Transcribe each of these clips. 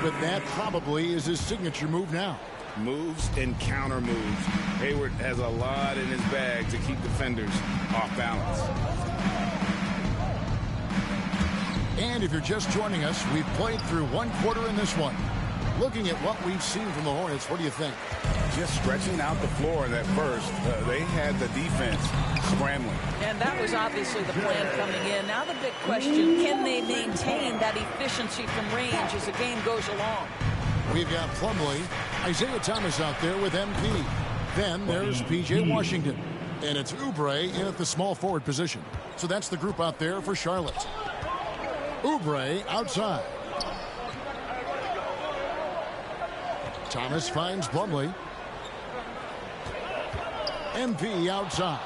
but that probably is his signature move now. Moves and counter moves. Hayward has a lot in his bag to keep defenders off balance. And if you're just joining us, we've played through one quarter in this one. Looking at what we've seen from the Hornets, what do you think? Just stretching out the floor in that first. They had the defense scrambling. And that was obviously the plan coming in. Now the big question, can they maintain that efficiency from range as the game goes along? We've got Plumlee, Isaiah Thomas out there with MP. Then there's P.J. Washington. And it's Oubre in at the small forward position. So that's the group out there for Charlotte. Oubre outside. Thomas finds Plumlee. MP outside.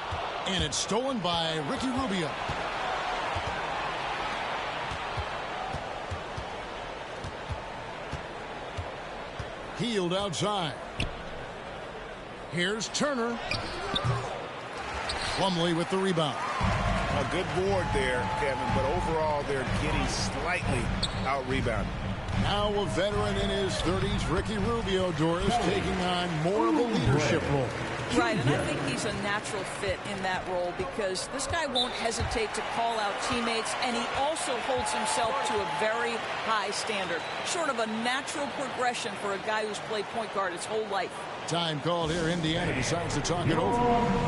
And it's stolen by Ricky Rubio. Healed outside. Here's Turner. Plumlee with the rebound. A good board there, Kevin, but overall they're getting slightly out-rebounded. Now a veteran in his 30s, Ricky Rubio, Doris, taking on more of a leadership role. Right, and I think he's a natural fit in that role because this guy won't hesitate to call out teammates, and he also holds himself to a very high standard. Sort of a natural progression for a guy who's played point guard his whole life. Time called here. Indiana decides to talk it over.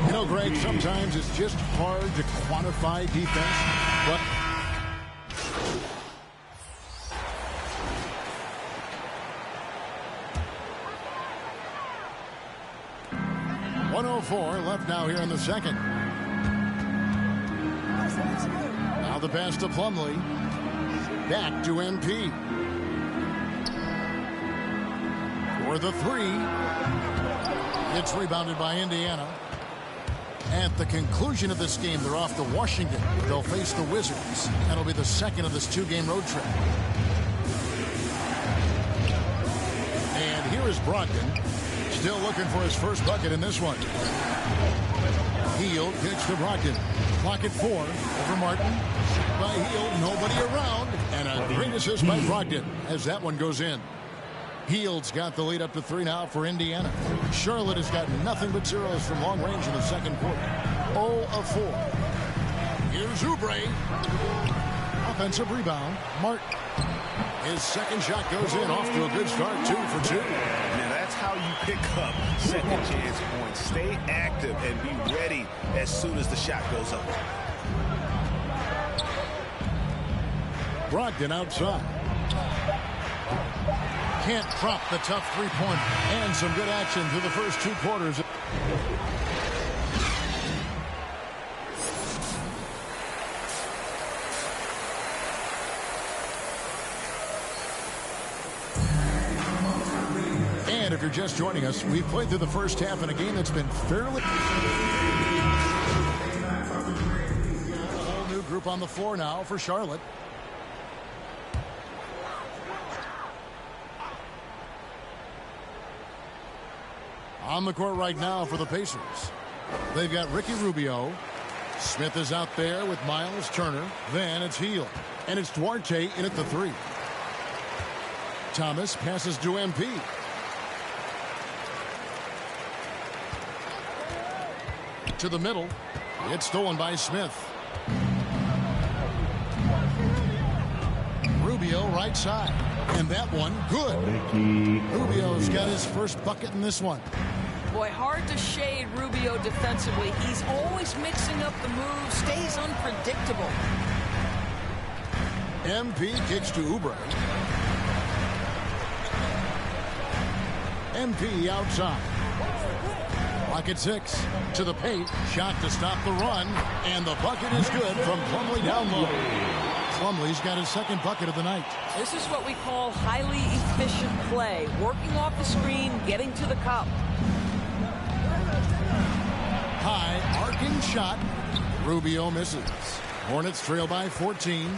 You know, Greg, sometimes it's just hard to quantify defense, but 1:04 left now here in the second. Now the pass to Plumlee. Back to MP. For the three. It's rebounded by Indiana. At the conclusion of this game, they're off to Washington. They'll face the Wizards. That'll be the second of this two-game road trip. And here is Brogdon. Still looking for his first bucket in this one. Hield pitch to Brogdon. Clock at 4. Over Martin. By Hield. Nobody around. And a great assist by Brogdon as that one goes in. Hield's got the lead up to 3 now for Indiana. Charlotte has got nothing but zeros from long range in the second quarter. 0 of 4. Here's Oubre. Offensive rebound. Martin. His second shot goes in. Off to a good start. 2 for 2. Now that's how you pick up second chance points. Stay active and be ready as soon as the shot goes up. Brogdon outside. Can't drop the tough three-pointer. And some good action through the first 2 quarters. And if you're just joining us, we've played through the first half in a game that's been fairly... A whole new group on the floor now for Charlotte. On the court right now for the Pacers. They've got Ricky Rubio. Smith is out there with Miles Turner. Then it's Hield. And it's Duarte in at the 3. Thomas passes to MP. To the middle. It's stolen by Smith. Rubio right side. And that one, good. Rubio's got his first bucket in this one. Boy, hard to shade Rubio defensively. He's always mixing up the moves, stays unpredictable. MP kicks to Oubre. MP outside. Clock at 6. To the paint. Shot to stop the run. And the bucket is good from Plumlee down low. Plumlee's got his second bucket of the night. This is what we call highly efficient play. Working off the screen, getting to the cup. High arcing shot. Rubio misses. Hornets trail by 14.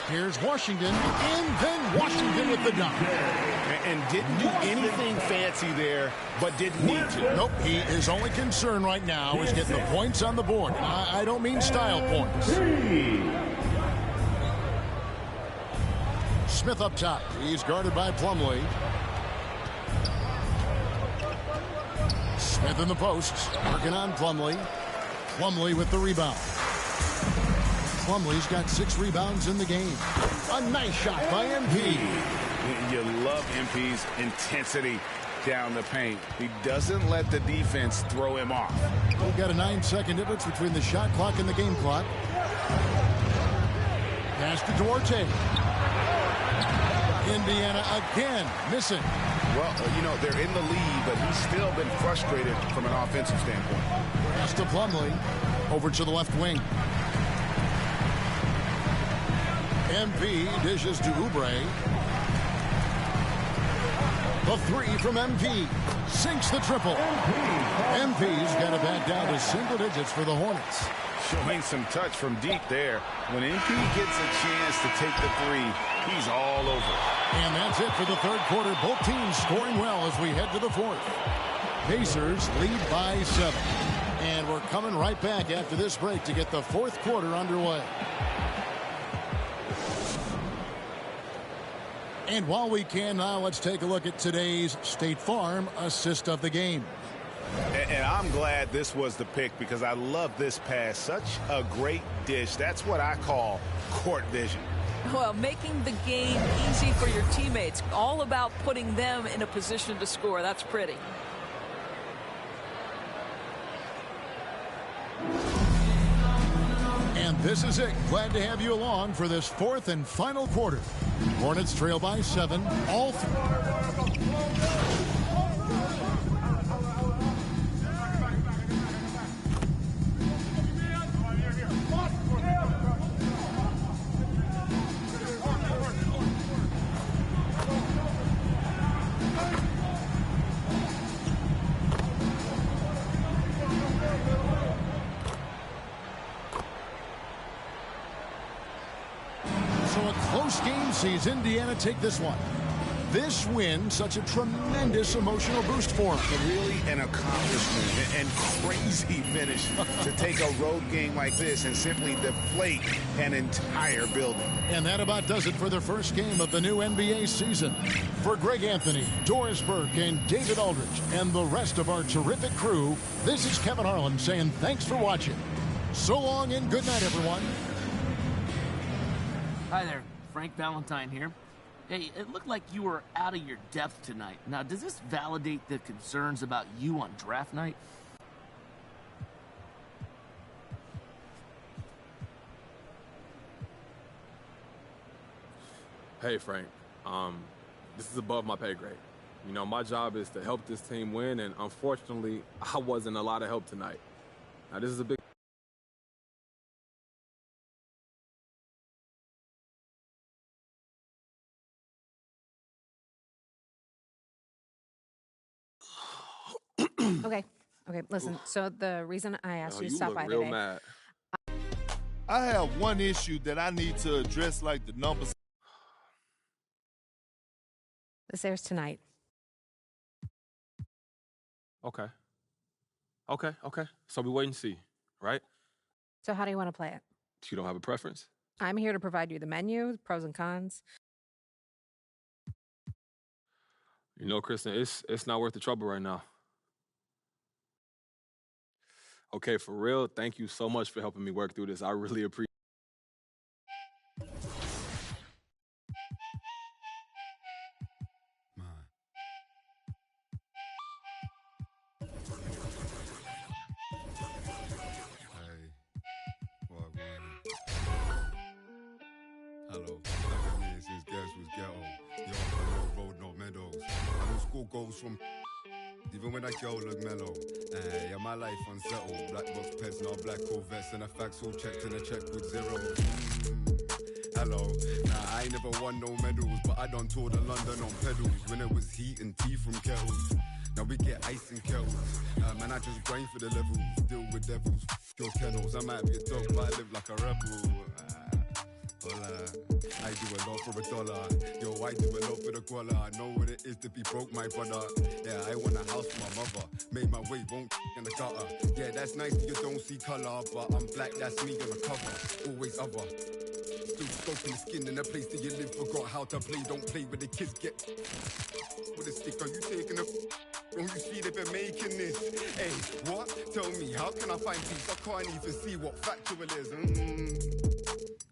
Here's Washington. And then Washington with the dunk. And didn't do anything fancy there, but didn't need to. Nope, his only concern right now is getting the points on the board. I don't mean style points. Smith up top. He's guarded by Plumlee. Smith in the posts, working on Plumlee. Plumlee with the rebound. Plumlee's got 6 rebounds in the game. A nice shot by MP. You love MP's intensity down the paint. He doesn't let the defense throw him off. We've got a 9-second difference between the shot clock and the game clock. Pass to Duarte. Indiana again missing. Well, you know, they're in the lead, but he's still been frustrated from an offensive standpoint. Pass to Plumlee. Over to the left wing. MP dishes to Oubre. The 3 from MP. Sinks the triple. MP's got it back down to single digits for the Hornets. Showing some touch from deep there. When MP gets a chance to take the 3, he's all over. And that's it for the third quarter. Both teams scoring well as we head to the fourth. Pacers lead by 7. And we're coming right back after this break to get the fourth quarter underway. And while we can now, let's take a look at today's State Farm assist of the game. And I'm glad this was the pick because I love this pass. Such a great dish. That's what I call court vision. Well, making the game easy for your teammates. All about putting them in a position to score. That's pretty. And this is it. Glad to have you along for this fourth and final quarter. Hornets trail by 7. All game sees Indiana take this one. This win, such a tremendous emotional boost for them. Really an accomplishment and crazy finish to take a road game like this and simply deflate an entire building. And that about does it for the first game of the new NBA season. For Greg Anthony, Doris Burke, and David Aldridge, and the rest of our terrific crew, this is Kevin Harlan saying thanks for watching. So long and good night, everyone. Hi there. Frank Valentine here. Hey, it looked like you were out of your depth tonight. Now, does this validate the concerns about you on draft night? Hey, Frank. This is above my pay grade. You know, my job is to help this team win, and unfortunately, I wasn't a lot of help tonight. Now, this is a big... Okay, listen, so the reason I asked you to stop by real today... mad. I have one issue that I need to address, like the numbers. This airs tonight. Okay. So we wait and see, right? So how do you want to play it? You don't have a preference? I'm here to provide you the menu, pros and cons. You know, Kristen, it's not worth the trouble right now. Okay, for real, thank you so much for helping me work through this. I really appreciate it. Hello, 7 years since Gas was ghetto. Yo, no road, no meadows. I don't score goals from... Even when that girl look mellow. Yeah, my life unsettled. Black box pets, now black Corvettes, and a fax all checked and a check with 0. Hello. Nah, I ain't never won no medals, but I done toured of London on pedals when it was heat and tea from kettles. Now we get ice in kettles. Man, I just grind for the levels. Deal with devils. Your kennels. I might be a dog, but I live like a rebel. Hola. I do a lot for $1. Yo, I do a lot for the guala. I know what it is to be broke, my brother. Yeah, I want a house for my mother. Made my way, won't in the gutter. Yeah, that's nice that you don't see color, but I'm black, that's me on the cover. Always other. still scoping the skin in the place that you live. Forgot how to play, don't play with the kids. Get with a stick, are you taking a wrong? You see they've been making this. Hey, what? Tell me, how can I find peace? I can't even see what factual is.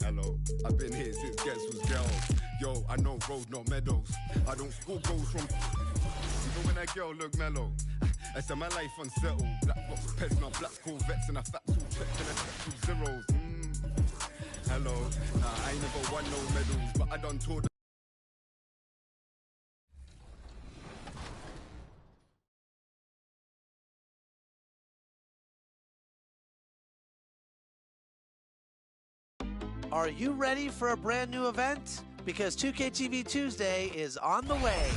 Hello, I've been here since Guess Was Girls. Yo, I know road, not meadows. I don't score goals from even when that girl look mellow. I said my life unsettled. Black box pets, not black Corvettes, and I factual checks and I factual zeros. Hello, nah, I ain't never won no medals, but I done toured. Are you ready for a brand new event? Because 2K Tuesday is on the way.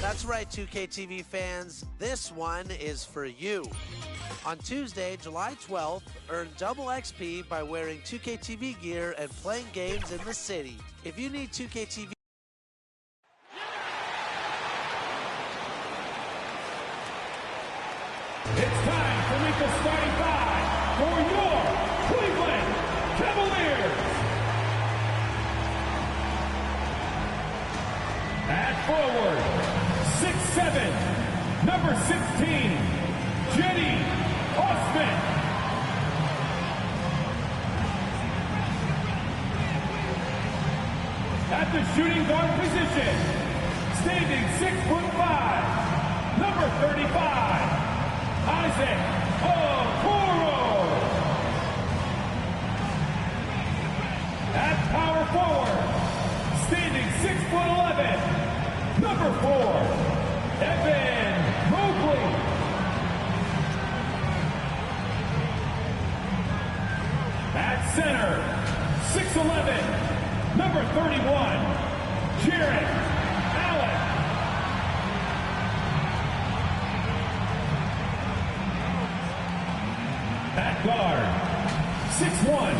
That's right, 2K fans, this one is for you. On Tuesday, July 12th, earn double XP by wearing 2K gear and playing games in the city. If you need 2K It's time to meet the starting five for your Cleveland Cavaliers. At forward, 6'7", number 16, Jenny Osman. At the shooting guard position, standing 6'5", number 35, Isaac Okoro. At power forward, standing 6'11", number 4, Evan Mobley. At center, 6'11", number 31, Jared Allen. At guard, 6'1",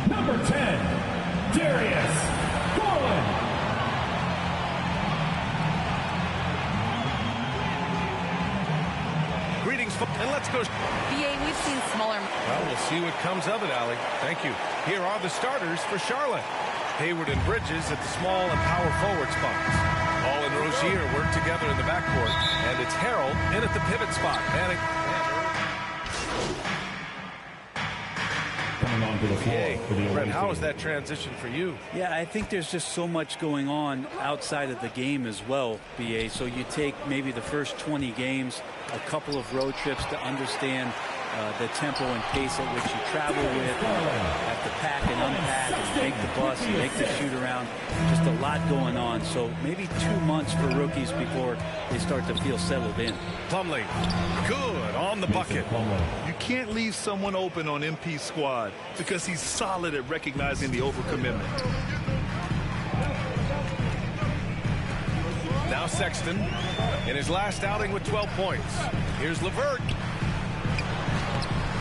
number 10, Darius Garland. Greetings, and let's go. BA, we've seen smaller. Well, we'll see what comes of it, Allie. Thank you. Here are the starters for Charlotte. Hayward and Bridges at the small and power forward spots. Hall and Rozier work together in the backcourt, and it's Harrell in at the pivot spot. Coming onto the floor for the Brett, how is that transition for you? Yeah, I think there's just so much going on outside of the game as well, BA. So you take maybe the first 20 games, a couple of road trips to understand the tempo and pace at which you travel with, have to pack and unpack and take the bus and make the shoot around. Just a lot going on. So maybe 2 months for rookies before they start to feel settled in. Plumlee, good on the bucket. You can't leave someone open on MP's squad because he's solid at recognizing the overcommitment. Now Sexton in his last outing with 12 points. Here's LeVert.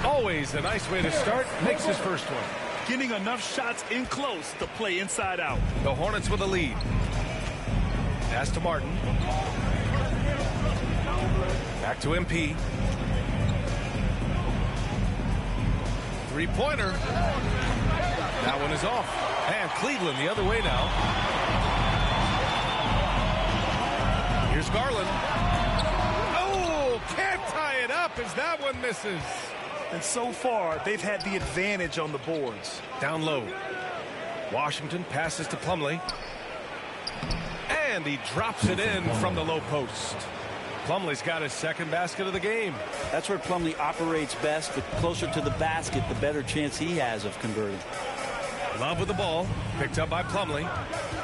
Always a nice way to start. Makes his first one. Getting enough shots in close to play inside out. The Hornets with a lead. Pass to Martin. Back to MP. Three-pointer. That one is off. And Cleveland the other way now. Here's Garland. Oh, can't tie it up as that one misses. And so far, they've had the advantage on the boards. Down low. Washington passes to Plumlee. And he drops it in from the low post. Plumlee's got his second basket of the game. That's where Plumlee operates best. The closer to the basket, the better chance he has of converting. Love with the ball. Picked up by Plumlee.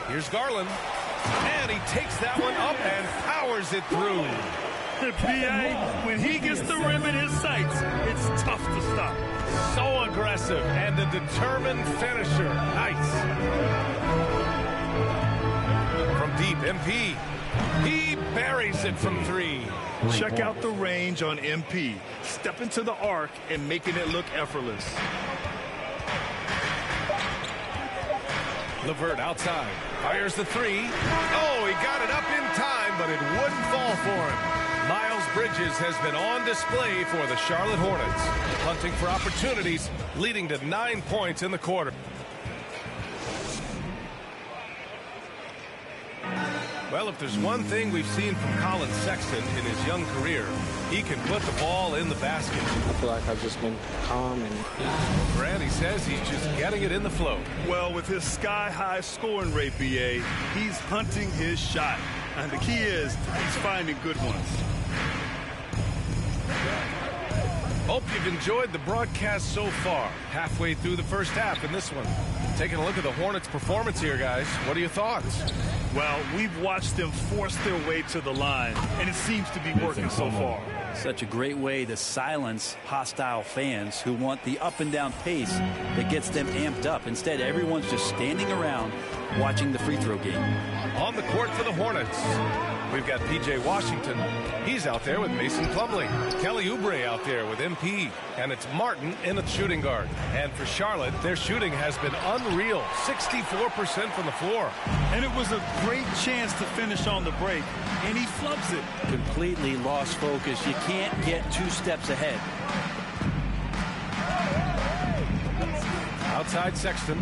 Here's Garland. And he takes that one up and powers it through. BA, when he gets the rim in his sights, it's tough to stop. So aggressive and a determined finisher. Nice. From deep, MP. He buries it from three. Check out the range on MP. Step into the arc and making it look effortless. LeVert outside. Fires the three. Oh, he got it up in time, but it wouldn't fall for him. Miles Bridges has been on display for the Charlotte Hornets, hunting for opportunities, leading to 9 points in the quarter. Well, if there's one thing we've seen from Colin Sexton in his young career, he can put the ball in the basket. I feel like I've just been calm and... Randy says he's just getting it in the flow. Well, with his sky-high scoring rate, B.A., he's hunting his shot. And the key is he's finding good ones. Hope you've enjoyed the broadcast so far. Halfway through the first half in this one. Taking a look at the Hornets' performance here, guys. What are your thoughts? Well, we've watched them force their way to the line, and it seems to be working so far. Such a great way to silence hostile fans who want the up and down pace that gets them amped up. Instead, everyone's just standing around watching the free throw game. On the court for the Hornets, we've got P.J. Washington. He's out there with Mason Plumlee. Kelly Oubre out there with MP. And it's Martin in at shooting guard. And for Charlotte, their shooting has been unreal. 64% from the floor. And it was a great chance to finish on the break, and he flubs it. Completely lost focus. You can't get 2 steps ahead. Outside Sexton.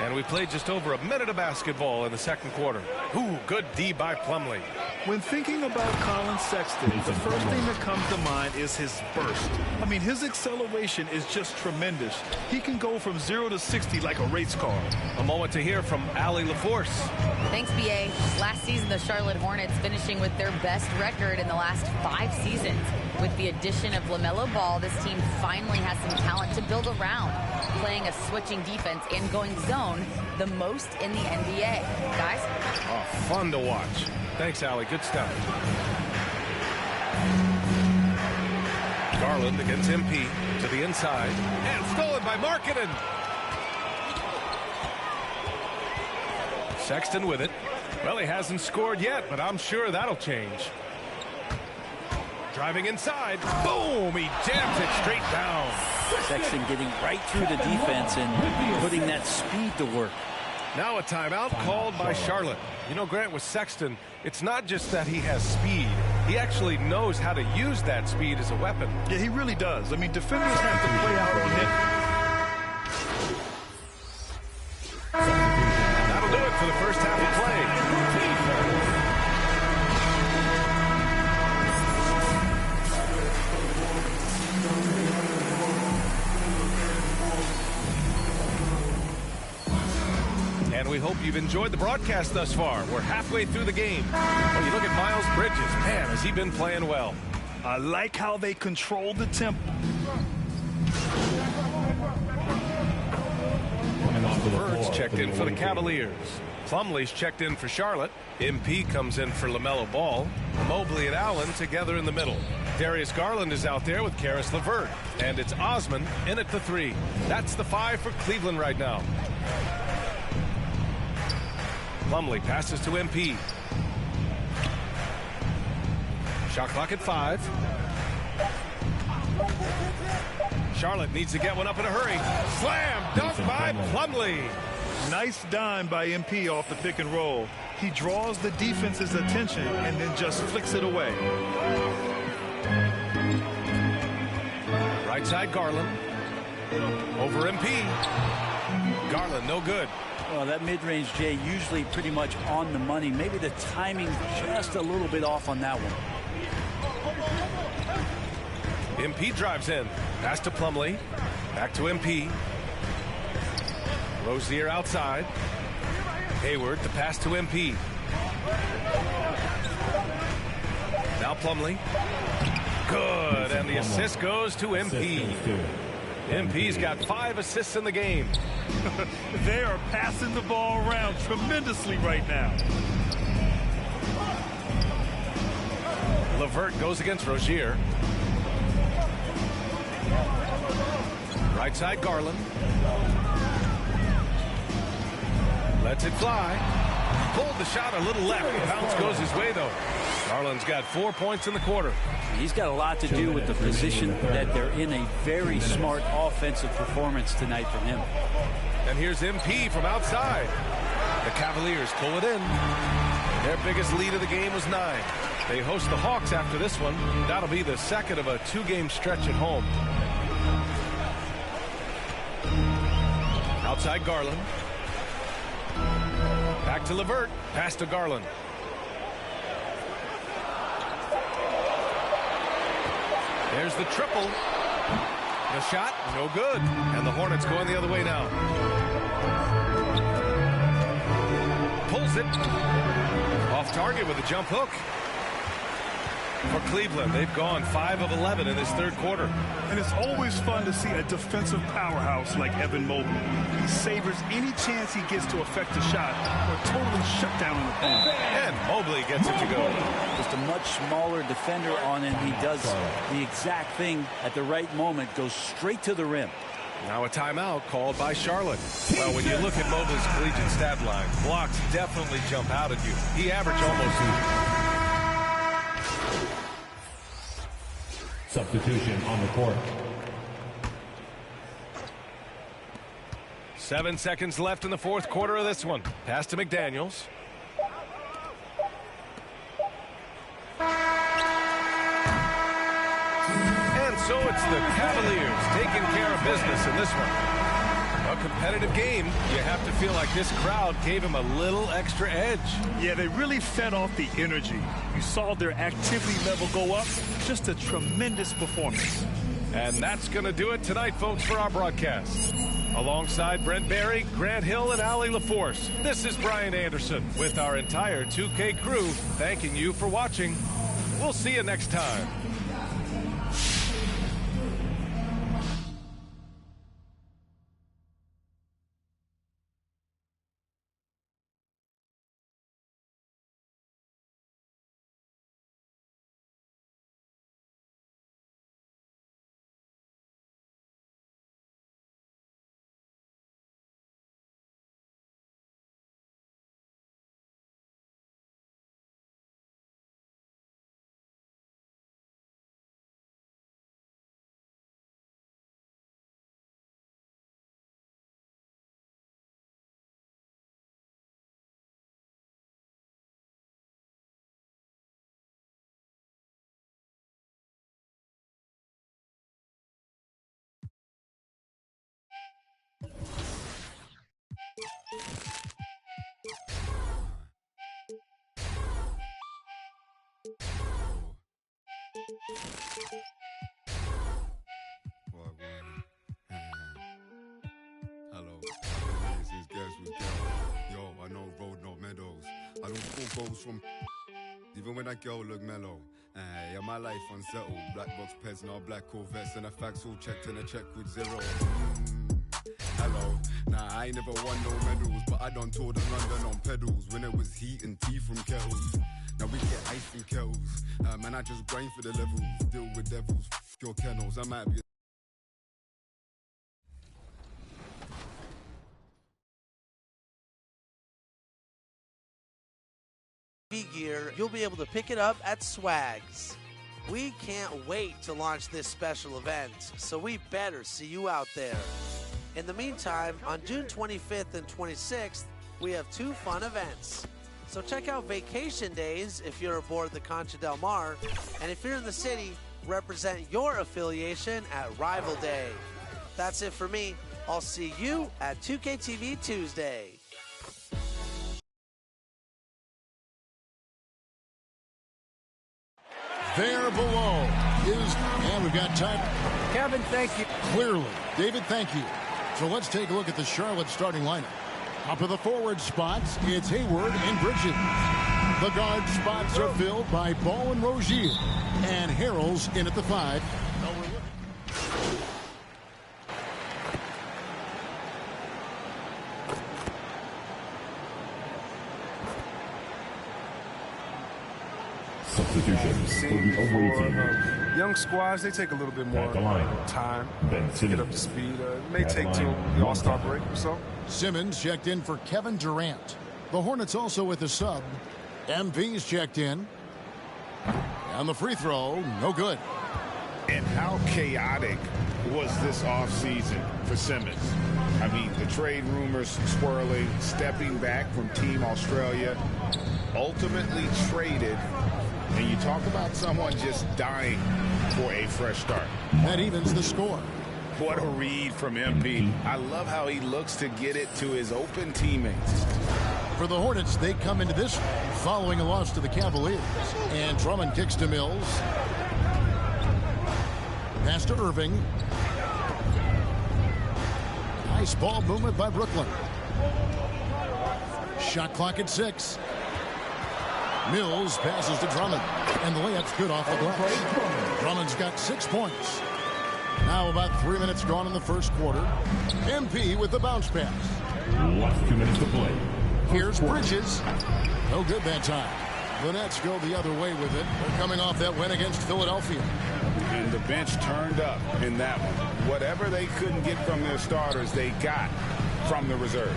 And we played just over a minute of basketball in the second quarter. Ooh, good D by Plumlee. When thinking about Colin Sexton, the first thing that comes to mind is his burst. I mean, his acceleration is just tremendous. He can go from 0 to 60 like a race car. A moment to hear from Allie LaForce. Thanks, B.A. Last season, the Charlotte Hornets finishing with their best record in the last 5 seasons. With the addition of LaMelo Ball, this team finally has some talent to build around, playing a switching defense and going zone the most in the NBA. Guys? Oh, fun to watch. Thanks, Allie. Good stuff. Garland against MP to the inside. And stolen by Markkanen. Sexton with it. Well, he hasn't scored yet, but I'm sure that'll change. Driving inside. Boom! He jams it straight down. Sexton getting right through the defense and putting that speed to work. Now a timeout called by Charlotte. You know, Grant, with Sexton, it's not just that he has speed. He actually knows how to use that speed as a weapon. Yeah, he really does. I mean, defenders have to play out on him. That'll do it for the first half of play. And we hope you've enjoyed the broadcast thus far. We're halfway through the game. When you look at Miles Bridges, man, has he been playing well. I like how they control the tempo. Bird's checked in for the Cavaliers. Plumlee's checked in for Charlotte. MP comes in for LaMelo Ball. Mobley and Allen together in the middle. Darius Garland is out there with Karis LeVert. And it's Osman in at the 3. That's the 5 for Cleveland right now. Plumlee passes to MP. Shot clock at 5. Charlotte needs to get one up in a hurry. Slam dunk by Plumlee. Nice dime by MP off the pick and roll. He draws the defense's attention and then just flicks it away. Right side Garland. Over MP. Garland no good. Well, that mid-range, Jay, usually pretty much on the money. Maybe the timing just a little bit off on that one. MP drives in. Pass to Plumlee. Back to MP. Rozier outside. Hayward, the pass to MP. Now Plumlee. Good, and the assist goes to MP. MP's got 5 assists in the game. They are passing the ball around tremendously right now. LeVert goes against Rozier. Right side Garland. Lets it fly. Pulled the shot a little left. Bounce goes his way, though. Garland's got 4 points in the quarter. He's got a lot to do with the position that they're in. A very smart offensive performance tonight from him. And here's MP from outside. The Cavaliers pull it in. Their biggest lead of the game was 9. They host the Hawks after this one. That'll be the second of a 2-game stretch at home. Outside Garland. Back to Levert. Pass to Garland. There's the triple. The shot, no good. And the Hornets going the other way now. Pulls it. Off target with a jump hook. For Cleveland, they've gone 5 of 11 in this third quarter. And it's always fun to see a defensive powerhouse like Evan Mobley. He savors any chance he gets to affect a shot or totally shut down an opponent. And Mobley gets it to go. Just a much smaller defender on him. He does the exact thing at the right moment, goes straight to the rim. Now a timeout called by Charlotte. Well, when you look at Mobley's collegiate stat line, blocks definitely jump out at you. He averaged almost... Substitution on the court. 7 seconds left in the fourth quarter of this one. Pass to McDaniels. And so it's the Cavaliers taking care of business in this one. A competitive game. You have to feel like this crowd gave him a little extra edge. Yeah, they really fed off the energy. You saw their activity level go up. Just a tremendous performance. And that's going to do it tonight, folks, for our broadcast. Alongside Brent Barry, Grant Hill, and Allie LaForce, this is Brian Anderson with our entire 2K crew thanking you for watching. We'll see you next time. Hello, this is Guess with Girl. Yo, I know road, no meadows. I don't score goals from even when that girl look mellow. Yeah, my life unsettled. Black box pets, now black Corvettes, and a fax all checked and a check with zero. Hello, nah, I ain't never won no medals, but I done toured in London on pedals when it was heat and tea from kettles. Now we get ice from kettles. Man, I just grind for the levels. Deal with devils, f your kennels. I might be. Gear, you'll be able to pick it up at Swags. We can't wait to launch this special event, so we better see you out there. In the meantime, on June 25th and 26th, we have 2 fun events. So check out Vacation Days if you're aboard the Concha Del Mar, and if you're in the city, represent your affiliation at Rival Day. That's it for me. I'll see you at 2KTV Tuesday. There below is, and we've got time. Kevin, thank you. Clearly. David, thank you. So let's take a look at the Charlotte starting lineup. Up in the forward spots, it's Hayward and Bridges. The guard spots are filled by Ball and Rozier. And Harrell's in at the 5. Substitutions for the away team. Young squads, they take a little bit more time to get up to speed. It may take till the All-Star break or so. Simmons checked in for Kevin Durant. The Hornets also with a sub. MV's checked in. And the free throw, no good. And how chaotic was this offseason for Simmons? I mean, the trade rumors swirling, stepping back from Team Australia, ultimately traded. And you talk about someone just dying for a fresh start. That evens the score. What a read from MP. I love how he looks to get it to his open teammates. For the Hornets, they come into this following a loss to the Cavaliers. And Drummond kicks to Mills. Pass to Irving. Nice ball movement by Brooklyn. Shot clock at 6. Mills passes to Drummond. And the layup's good off the glass. Drummond's got 6 points. Now about 3 minutes gone in the first quarter. MP with the bounce pass. Last 2 minutes to play. Here's Bridges. No good that time. The Nets go the other way with it. They're coming off that win against Philadelphia. And the bench turned up in that one. Whatever they couldn't get from their starters, they got from the reserves.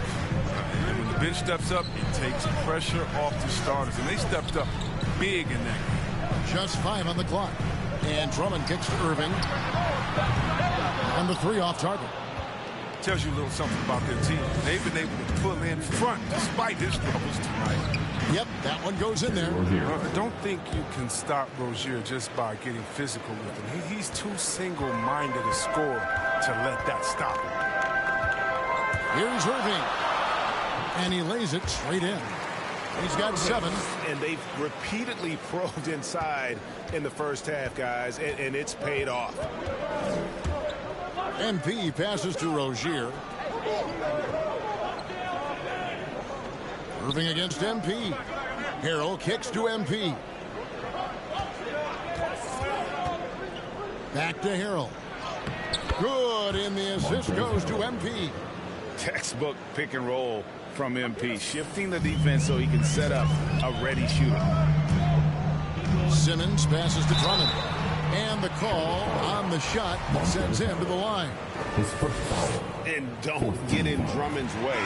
And when the bench steps up, it takes pressure off the starters. And they stepped up big in that game. Just 5 on the clock. And Drummond kicks to Irving. And the 3 off target. Tells you a little something about their team. They've been able to pull in front despite his struggles tonight. Yep, that one goes in there. I don't think you can stop Rozier just by getting physical with him. He's too single-minded a scorer to let that stop him. Here's Irving. And he lays it straight in. He's got 7. And they've repeatedly probed inside in the first half, guys, and it's paid off. MP passes to Rozier. Irving against MP. Harrell kicks to MP. Back to Harrell. Good, and the assist goes to MP. Textbook pick and roll from MP, shifting the defense so he can set up a ready shooter. Simmons passes to Drummond. And the call on the shot that sends him to the line. His first foul. And don't get in Drummond's way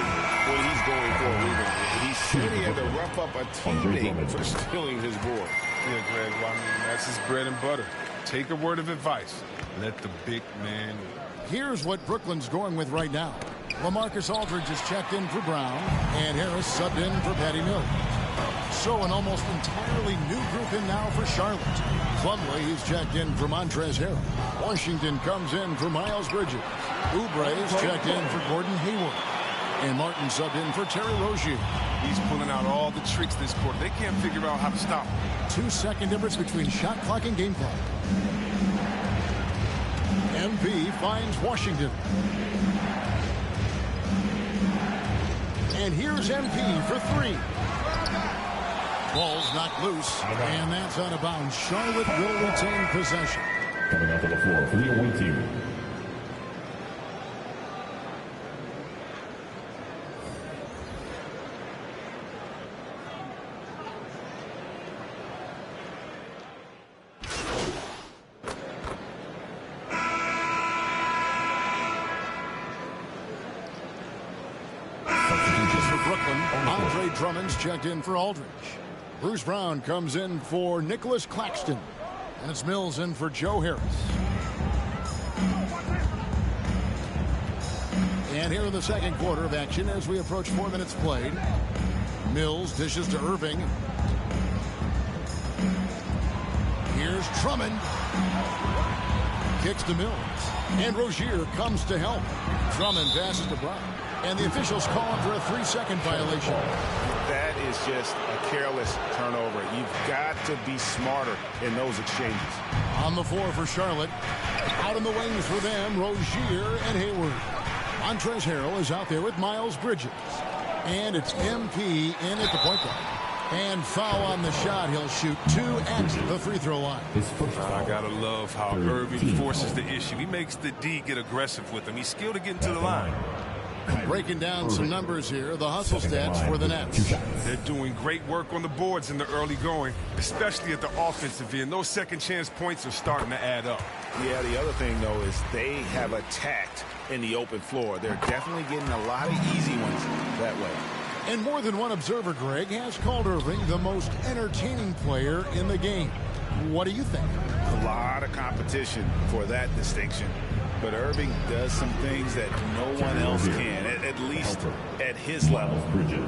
when he's going for a rebound. He said he had to rough up a teammate for stealing his board. Yeah, Greg, well, I mean, that's his bread and butter. Take a word of advice. Let the big man. Here's what Brooklyn's going with right now. LaMarcus Aldridge is checked in for Brown, and Harris subbed in for Patty Mills. So an almost entirely new group in now for Charlotte. Plumlee, he's checked in for Montrezl Harrell. Washington comes in for Miles Bridges. Oubre is checked in for Gordon Hayward. And Martin subbed in for Terry Rozier. He's pulling out all the tricks this quarter. They can't figure out how to stop him. 2-second difference between shot clock and game clock. MP finds Washington. And here's MP for 3. Ball's knocked loose, and that's out of bounds. Charlotte will retain possession. Coming out to the floor for the away team. Substitutions for Brooklyn. Andre Drummond's checked in for Aldridge. Bruce Brown comes in for Nicholas Claxton. And it's Mills in for Joe Harris. And here in the second quarter of action as we approach 4 minutes played. Mills dishes to Irving. Here's Drummond. Kicks to Mills. And Rozier comes to help. Drummond passes to Brown. And the officials call him for a 3-second violation. That is just a careless turnover. You've got to be smarter in those exchanges. On the floor for Charlotte. Out in the wings for them, Rozier and Hayward. Montrezl Harrell is out there with Miles Bridges. And it's MP in at the point guard. And foul on the shot. He'll shoot 2 at the free throw line. I gotta love how Irving forces the issue. He makes the D get aggressive with him. He's skilled at getting to the line. Breaking down some numbers here, the hustle stats for the Nets. They're doing great work on the boards in the early going, especially at the offensive end. Those second chance points are starting to add up. Yeah, the other thing, though, is they have attacked in the open floor. They're definitely getting a lot of easy ones that way. And more than one observer, Greg, has called Irving the most entertaining player in the game. What do you think? A lot of competition for that distinction. But Irving does some things that no one else can, at least at his level.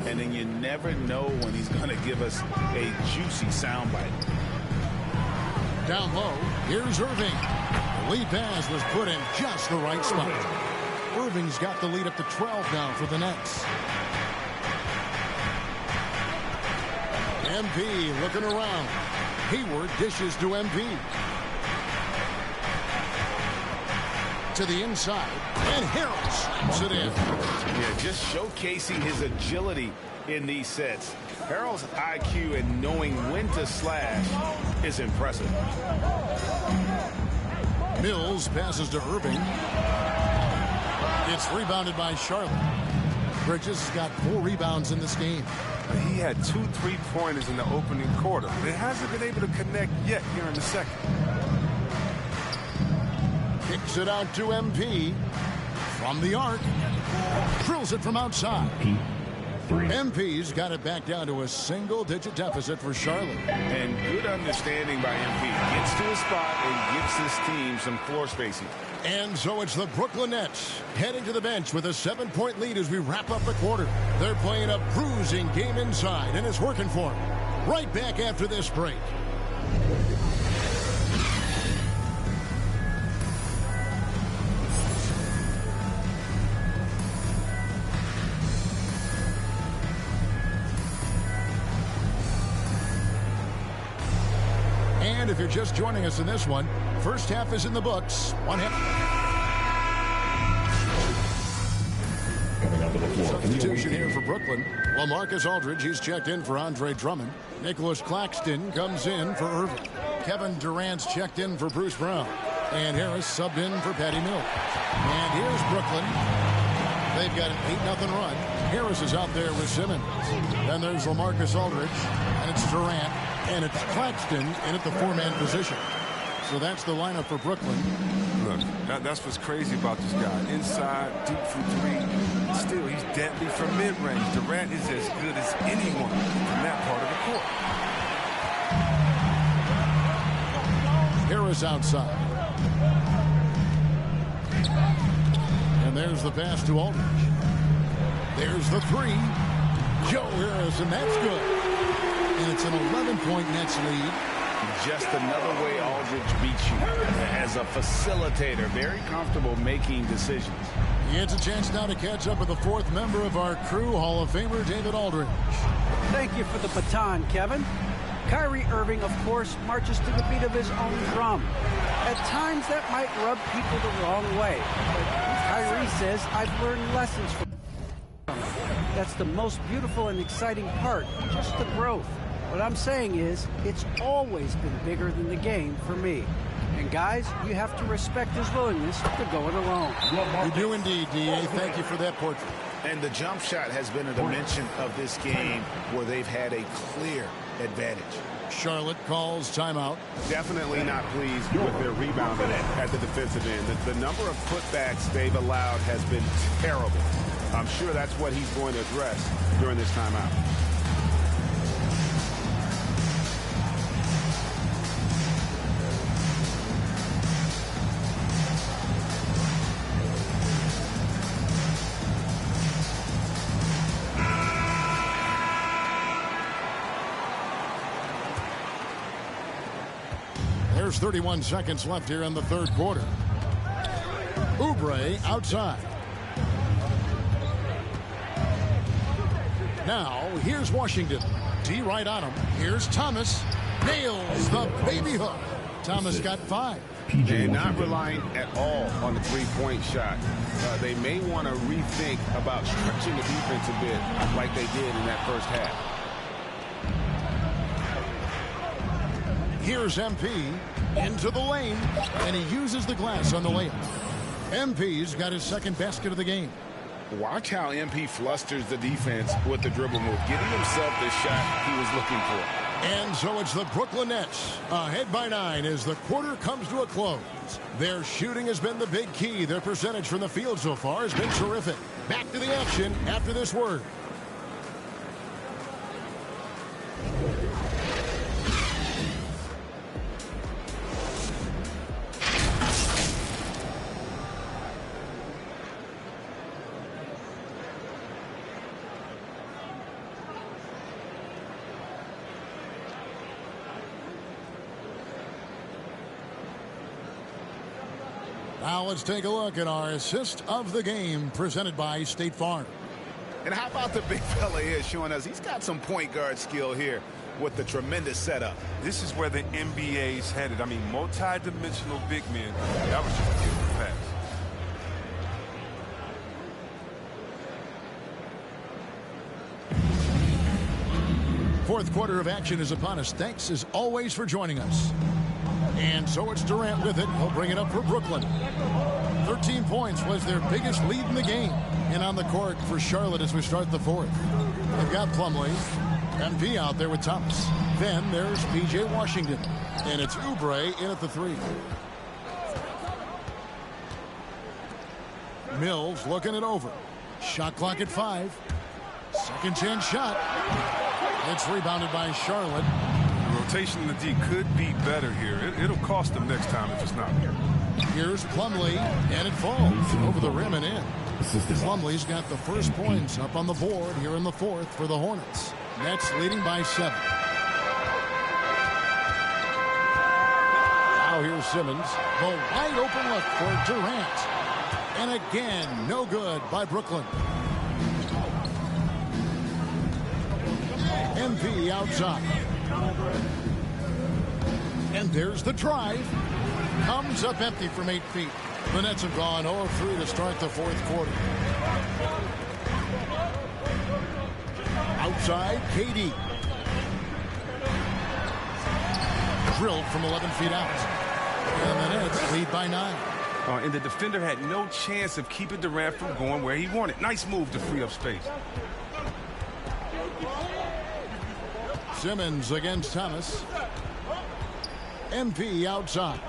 And then you never know when he's going to give us a juicy soundbite. Down low, here's Irving. The lead pass was put in just the right spot. Irving's got the lead up to 12 now for the Nets. MP looking around. Hayward dishes to MP. To the inside, and Harris puts it in. Yeah, just showcasing his agility in these sets. Harrell's IQ and knowing when to slash is impressive. Mills passes to Irving. It's rebounded by Charlotte. Bridges has got 4 rebounds in this game. He had 2 3-pointers in the opening quarter, but it hasn't been able to connect yet here in the second. Kicks it out to MP from the arc. Drills it from outside. MP's got it back down to a single-digit deficit for Charlotte. And good understanding by MP. Gets to his spot and gives his team some floor spacing. And so it's the Brooklyn Nets heading to the bench with a 7-point lead as we wrap up the quarter. They're playing a bruising game inside, and it's working for them. Right back after this break. And if you're just joining us in this one, first half is in the books. One half. Coming up to the floor. Substitution here for Brooklyn. LaMarcus Aldridge, he's checked in for Andre Drummond. Nicholas Claxton comes in for Irving. Kevin Durant's checked in for Bruce Brown. And Harris subbed in for Patty Mills. And here's Brooklyn. They've got an 8-0 run. Harris is out there with Simmons. Then there's LaMarcus Aldridge. And it's Durant. And it's Claxton in at the 4-man position. So that's the lineup for Brooklyn. Look, that's what's crazy about this guy. Inside, deep from 3. Still, he's deadly from mid-range. Durant is as good as anyone from that part of the court. Harris outside. And there's the pass to Aldridge. There's the 3. Joe Harris, and that's good. And it's an 11-point Nets lead. Just another way Aldridge beats you. As a facilitator, very comfortable making decisions. It's a chance now to catch up with the 4th member of our crew, Hall of Famer David Aldridge. Thank you for the baton, Kevin. Kyrie Irving, of course, marches to the beat of his own drum. At times, that might rub people the wrong way. But Kyrie says, I've learned lessons from him. That's the most beautiful and exciting part, just the growth. What I'm saying is, it's always been bigger than the game for me. And guys, you have to respect his willingness to go it alone. You do indeed, D.A. Thank you for that portrait. And the jump shot has been a dimension of this game where they've had a clear advantage. Charlotte calls timeout. Definitely not pleased with their rebounding at the defensive end. The number of putbacks they've allowed has been terrible. I'm sure that's what he's going to address during this timeout. There's 31 seconds left here in the 3rd quarter. Oubre outside. Now, here's Washington. D right on him. Here's Thomas. Nails the baby hook. Thomas got 5. They're not relying at all on the 3-point shot. They may want to rethink about stretching the defense a bit like they did in that first half. Here's MP into the lane, and he uses the glass on the layup. MP's got his 2nd basket of the game. Watch how MP flusters the defense with the dribble move, getting himself the shot he was looking for. And so it's the Brooklyn Nets ahead by 9 as the quarter comes to a close. Their shooting has been the big key. Their percentage from the field so far has been terrific. Back to the action after this word. Now let's take a look at our assist of the game presented by State Farm. And how about the big fella here showing us he's got some point guard skill here with the tremendous setup. This is where the NBA's headed. I mean, multi-dimensional big men. That was just a beautiful pass. Fourth quarter of action is upon us. Thanks, as always, for joining us. And so it's Durant with it. He'll bring it up for Brooklyn. 13 points was their biggest lead in the game. And on the court for Charlotte as we start the fourth. They've got Plumlee. MV out there with Thomas. Then there's P.J. Washington. And it's Oubre in at the 3. Mills looking it over. Shot clock at 5. Second chance shot. It's rebounded by Charlotte. The rotation in the D could be better here. It'll cost them next time if it's not. Here's Plumlee, and it falls over the rim and in. Plumlee's got the first points up on the board here in the fourth for the Hornets. Nets leading by 7. Now here's Simmons. The wide open look for Durant. And again, no good by Brooklyn. MV outside. And there's the drive. Comes up empty from 8 feet. The Nets have gone 0-3 to start the fourth quarter. Outside, KD. Drilled from 11 feet out. And the Nets lead by 9. And the defender had no chance of keeping Durant from going where he wanted. Nice move to free up space. Simmons against Thomas. MP outside.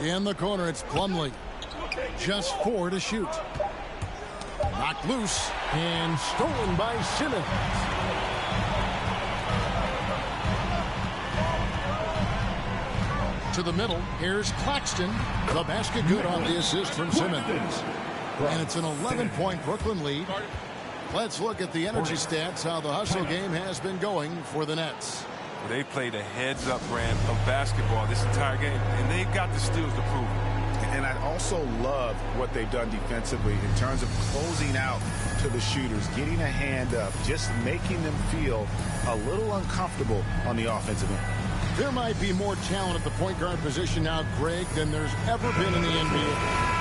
In the corner, it's Plumlee. Just 4 to shoot. Knocked loose and stolen by Simmons. To the middle, here's Claxton. The basket good on the assist from Simmons. And it's an 11-point Brooklyn lead. Let's look at the energy stats, how the hustle game has been going for the Nets. They played a heads-up brand of basketball this entire game, and they've got the steals to prove it. And I also love what they've done defensively in terms of closing out to the shooters, getting a hand up, just making them feel a little uncomfortable on the offensive end. There might be more talent at the point guard position now, Greg, than there's ever been in the NBA.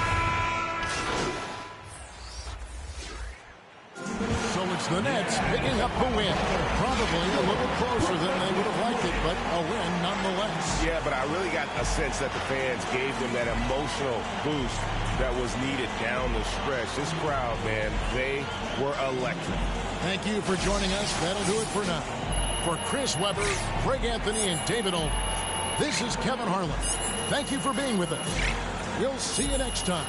So it's the Nets picking up the win. Probably a little closer than they would have liked it, but a win nonetheless. Yeah, but I really got a sense that the fans gave them that emotional boost that was needed down the stretch. This crowd, man, they were electric. Thank you for joining us. That'll do it for now. For Chris Webber, Greg Anthony, and David Olin, this is Kevin Harlan. Thank you for being with us. We'll see you next time.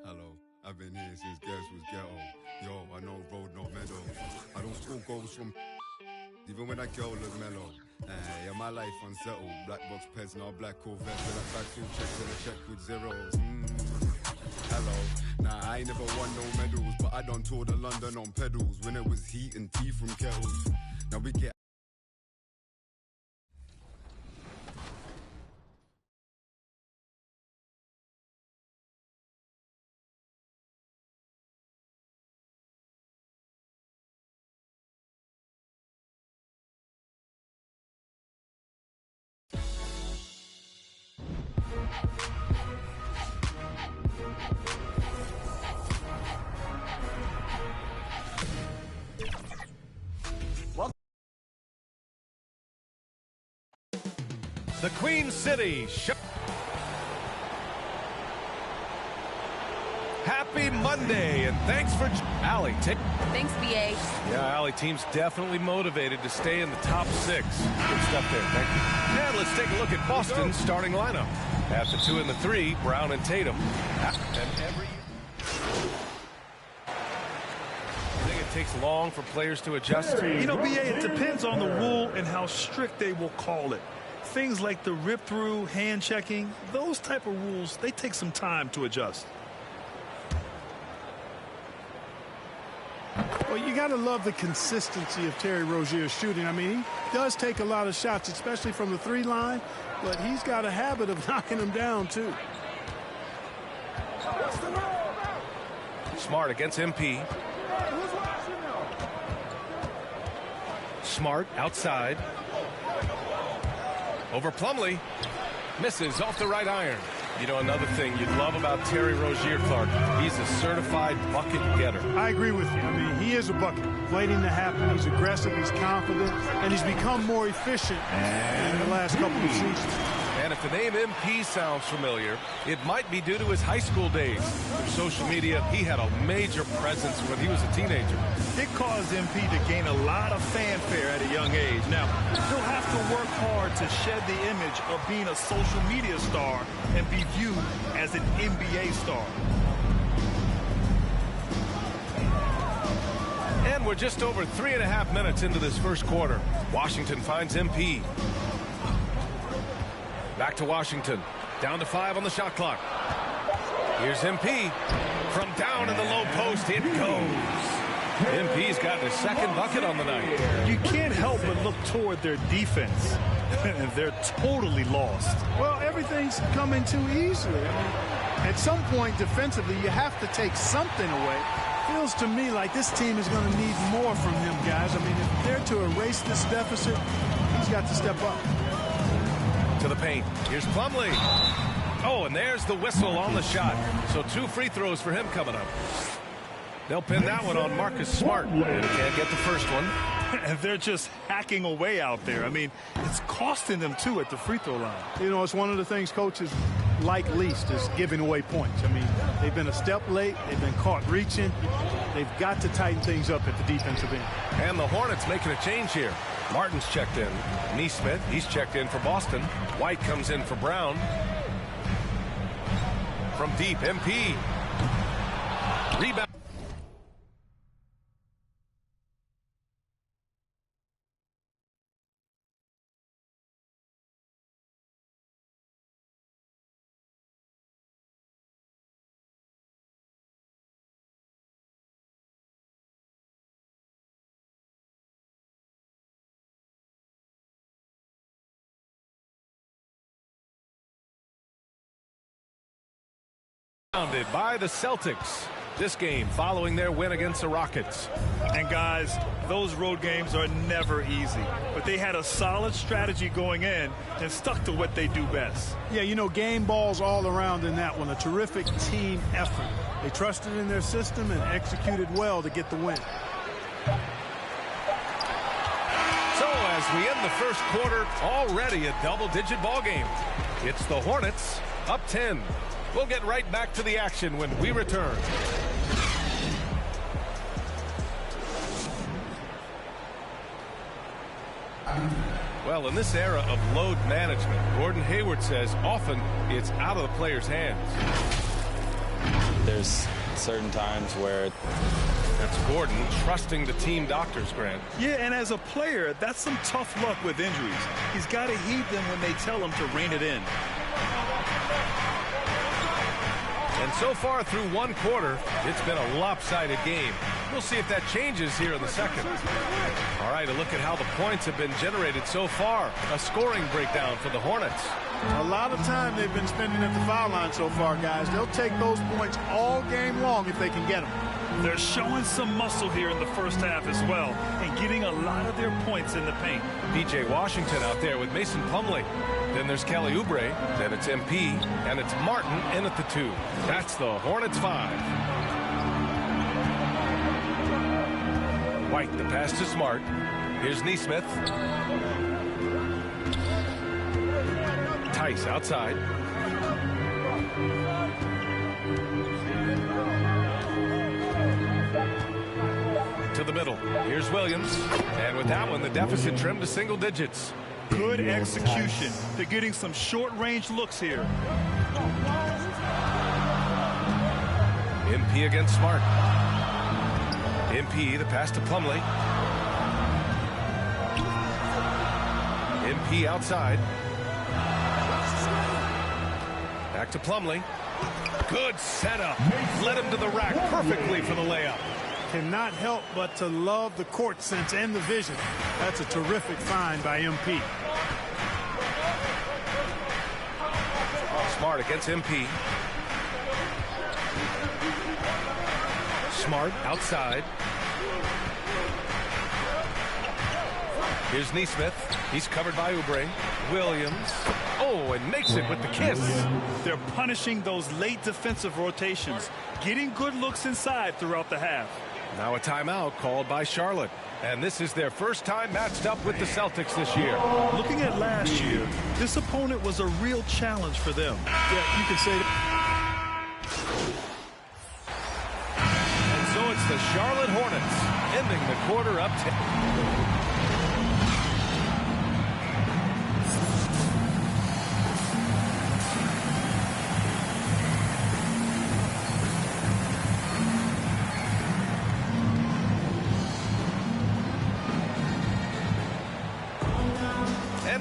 Hello, I've been here since Gas was ghetto. Yo, I know road, no meadow. I don't score goals from even when that girl look mellow. Yeah, my life unsettled. Black box pets, now black Corvette. When I backfield checks and I check with zeros. Hello, nah, I ain't never won no medals, but I done toured the London on pedals when it was heat and tea from kettles. Now we get the Queen City. Happy Monday, and thanks for Allie. Thanks, BA. Yeah, Allie, team's definitely motivated to stay in the top 6. Good stuff there. Thank you. And let's take a look at Boston's starting lineup. At the 2 and the 3, Brown and Tatum. And every you think it takes long for players to adjust? You know, BA, it depends on the rule and how strict they will call it. Things like the rip-through, hand-checking, those type of rules, they take some time to adjust. Well, you got to love the consistency of Terry Rozier's shooting. I mean, he does take a lot of shots, especially from the 3 line, but he's got a habit of knocking them down, too. Smart against MP. Smart outside. Over Plumlee. Misses off the right iron. You know, another thing you'd love about Terry Rozier, Clark, he's a certified bucket getter. I agree with you. I mean, he is a bucket waiting to happen. He's aggressive, he's confident, and he's become more efficient in the last couple of seasons. And if the name MP sounds familiar, it might be due to his high school days. Through social media, he had a major presence when he was a teenager. It caused MP to gain a lot of fanfare at a young age. Now, he'll have to work hard to shed the image of being a social media star and be viewed as an NBA star. And we're just over 3.5 minutes into this first quarter. Washington finds MP. Back to Washington. Down to 5 on the shot clock. Here's MP. From down in the low post, it goes. MP's got his second bucket on the night. You can't help but look toward their defense. And they're totally lost. Well, everything's coming too easily. I mean, at some point defensively, you have to take something away. Feels to me like this team is going to need more from him, guys. I mean, if they're to erase this deficit, he's got to step up. To the paint. Here's Plumlee. Oh, and there's the whistle on the shot. So 2 free throws for him coming up. They'll pin that one on Marcus Smart. And can't get the first one. And they're just hacking away out there. I mean, it's costing them, too, at the free throw line. You know, it's one of the things coaches like least is giving away points. I mean, they've been a step late. They've been caught reaching. They've got to tighten things up at the defensive end. And the Hornets making a change here. Martin's checked in. Neesmith, he's checked in for Boston. White comes in for Brown. From deep, MP. Rebound. By the Celtics. This game following their win against the Rockets. And guys, those road games are never easy. But they had a solid strategy going in and stuck to what they do best. Yeah, you know, game balls all around in that one. A terrific team effort. They trusted in their system and executed well to get the win. So as we end the first quarter, already a double-digit ball game. It's the Hornets up 10. We'll get right back to the action when we return. Well, in this era of load management, Gordon Hayward says often it's out of the player's hands. There's certain times where... That's Gordon trusting the team doctors, Grant. Yeah, and as a player, that's some tough luck with injuries. He's got to heed them when they tell him to rein it in. And so far through one quarter, it's been a lopsided game. We'll see if that changes here in the second. All right, a look at how the points have been generated so far. A scoring breakdown for the Hornets. A lot of time they've been spending at the foul line so far, guys. They'll take those points all game long if they can get them. They're showing some muscle here in the first half as well and getting a lot of their points in the paint. DJ Washington out there with Mason Plumlee. Then there's Kelly Oubre. Then it's MP. And it's Martin in at the 2. That's the Hornets 5. White, the pass to Smart. Here's Neesmith. Tice outside. To the middle. Here's Williams. And with that one, the deficit trimmed to single digits. Good execution. They're getting some short-range looks here. MP against Smart. MP, the pass to Plumlee. MP outside. Back to Plumlee. Good setup. Led him to the rack perfectly for the layup. Cannot help but to love the court sense and the vision. That's a terrific find by MP. Smart against MP. Smart outside. Here's Neesmith. He's covered by Oubre. Williams. Oh, and makes it with the kiss. They're punishing those late defensive rotations, getting good looks inside throughout the half. Now a timeout called by Charlotte. And this is their first time matched up with the Celtics this year. Looking at last year, this opponent was a real challenge for them. Yeah, you can say that. And so it's the Charlotte Hornets ending the quarter up 10.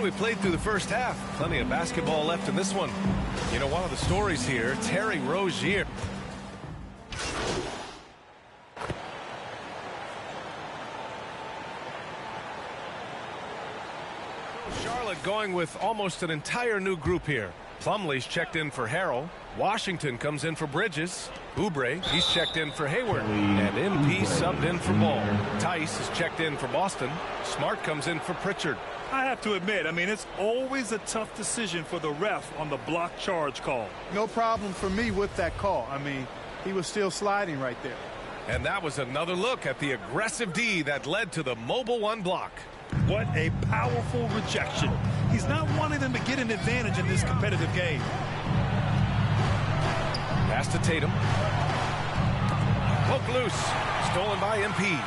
We played through the first half. Plenty of basketball left in this one. You know, one of the stories here, Terry Rozier. Charlotte going with almost an entire new group here. Plumlee's checked in for Harrell. Washington comes in for Bridges. Oubre, he's checked in for Hayward. And MP subbed in for Ball. Tice is checked in for Boston. Smart comes in for Pritchard. I have to admit, I mean, it's always a tough decision for the ref on the block charge call. No problem for me with that call. I mean, he was still sliding right there. And that was another look at the aggressive D that led to the mobile one block. What a powerful rejection. He's not wanting them to get an advantage in this competitive game. Pass to Tatum. Poke loose. Stolen by MP.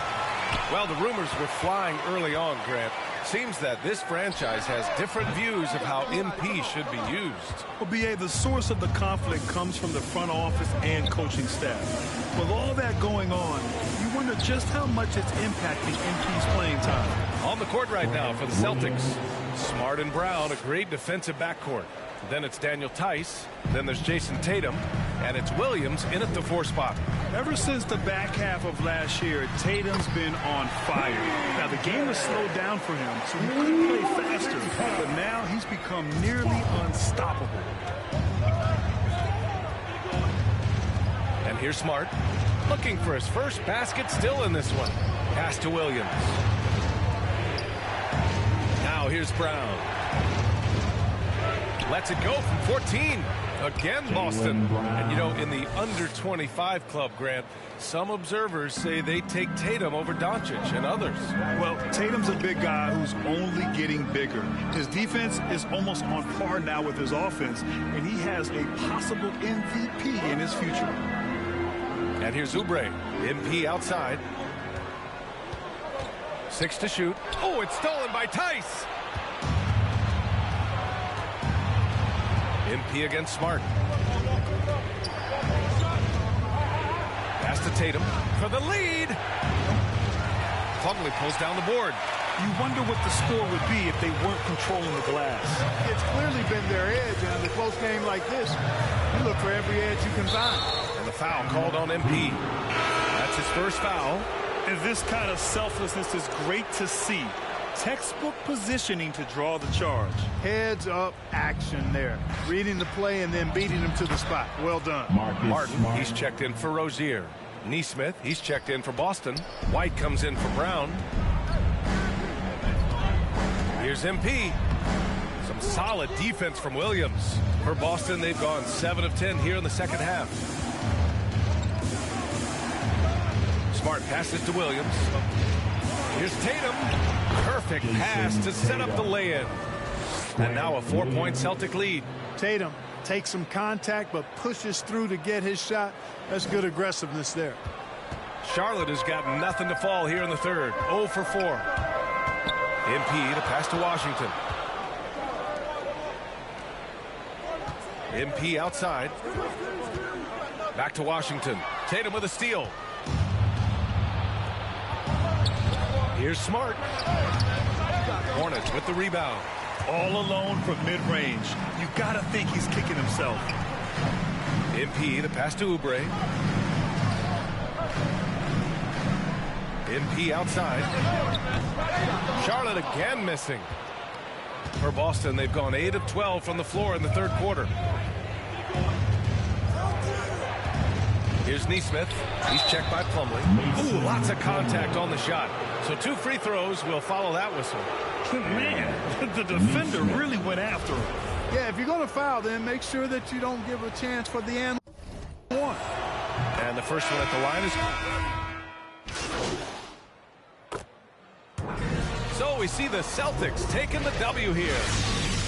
Well, the rumors were flying early on, Grant. Seems that this franchise has different views of how MP should be used. Well, B.A., the source of the conflict comes from the front office and coaching staff. With all that going on, you wonder just how much it's impacting MP's playing time. On the court right now for the Celtics. Smart and Brown, a great defensive backcourt. Then it's Daniel Tice. Then there's Jason Tatum. And it's Williams in at the 4 spot. Ever since the back half of last year, Tatum's been on fire. Now, the game has slowed down for him, so he could play faster. But now he's become nearly unstoppable. And here's Smart. Looking for his first basket still in this one. Pass to Williams. Now here's Brown. Lets it go from 14. Again, Boston. And, you know, in the under-25 club, Grant, some observers say they take Tatum over Doncic and others. Well, Tatum's a big guy who's only getting bigger. His defense is almost on par now with his offense, and he has a possible MVP in his future. And here's Oubre. MP outside. 6 to shoot. Oh, it's stolen by Tice. MP against Smart. Pass to Tatum for the lead. Plumlee pulls down the board. You wonder what the score would be if they weren't controlling the glass. It's clearly been their edge, and in a close game like this, you look for every edge you can find. And the foul called on MP. That's his first foul. And this kind of selflessness is great to see. Textbook positioning to draw the charge. Heads up action there. Reading the play and then beating him to the spot. Well done. Martin, he's checked in for Rozier. Neesmith, he's checked in for Boston. White comes in for Brown. Here's MP. Some solid defense from Williams. For Boston, they've gone 7 of 10 here in the second half. Smart passes to Williams. Here's Tatum. Perfect pass to set up the lay-in. And now a 4-point Celtic lead. Tatum takes some contact but pushes through to get his shot. That's good aggressiveness there. Charlotte has got nothing to fall here in the third. 0 for 4. MP to pass to Washington. MP outside. Back to Washington. Tatum with a steal. Here's Smart. Hornets with the rebound. All alone from mid-range. You gotta think he's kicking himself. MP to pass to Oubre. MP outside. Charlotte again missing. For Boston, they've gone 8 of 12 from the floor in the third quarter. Here's Neesmith. He's checked by Plumlee. Ooh, lots of contact on the shot. So 2 free throws will follow that whistle. Man, the defender really went after him. Yeah, if you're going to foul, then make sure that you don't give a chance for the end one. And the first one at the line is... So we see the Celtics taking the W here.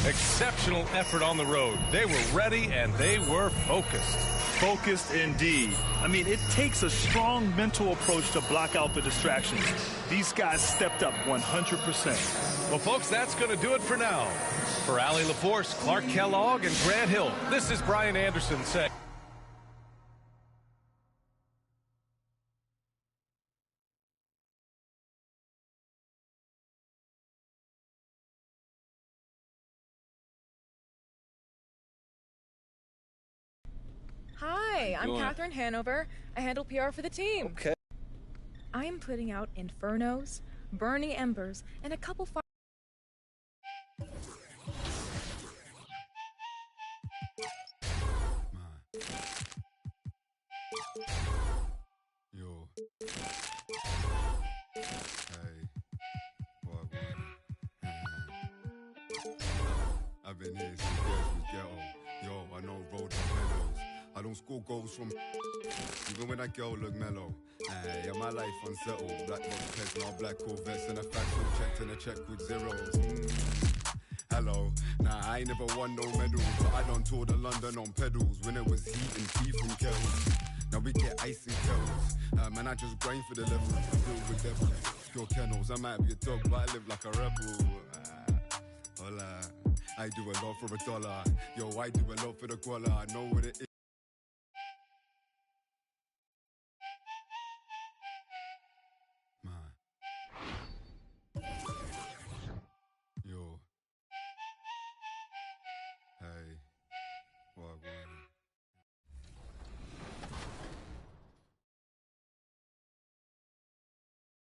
Exceptional effort on the road. They were ready and they were focused. Focused indeed. I mean, it takes a strong mental approach to block out the distractions. These guys stepped up 100%. Well, folks, that's going to do it for now. For Allie LaForce, Clark Kellogg, and Grant Hill, this is Brian Anderson saying... Hi, I'm Catherine Hanover. I handle PR for the team. Okay. I am putting out infernos, burning embers, and a couple fire. Yo. Hey. What? I've been here since girls was ghetto. Yo, I know road to meadows. I don't score goals from even when that girl look mellow. Yeah, my life unsettled. Black box pets, now black Corvettes, and a factual check and a check with zeros. Hello, nah, I ain't never won no medals, but I done toured of London on pedals when it was heat and tea from kettles. Now we get ice and kettles. Man, I just grind for the level. Filled with devils, pure kennels. I might be a dog, but I live like a rebel. Hola, I do a lot for $1. Yo, I do a lot for the guala. I know what it is. Yo. Hey. What?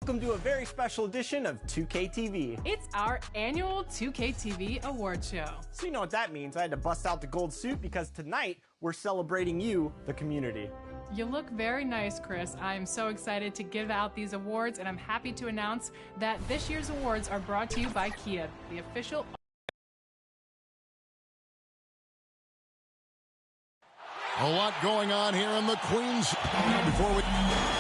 Welcome to a very special edition of 2K TV. It's our annual 2K TV award show. So you know what that means. I had to bust out the gold suit because tonight we're celebrating you, the community. You look very nice, Chris. I'm so excited to give out these awards, and I'm happy to announce that this year's awards are brought to you by Kia, the official... A lot going on here in the Queens.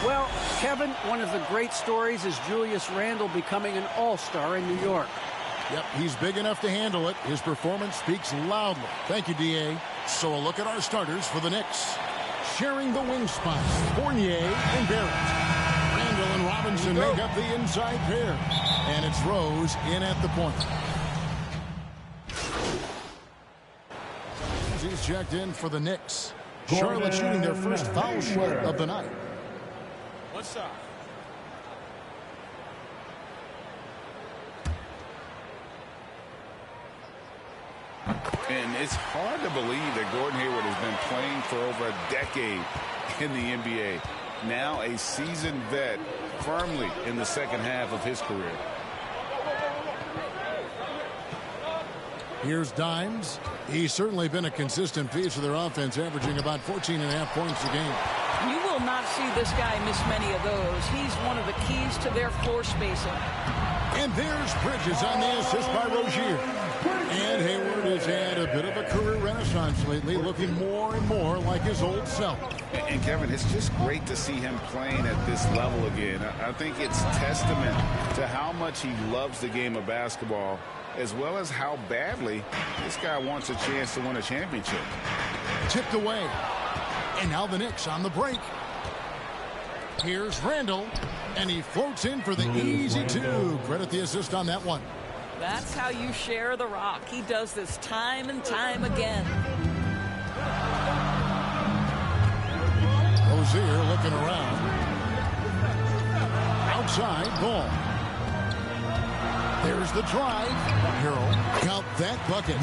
Well, Kevin, one of the great stories is Julius Randle becoming an all-star in New York. Yep, he's big enough to handle it. His performance speaks loudly. Thank you, D.A. So a look at our starters for the Knicks. Sharing the wing spots, Fournier and Barrett. Randle and Robinson make up the inside pair. And it's Rose in at the point. He's checked in for the Knicks. Charlotte shooting their first foul shot of the night. What's up? And it's hard to believe that Gordon Hayward has been playing for over a decade in the NBA. Now a seasoned vet, firmly in the second half of his career. Here's Dimes. He's certainly been a consistent piece of their offense, averaging about 14.5 points a game. You will not see this guy miss many of those. He's one of the keys to their floor spacing. And there's Bridges on the assist by Rozier. And Hayward has had a bit of a career renaissance lately, looking more and more like his old self. And Kevin, it's just great to see him playing at this level again. I think it's testament to how much he loves the game of basketball as well as how badly this guy wants a chance to win a championship. Tipped away. And now the Knicks on the break. Here's Randall, and he floats in for the easy two. Credit the assist on that one. That's how you share the rock. He does this time and time again. Rozier looking around. Outside, ball. There's the drive. Harrell, count that bucket.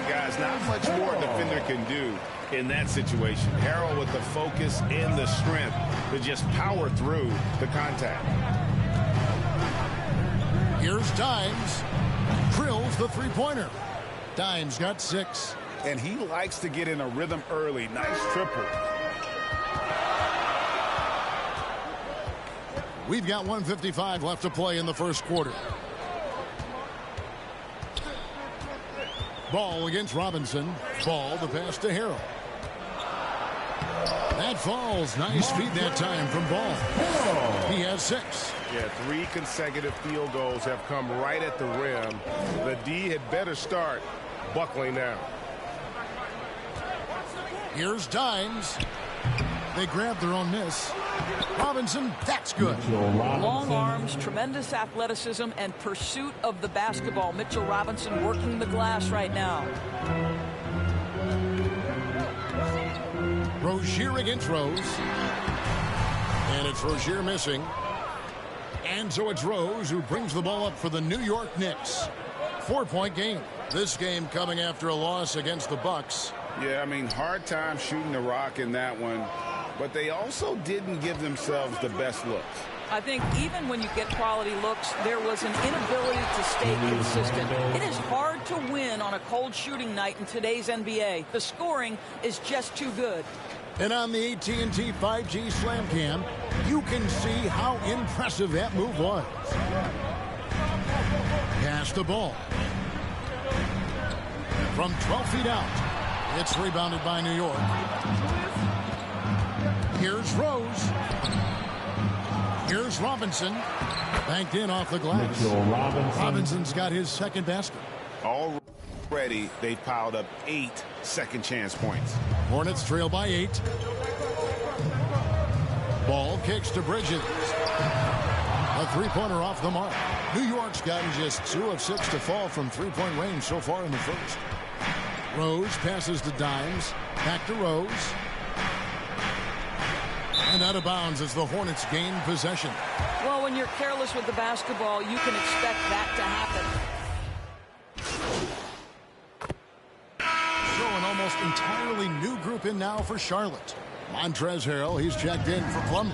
Guys, not much more a defender can do in that situation. Harrell with the focus and the strength to just power through the contact. Here's Dimes. Drills the three-pointer. Dimes got 6. And he likes to get in a rhythm early. Nice triple. We've got 1:55 left to play in the first quarter. Ball against Robinson. Ball the pass to Harrell. That falls. Nice feed that time from Ball. He has 6. Yeah, 3 consecutive field goals have come right at the rim. The D had better start buckling down. Here's Dimes. They grab their own miss. Robinson, that's good. Long arms, tremendous athleticism, and pursuit of the basketball. Mitchell Robinson working the glass right now. Rozier against Rose. And it's Rozier missing. And so it's Rose who brings the ball up for the New York Knicks. 4-point game. This game coming after a loss against the Bucks. Yeah, I mean, hard time shooting the rock in that one. But they also didn't give themselves the best looks. I think even when you get quality looks, there was an inability to stay consistent. It is hard to win on a cold shooting night in today's NBA. The scoring is just too good. And on the AT&T 5G Slam Cam, you can see how impressive that move was. Pass the ball. From 12 feet out, it's rebounded by New York. Here's Rose. Here's Robinson. Banked in off the glass. Robinson's got his second basket. Already, they've piled up 8 second chance points. Hornets trail by 8. Ball kicks to Bridges. A three-pointer off the mark. New York's gotten just 2 of 6 to fall from three-point range so far in the first. Rose passes to Dimes. Back to Rose. And out of bounds as the Hornets gain possession. Well, when you're careless with the basketball, you can expect that to happen. So an almost entirely new group in now for Charlotte. Montrezl Harrell, he's checked in for Plumlee.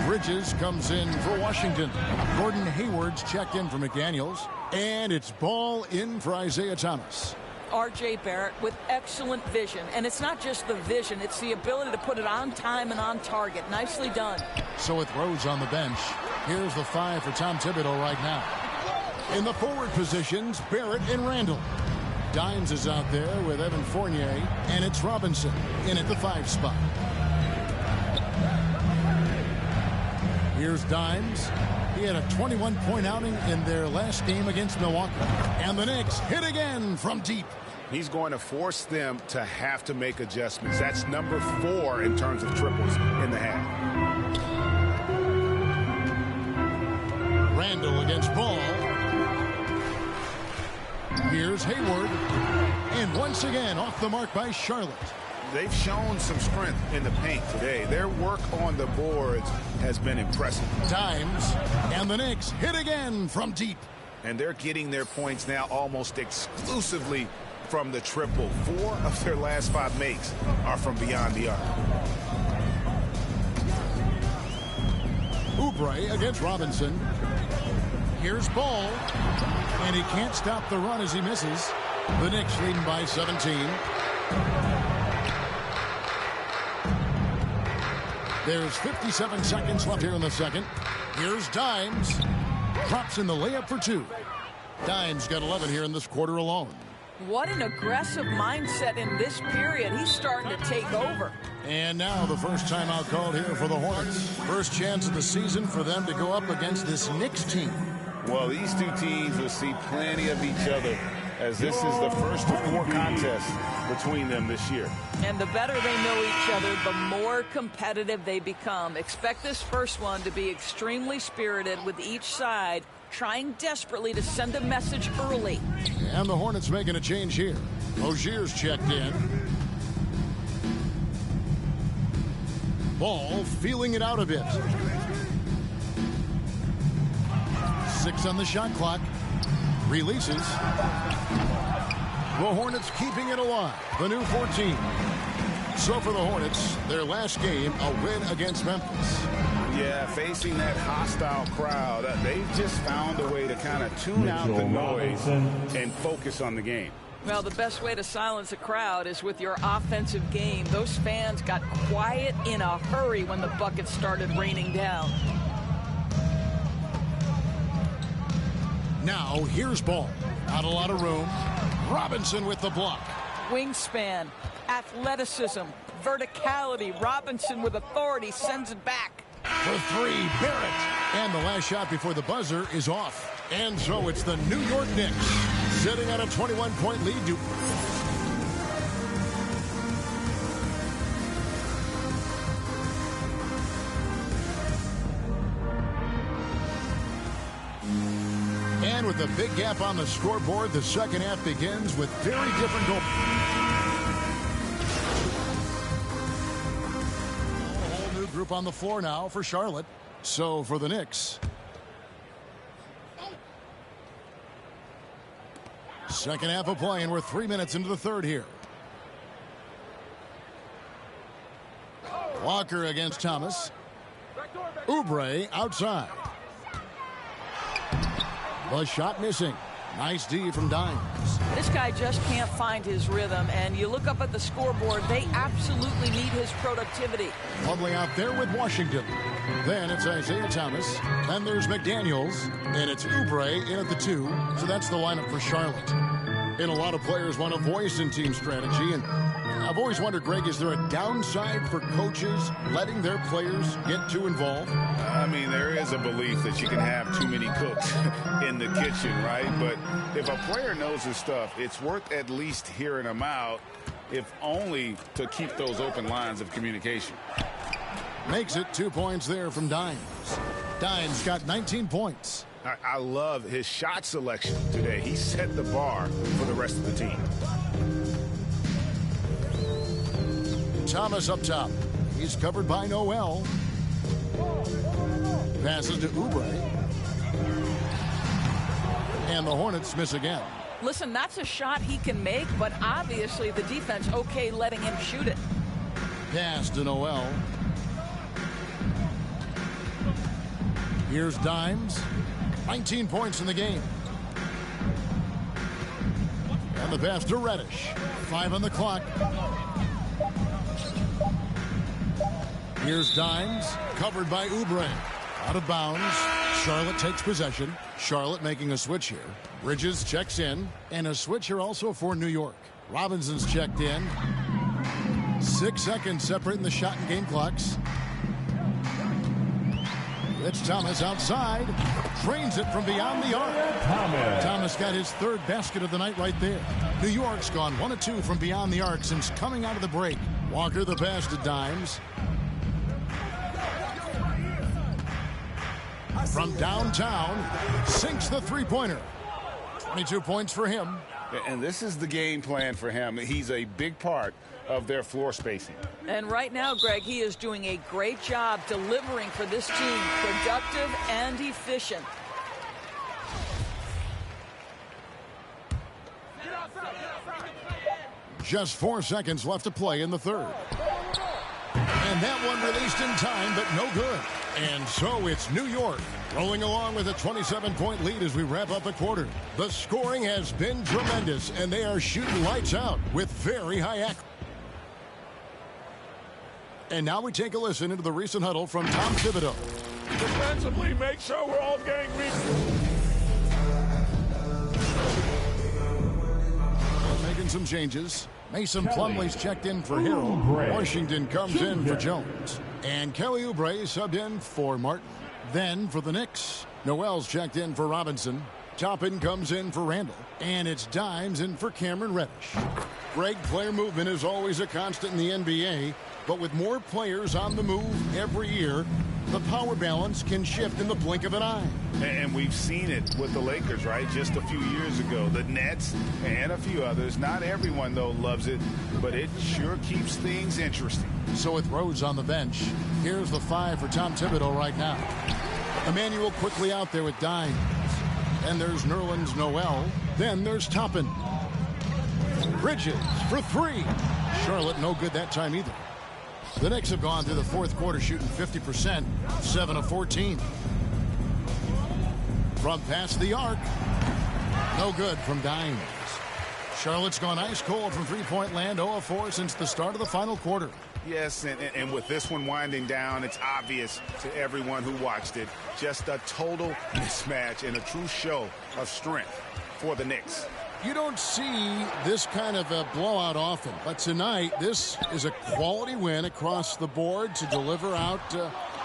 Bridges comes in for Washington. Gordon Hayward's checked in for McDaniels. And it's Ball in for Isaiah Thomas. R.J. Barrett with excellent vision. And it's not just the vision, it's the ability to put it on time and on target. Nicely done. So with Rose on the bench, here's the 5 for Tom Thibodeau right now. In the forward positions, Barrett and Randall. Dimes is out there with Evan Fournier, and it's Robinson in at the 5 spot. Here's Dimes. He had a 21-point outing in their last game against Milwaukee. And the Knicks hit again from deep. He's going to force them to have to make adjustments. That's number 4 in terms of triples in the half. Randall against Ball. Here's Hayward. And once again, off the mark by Charlotte. They've shown some strength in the paint today. Their work on the boards has been impressive. Dimes, and the Knicks hit again from deep. And they're getting their points now almost exclusively from the triple. 4 of their last 5 makes are from beyond the arc. Oubre against Robinson. Here's Ball, and he can't stop the run as he misses. The Knicks leading by 17. There's 57 seconds left here in the second. Here's Dimes. Drops in the layup for 2. Dimes got 11 here in this quarter alone. What an aggressive mindset in this period. He's starting to take over. And now the first timeout called here for the Hornets. First chance of the season for them to go up against this Knicks team. Well, these two teams will see plenty of each other, as this is the first of 4 contests between them this year. And the better they know each other, the more competitive they become. Expect this first one to be extremely spirited, with each side trying desperately to send a message early. And the Hornets making a change here. Rozier's checked in. Ball feeling it out a bit. 6 on the shot clock. Releases. The Hornets keeping it alive. The new 14. So for the Hornets, their last game, a win against Memphis. Yeah, facing that hostile crowd, they've just found a way to kind of tune out the noise and focus on the game. Well, the best way to silence a crowd is with your offensive game. Those fans got quiet in a hurry when the buckets started raining down. Now, here's ball. Not a lot of room. Robinson with the block. Wingspan, athleticism, verticality. Robinson with authority sends it back. For 3, Barrett. And the last shot before the buzzer is off. And so it's the New York Knicks sitting at a 21-point lead. And with a big gap on the scoreboard, the second half begins with very different goals. A whole new group on the floor now for Charlotte. So for the Knicks, second half of play, and we're 3 minutes into the third here. Walker against Thomas. Oubre outside. The shot missing. Nice D from Dimes. This guy just can't find his rhythm, and you look up at the scoreboard, they absolutely need his productivity. Fumbling out there with Washington. Then it's Isaiah Thomas. Then there's McDaniels. And it's Oubre in at the 2. So that's the lineup for Charlotte. And a lot of players want a voice in team strategy. And I've always wondered, Greg, is there a downside for coaches letting their players get too involved? I mean, there is a belief that you can have too many cooks in the kitchen, right? But if a player knows his stuff, it's worth at least hearing them out, if only to keep those open lines of communication. Makes it 2 points there from Dimes. Dimes got 19 points. I love his shot selection today. He set the bar for the rest of the team. Thomas up top. He's covered by Noel. Passes to Oubre. And the Hornets miss again. Listen, that's a shot he can make, but obviously the defense okay letting him shoot it. Pass to Noel. Here's Dimes. 19 points in the game. And the pass to Reddish. 5 on the clock. Here's Dimes, covered by Oubre. Out of bounds. Charlotte takes possession. Charlotte making a switch here. Bridges checks in. And a switch here also for New York. Robinson's checked in. 6 seconds separating the shot and game clocks. It's Thomas outside. Drains it from beyond the arc. Thomas got his 3rd basket of the night right there. New York's gone 1 of 2 from beyond the arc since coming out of the break. Walker the pass to Dimes. From downtown, sinks the three-pointer. 22 points for him. And this is the game plan for him. He's a big part of their floor spacing. And right now, Greg, he is doing a great job delivering for this team, productive and efficient. Just 4 seconds left to play in the third. And that one released in time, but no good. And so it's New York rolling along with a 27-point lead as we wrap up the quarter. The scoring has been tremendous, and they are shooting lights out with very high accuracy. And now we take a listen into the recent huddle from Tom Thibodeau. Defensively, make sure we're all getting making some changes. Mason Plumlee's checked in for Harrell. Washington comes in for Jones. And Kelly Oubre subbed in for Martin. Then for the Knicks, Noel's checked in for Robinson. Toppin comes in for Randall. And it's Dimes in for Cameron Reddish. Greg, player movement is always a constant in the NBA, but with more players on the move every year, the power balance can shift in the blink of an eye. And we've seen it with the Lakers, right? Just a few years ago. The Nets and a few others. Not everyone, though, loves it, but it sure keeps things interesting. So with Rose on the bench, here's the 5 for Tom Thibodeau right now. Emmanuel quickly out there with Dimes. And there's Nerlens Noel. Then there's Toppin. Bridges for 3. Charlotte no good that time either. The Knicks have gone through the fourth quarter shooting 50%, 7 of 14. From past the arc, no good from Dimes. Charlotte's gone ice cold from three-point land, 0 of 4 since the start of the final quarter. Yes, and with this one winding down, it's obvious to everyone who watched it. Just a total mismatch and a true show of strength for the Knicks. You don't see this kind of a blowout often, but tonight this is a quality win across the board to deliver out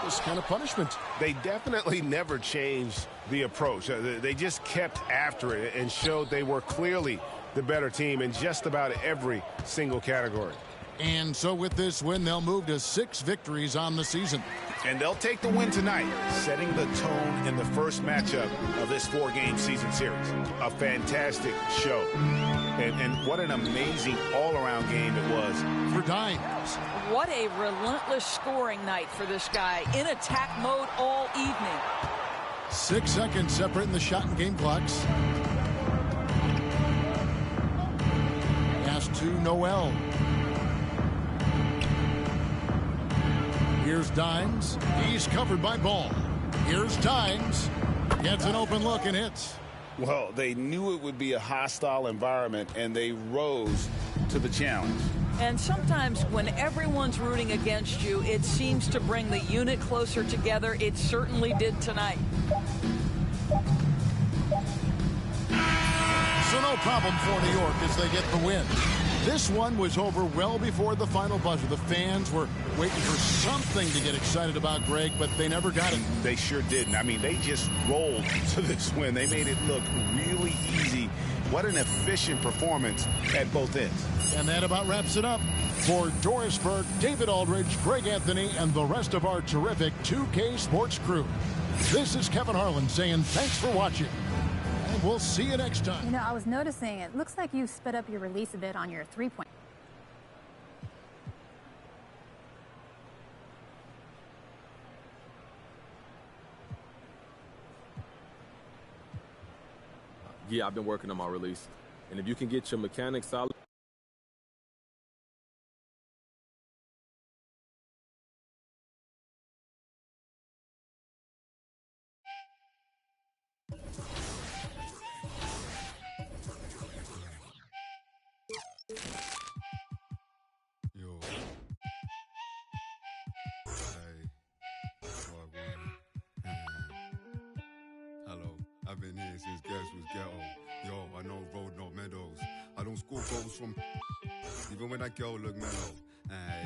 this kind of punishment. They definitely never changed the approach. They just kept after it and showed they were clearly the better team in just about every single category. And so with this win, they'll move to 6 victories on the season. And they'll take the win tonight, setting the tone in the first matchup of this 4-game season series. A fantastic show. And what an amazing all-around game it was for Dimes. What a relentless scoring night for this guy. In attack mode all evening. 6 seconds separating the shot and game clocks. Pass to Noel. Here's Dimes. He's covered by Ball. Here's Dimes. Gets an open look and hits. Well, they knew it would be a hostile environment, and they rose to the challenge. And sometimes when everyone's rooting against you, it seems to bring the unit closer together. It certainly did tonight. So no problem for New York as they get the win. This one was over well before the final buzzer. The fans were waiting for something to get excited about, Greg, but they never got it. They sure didn't. I mean, they just rolled to this win. They made it look really easy. What an efficient performance at both ends. And that about wraps it up. For Doris Burke, David Aldridge, Greg Anthony, and the rest of our terrific 2K Sports crew, this is Kevin Harlan saying thanks for watching. And we'll see you next time. You know, I was noticing it looks like you sped up your release a bit on your three-point. Yeah, I've been working on my release. And if you can get your mechanics solid. I've been here since Gas was ghetto. Yo, I know road, no meadows. I don't score goals from even when that girl look mellow.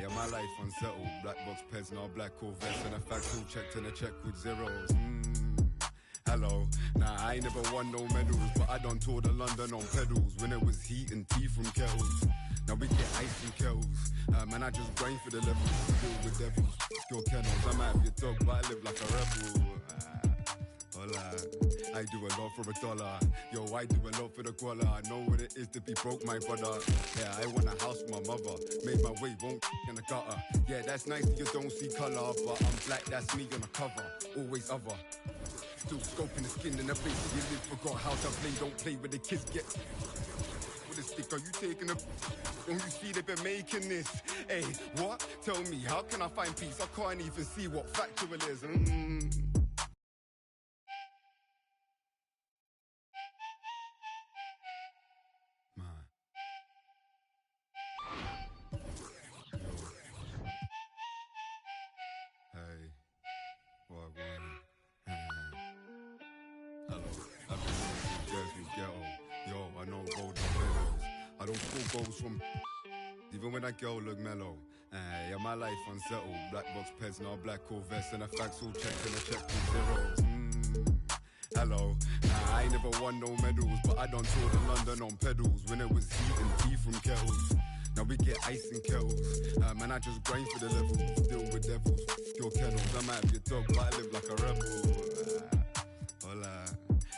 Yeah, my life unsettled. Black box pets, now black Corvettes, and a factual check and a check with zeros. Hello. Nah, I ain't never won no medals, but I done toured the London on pedals when it was heat and tea from kettles. Now we get ice from kettles. Man, I just grind for the levels. Deal with devils, skill kennels. I'm out of your dog, but I live like a rebel. Hola. I do a lot for $1. Yo, I do a lot for the guala. I know what it is to be broke, my brother. Yeah, I want a house for my mother. Made my way, won't in the gutter. Yeah, that's nice that you don't see color, but I'm black, that's me on the cover. Always other. Still scoping the skin in the face that you live. Forgot how to play, don't play with the kids get. With a stick, are you taking a... Don't you see they've been making this? Hey, what? Tell me, how can I find peace? I can't even see what factual is. Goals from even when that girl look mellow. Yeah, my life unsettled. Black box pets, now black Corvettes, and a factual check and a check with zeros. Hello. Nah, I ain't never won no medals, but I done toured in London on pedals when it was heat and tea from kettles. Now we get ice in kettles. Man, I just grind for the levels. Deal with devils. Your kennels. I might be a dog, but I live like a rebel. Hola.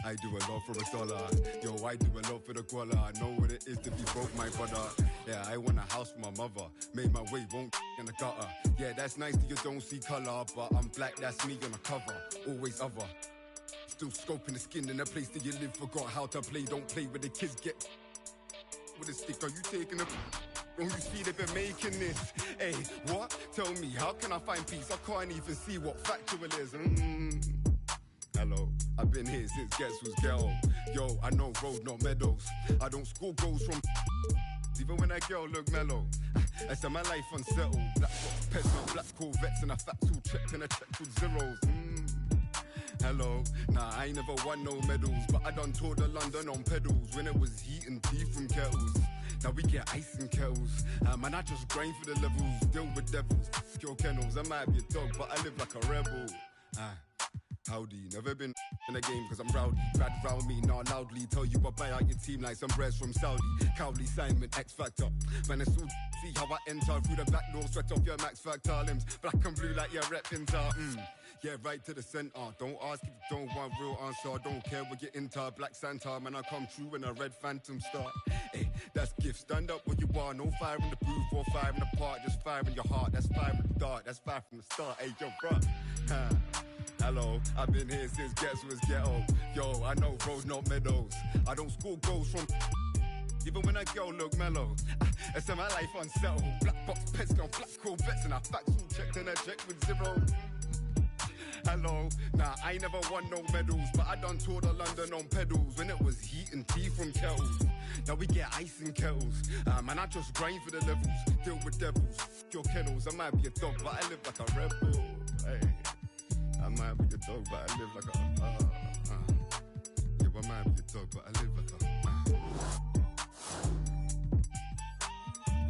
I do a lot for a dollar. Yo, I do a lot for the guala. I know what it is to be broke, my brother. Yeah, I want a house for my mother. Made my way, won't in the gutter. Yeah, that's nice that you don't see color, but I'm black, that's me on the cover. Always other. Still scoping the skin in the place that you live. Forgot how to play, don't play with the kids. Get with a stick, are you taking a... Don't you see they've been making this? Hey, what? Tell me, how can I find peace? I can't even see what factual is. Hello, I've been here since Gets was ghetto. Yo, I know road, not meadows. I don't score goals from... Even when that girl look mellow. I said my life unsettled. Black box, pets, no black Corvettes, and a factual check and a check with zeros. Hello, nah, I ain't never won no medals, but I done toured the London on pedals when it was heat and tea from kettles. Now we get ice in kettles. Man, I just grind for the levels, deal with devils. Your kennels, I might be a dog, but I live like a rebel. Howdy, never been in a game cause I'm rowdy. Grad round me, not loudly. Tell you I buy out your team like some breads from Saudi. Cowley, Simon, X Factor. Man, it's all see how I enter through the back door. Sweat off your Max Factor limbs. Black and blue like your rep Inter. Yeah, right to the center. Don't ask if you don't want real answer. Don't care what you're into. Black Santa, man, I come true when a red phantom start. Hey, that's gift. Stand up where you are. No fire in the booth or fire in the park. Just fire in your heart. That's fire in the dark. That's fire from the start. Hey, yo, bro. Hello, I've been here since Gets was ghetto. Yo, I know roads, not meadows. I don't score goals from... Even when that girl look mellow. I said my life unsettled. Black box, pets, no black Corvettes, and I facts all checked and I checked with zero. Hello, nah, I ain't never won no medals, but I done toured the London on pedals when it was heat and tea from kettles. Now we get ice in kettles. Man, I just grind for the levels, deal with devils. Your kennels, I might be a dog, but I live like a rebel. Hey, I might be a dog, but I live like a yeah, I might be a dog, but I live like a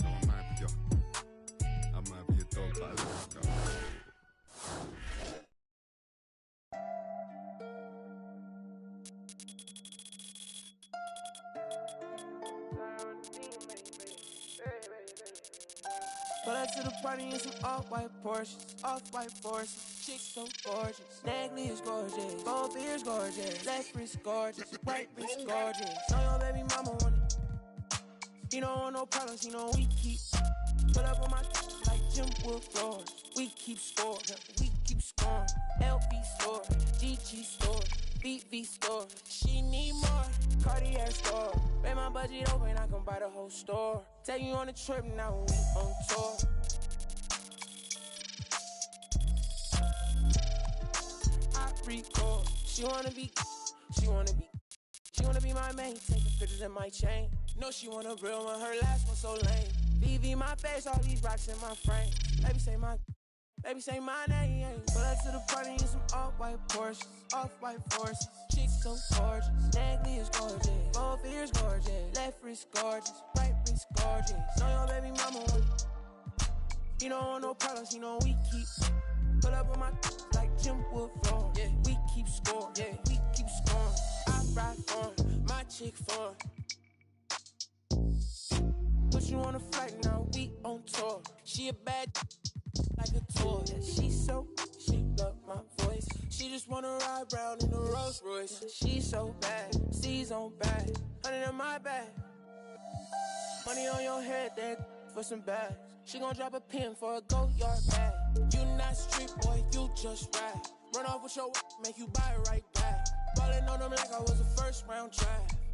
no, I might be a dog, but I live like a Pull up to the party in some off-white Porsches, off-white forces. Chicks so gorgeous, Nagley is gorgeous, both ears gorgeous, left wrist gorgeous, right wrist gorgeous. Know your baby mama want it. He don't want no problems, you know we keep. Pull up on my like Jim Wood floors. We keep score, we keep scoring. LV store, DG store, BV store. She need more, Cartier store. Pay my budget open, I can buy the whole store. Take you on a trip, now we on tour. I record, she wanna be my main. Taking pictures in my chain. No, she want a real one, her last one so lame. VV my face, all these rocks in my frame. Baby say my name. Pull up to the party in some off-white Porsches, off-white forces. Chicks so gorgeous, Nagley is gorgeous, both ears gorgeous, left wrist gorgeous, right wrist gorgeous. Know your baby mama want it. He don't want no problems, you know we keep. Pull up on my like Jim Wood floor. Yeah, we keep scoring. Yeah, we keep scoring. I ride for my chick for. Put you on a flight now, we on tour. She a bad like a tour. Yeah, she love my voice. She just wanna ride round in a Rolls Royce. Yeah, she so bad, C's on bad, 100 in my bag. Money on your head, then for some bags. She gon' drop a pin for a go-yard bag. You not street boy, you just ride. Run off with your make you buy it right back. Ballin' on them like I was a first round try.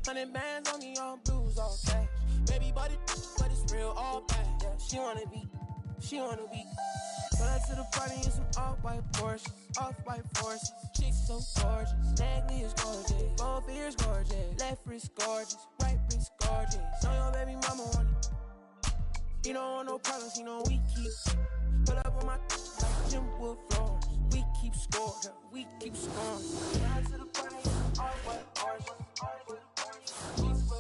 100 bands on me, all blues, all cash. Baby, but it's real, all bad. Yeah, she wanna be. Pull up to the party in some off-white Porsches, off-white forces. Chicks so gorgeous, Nagley is gorgeous, both ears gorgeous, left wrist gorgeous, right wrist gorgeous. Know your baby mama want it. He don't want no problems, you know we keep. Pull up on my like Jim Wood floors. We keep scoring, we keep scoring. Pull up to the party in some off-white Porsches, off-white forces. Chicks so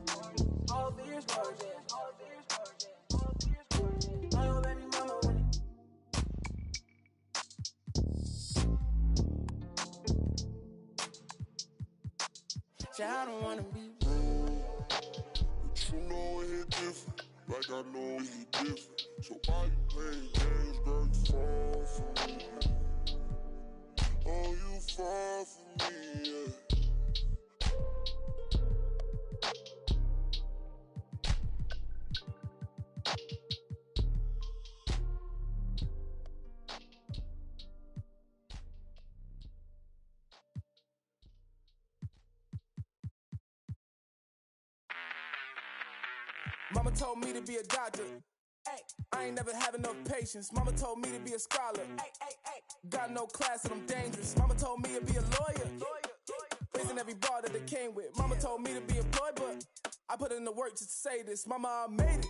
gorgeous, both ears gorgeous, both ears gorgeous. Know your baby mama want it. I don't wanna be rude. But you know it hit different, like I know it hit different. So why you playing games, girl? You fall for me. Oh, you fall for me, yeah. Mama told me to be a doctor. Ay, I ain't never had enough patience. Mama told me to be a scholar. Ay, got no class and I'm dangerous. Mama told me to be a lawyer. Raising every bar that they came with. Mama told me to be employed, but I put in the work just to say this. Mama, I made it.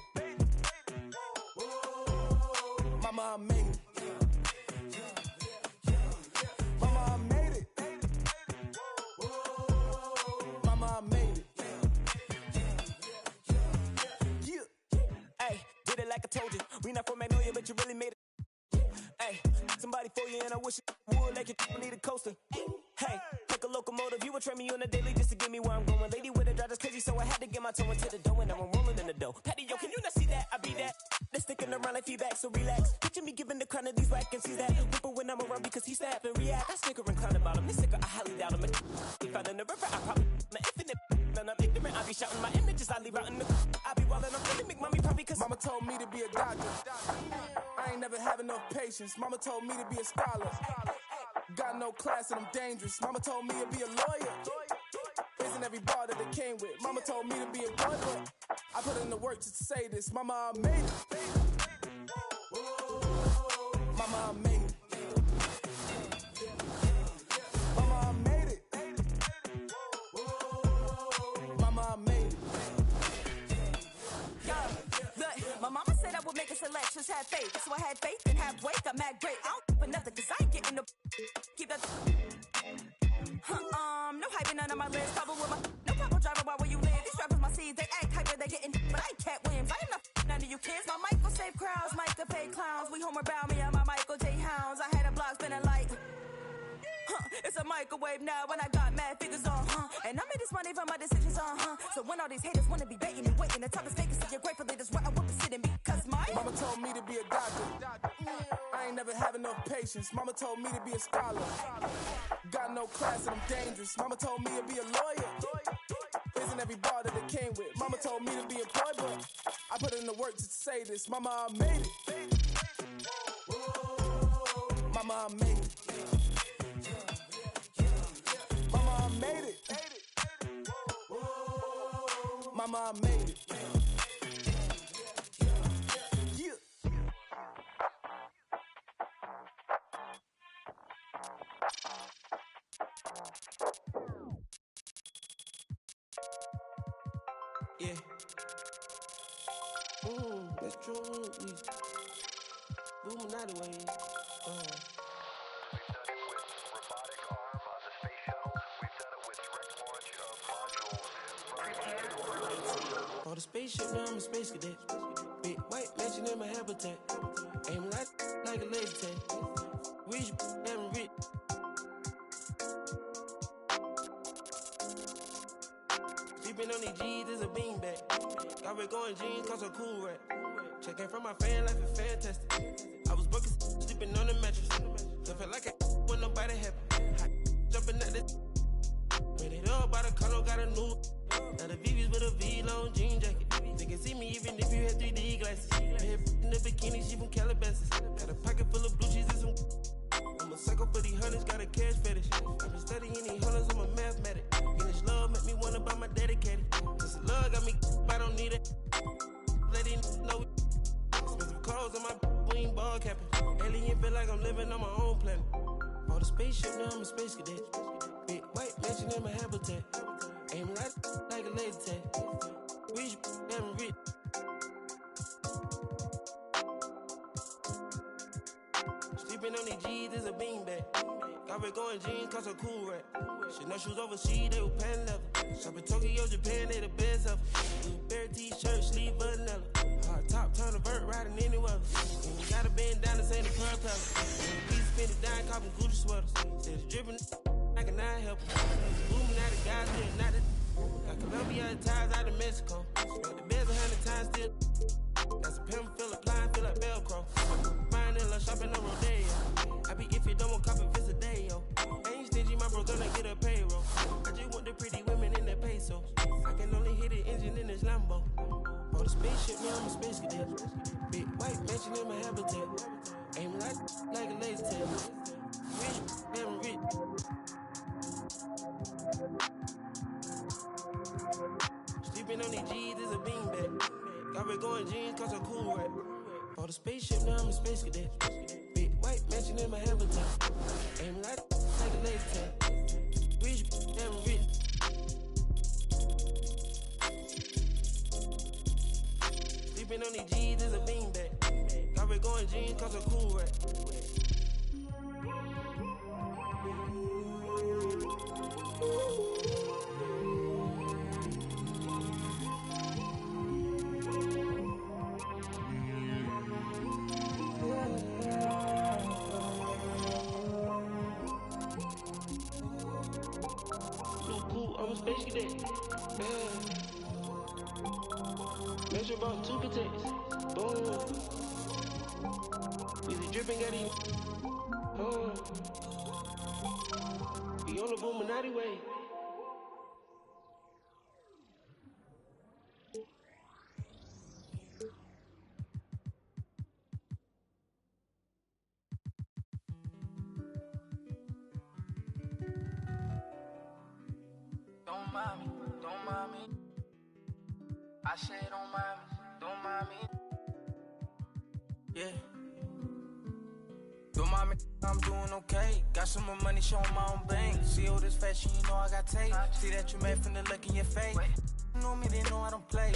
Mama, I made it. Mama, I made it. Mama, I made it. Hey, did it like I told you. We not from Magnolia, but you really made it. Hey, somebody for you, and I wish it would like you need a coaster. Hey, like a locomotive, you would train me on a daily just to get me where I'm going. Lady with a drive that's crazy, so I had to get my toe into the dough, and now I'm rolling in the dough. Patty, yo, can you not see that? I be that. They're sticking around like feedback, so relax. Picture me giving the crown of these whack and sees that. Whipper when I'm around because he's snap and react. I sticker and clown about him. This sticker, I highly doubt him. He found in the river, I probably my infinite. And I'm ignorant, I be shouting my images, I leave out in the I be wildin', I'm feeling big mommy probably cause Mama told me to be a doctor. I ain't never have enough patience. Mama told me to be a scholar. Got no class and I'm dangerous. Mama told me to be a lawyer. Raising every bar that they came with. Mama told me to be employed, but I put in the work just to say this. Mama, I made it. Mama, I made it. Mama, I made it. Mama, I made it. Yo, look, my mama said I would make a selection, have faith. So I had faith and have weight, I'm mad great. I don't for nothing, cause I ain't getting no keep that. No hyping none of my list. Problem with my no problem driving by where you live. These rappers my seeds, they act hyper, they getting, but I ain't Cat Williams. I am not none of you kids. My mic will save crowds, mic to fake clowns. We homeward bound, me and my Michael J. Hounds. I had a block spinning like. It's a microwave now when I got mad figures on, and I made this money from my decisions on, So when all these haters wanna be baiting me, waiting, the top is fake, so you're grateful that's why I want to sit in because my Mama told me to be a doctor. I ain't never have enough patience. Mama told me to be a scholar. Got no class and I'm dangerous. Mama told me to be a lawyer. Raising every bar that they came with. Mama told me to be employed, but I put in the work just to say this. Mama, I made it. Mama, I made it. Mama, I made it. Mama, I made it. Yeah. Yeah. That's true. We booming out the way. Oh, the spaceship, now I'm a space cadet. Big white mansion in my habitat. Aim like a laser tag. Rich, damn rich. Sleeping on these G's is a beanbag. Got red going jeans, cause I'm cool rap. Checking from my fan life is fantastic. I was broken, sleeping on the mattress. I felt like I when nobody happy. Jumping at this. Made it up by the condo, got a new. Now the VV's with a V-long jean jacket. They can see me even if you had 3D glasses. Head in the bikini, she from Calabasas. Got a pocket full of blue cheese and some. I'm a psycho for these hundreds, got a cash fetish. I've been studying these hundreds, I'm a mathematic. And this love make me wanna buy my dedicated. This love got me, I don't need it. Let it know. Spend some clothes on my wing ball capping. Alien feel like I'm living on my own planet. Oh, the spaceship, now I'm a space cadet. Big white mansion in my habitat. Aim like a laser tag. Rich, damn rich. Sleeping on these G's is a beanbag. Got red going jeans, cause I'm cool rap. Chanel shoes overseas, they were pan leather. Shop in Tokyo, Japan, they the best ever. Bare t-shirt, sleeve vanilla. Hard top, turn a vert, riding anywhere. And gotta bend down to say the pearl palace. We spend it down, copping Gucci sweaters. Said it's dripping, I cannot help it. Booming out the guys, not the Got Colombia ties out of Mexico. Got the beds 100 times still. Got some pimp, feel applying, feel like Velcro. Buying and shopping on Rodeo. I be if you don't want copy, visit day, yo. Ain't stingy, my bro gonna get a payroll. I just want the pretty women in the pesos. I can only hit the engine in this Lambo. For the spaceship, man, I'm a space cadet. Big white mansion in my habitat. Aim like a laser tag. Rich, damn rich. Sleeping on these G's is a beanbag. Got me going jeans cause I'm cool, right? For the spaceship, now I'm a space cadet. Big white mansion in my habitat. Aim like a laser tag. Rich, damn rich. Sleeping on these G's is a beanbag. Got me going jeans cause I'm cool, right? I'm a space cadet. Measure about 2 protects. Boom. Easy dripping, got it. We on the Illuminati way. Don't mind me, don't mind me. I say don't mind me, don't mind me. Yeah. Don't mind me, I'm doing okay. Got some more money, showing my own bank. See all this fashion, you know I got tape. See that you made from the look in your face. You know me, they know I don't play.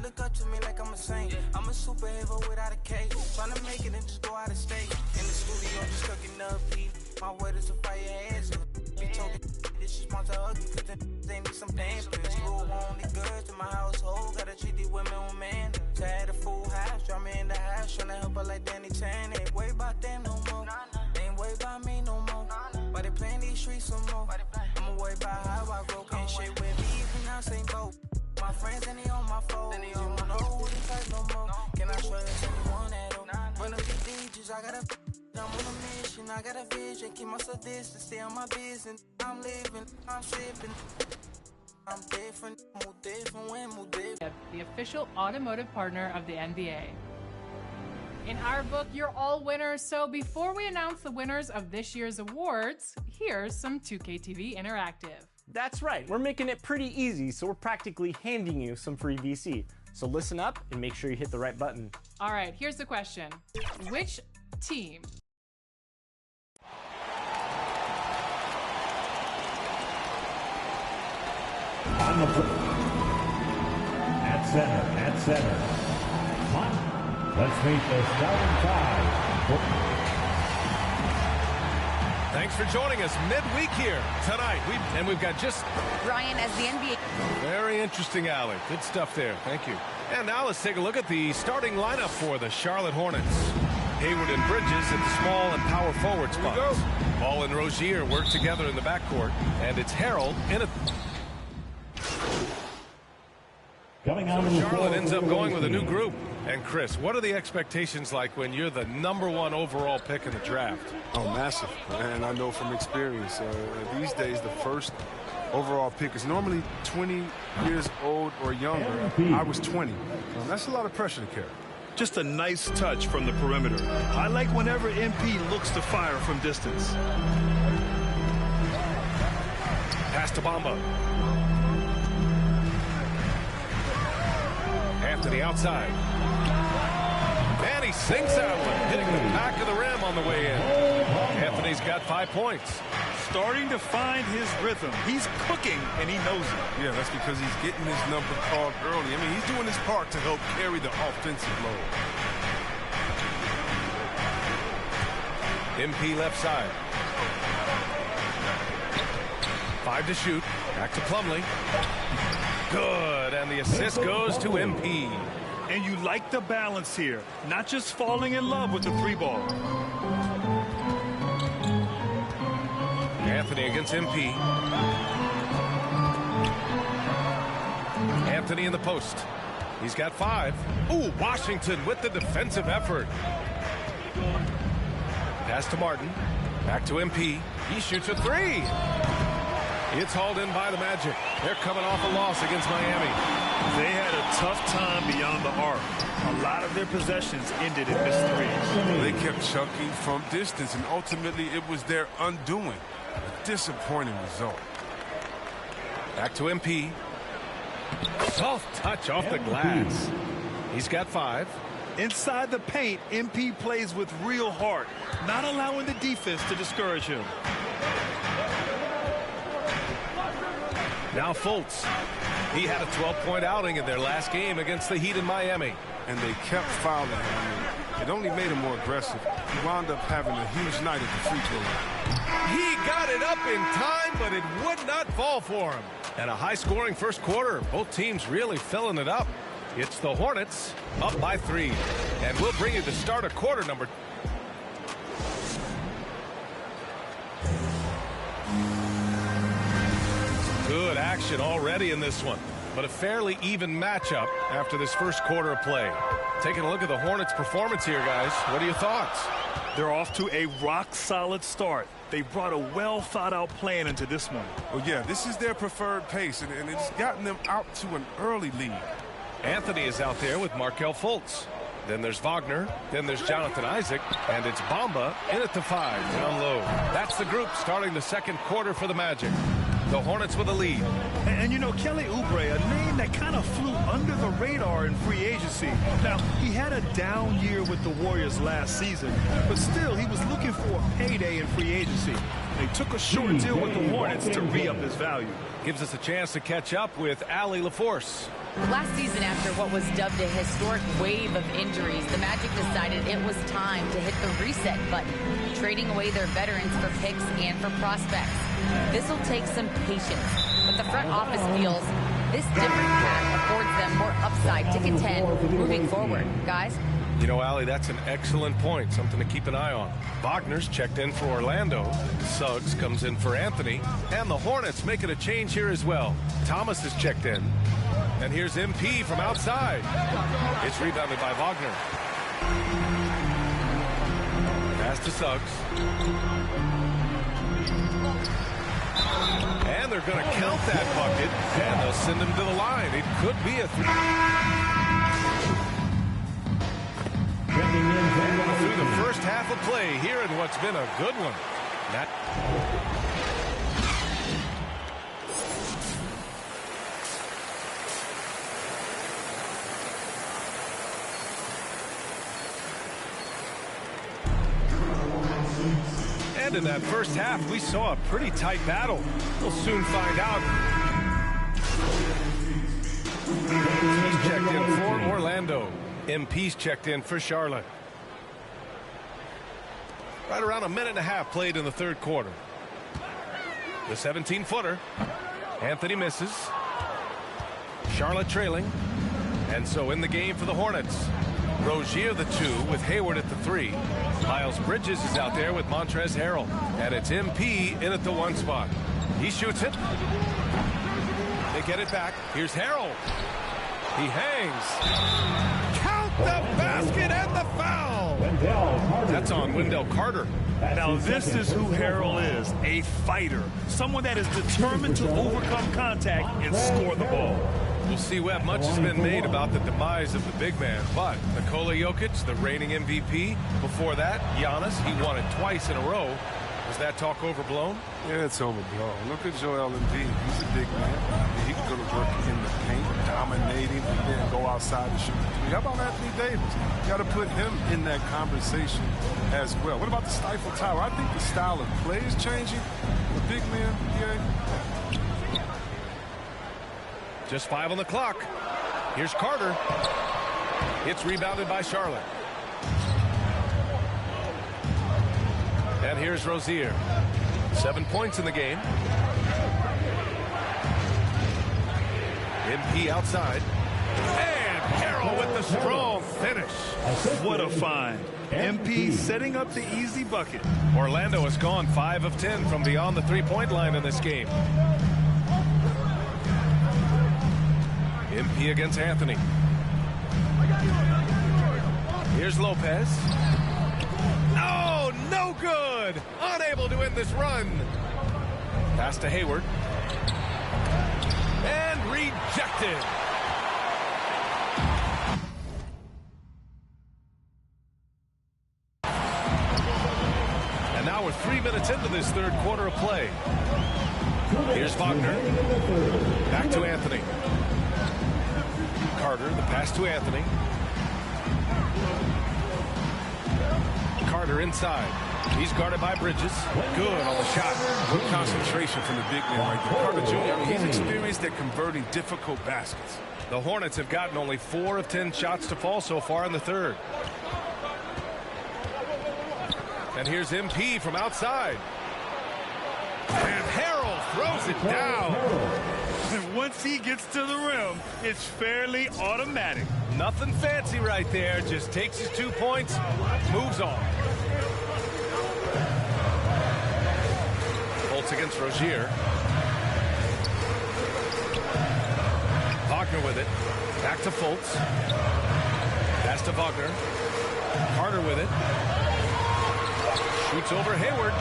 Look up to me like I'm a saint. I'm a superhero without a cape. Tryna make it and just go out of state. In the studio, just cooking up heat. My word is to fire ass. Be talking. This is my ugly, cause they need some pampers. Rule only goods in my household. Gotta treat these women with man. To have a full house, draw me in the house. Tryna help her like Danny Chan. Ain't worry about them no more. Ain't worry about me no more. Why they playing these streets some more? I'ma worry about how I grow. Can't shit with me even now, same boat. My friends and they on my phone. You don't know who they type no more. Can I trust anyone at all? Run up the DJs, I gotta. I'm on a mission, I got a vision. Keep myself distant, stay on my business. I'm living, I'm sipping. I'm different, move different, when move different. The official automotive partner of the NBA. In our book, you're all winners. So before we announce the winners of this year's awards, here's some 2KTV Interactive. That's right, we're making it pretty easy, so we're practically handing you some free VC. So listen up and make sure you hit the right button. All right, here's the question. Which team on the at center. Hot. Let's meet the starting five. Thanks for joining us midweek here tonight. We've got just Ryan as the NBA. Very interesting, Allie. Good stuff there. Thank you. And now let's take a look at the starting lineup for the Charlotte Hornets. Hayward and Bridges at the small and power forward spots. Ball and Rozier work together in the backcourt, and it's Harold in a. So Charlotte ends up going with a new group. And Chris, what are the expectations like when you're the #1 overall pick in the draft? Oh, massive. And I know from experience, these days the first overall pick is normally 20 years old or younger. I was 20. That's a lot of pressure to carry. Just a nice touch from the perimeter. I like whenever MP looks to fire from distance. Pass to Bamba. Anthony outside. And he sinks that one, hitting the back of the rim on the way in. Anthony's got 5 points. Starting to find his rhythm. He's cooking, and he knows it. Yeah, that's because he's getting his number called early. I mean, he's doing his part to help carry the offensive load. MP left side. 5 to shoot. Back to Plumlee. Good, and the assist goes to MP. And you like the balance here, not just falling in love with the 3-ball. Anthony against MP. Anthony in the post. He's got 5. Ooh, Washington with the defensive effort. Pass to Martin. Back to MP. He shoots a 3. It's hauled in by the Magic. They're coming off a loss against Miami. They had a tough time beyond the arc. A lot of their possessions ended in missed threes. They kept chunking from distance, and ultimately it was their undoing. A disappointing result. Back to MP. Soft touch off the glass. He's got 5. Inside the paint, MP plays with real heart, not allowing the defense to discourage him. Now Fultz. He had a 12-point outing in their last game against the Heat in Miami. And they kept fouling him. I mean, it only made him more aggressive. He wound up having a huge night at the free throw line. He got it up in time, but it would not fall for him. And a high-scoring first quarter. Both teams really filling it up. It's the Hornets up by 3. And we'll bring you the start of quarter number. Good action already in this one, but a fairly even matchup after this first quarter of play. Taking a look at the Hornets' performance here, guys. What are your thoughts? They're off to a rock-solid start. They brought a well-thought-out plan into this one. Well, yeah, this is their preferred pace, and it's gotten them out to an early lead. Anthony is out there with Markelle Fultz. Then there's Wagner. Then there's Jonathan Isaac. And it's Bamba in at the 5, down low. That's the group starting the second quarter for the Magic. The Hornets with a lead. And you know, Kelly Oubre, a name that kind of flew under the radar in free agency. Now, he had a down year with the Warriors last season, but still, he was looking for a payday in free agency. They took a short deal with the Hornets to re-up his value. Gives us a chance to catch up with Allie LaForce. Last season, after what was dubbed a historic wave of injuries, the Magic decided it was time to hit the reset button, trading away their veterans for picks and for prospects. This will take some patience, but the front office feels this different path affords them more upside to contend moving forward. Guys? You know, Allie, that's an excellent point, something to keep an eye on. Wagner's checked in for Orlando. Suggs comes in for Anthony. And the Hornets making a change here as well. Thomas is checked in. And here's MP from outside. It's rebounded by Wagner. Pass to Suggs. And they're going to count that bucket. And they'll send him to the line. It could be a 3. Through the first half of play here in what's been a good one. And in that first half, we saw a pretty tight battle. We'll soon find out. He's checked in for Orlando. MP's checked in for Charlotte. Right around a minute and a half played in the third quarter. The 17-footer. Anthony misses. Charlotte trailing. And so in the game for the Hornets. Rozier the 2 with Hayward at the 3. Miles Bridges is out there with Montrezl Harrell. And it's MP in at the 1 spot. He shoots it. They get it back. Here's Harrell. He hangs. Count the basket and the foul. That's on Wendell Carter. Now this is who Harrell is, a fighter. Someone that is determined to overcome contact and score the ball. We'll see, Webb. Much has been made about the demise of the big man, but Nikola Jokic, the reigning MVP. Before that, Giannis, he won it twice in a row. Was that talk overblown? Yeah, it's overblown. Look at Joel Embiid. He's a big man. He can go to work in the paint, dominating, and then go outside and shoot. How about Anthony Davis? You got to put him in that conversation as well. What about the Stifle Tower? I think the style of play is changing. The big man, yeah. Just 5 on the clock. Here's Carter. It's rebounded by Charlotte. And here's Rozier. 7 points in the game. MP outside. And Harrell with the strong finish. What a find. MP setting up the easy bucket. Orlando has gone 5 of 10 from beyond the 3-point line in this game. MP against Anthony. Here's Lopez. Oh, no good. Unable to end this run. Pass to Hayward. And rejected. And now we're 3 minutes into this third quarter of play. Here's Wagner. Back to Anthony. Carter, the pass to Anthony. Carter inside. He's guarded by Bridges. Good on the shot. Good concentration from the big man right there. Carter Jr., he's experienced at converting difficult baskets. The Hornets have gotten only 4 of 10 shots to fall so far in the third. And here's MP from outside. And Harrell throws it down. And once he gets to the rim, it's fairly automatic. Nothing fancy right there. Just takes his 2 points, moves on. Fultz against Rozier. Wagner with it. Back to Fultz. Pass to Wagner. Carter with it. Shoots over Hayward.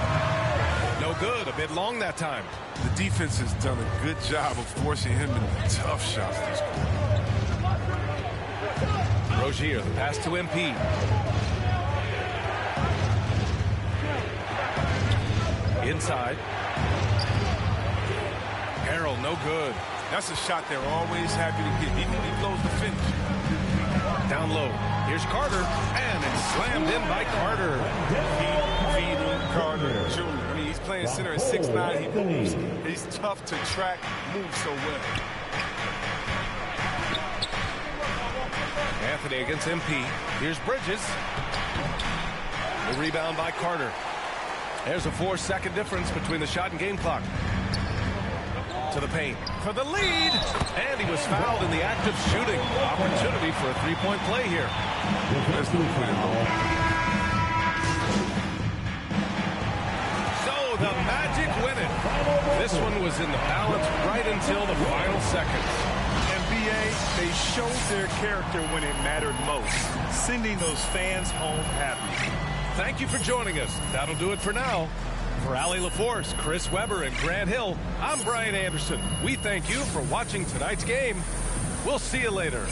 No good. A bit long that time. The defense has done a good job of forcing him into tough shots this quarter. Rozier, the pass to MP. Inside. Harrell, no good. That's a shot they're always happy to get, even when he blows the finish. Down low. Here's Carter, and it's slammed in by Carter. Feeding Carter Jr. I mean, he's playing center at 6'9". He moves. He's tough to track, moves so well. Anthony against MP. Here's Bridges. The rebound by Carter. There's a 4-second difference between the shot and game clock. To the paint for the lead, and he was fouled in the act of shooting. Opportunity for a three-point play here. There's no play at all. So the Magic win it. This one was in the balance right until the final seconds. NBA, they showed their character when it mattered most, sending those fans home happy. Thank you for joining us. That'll do it for now. For Allie LaForce, Chris Webber, and Grant Hill, I'm Brian Anderson. We thank you for watching tonight's game. We'll see you later.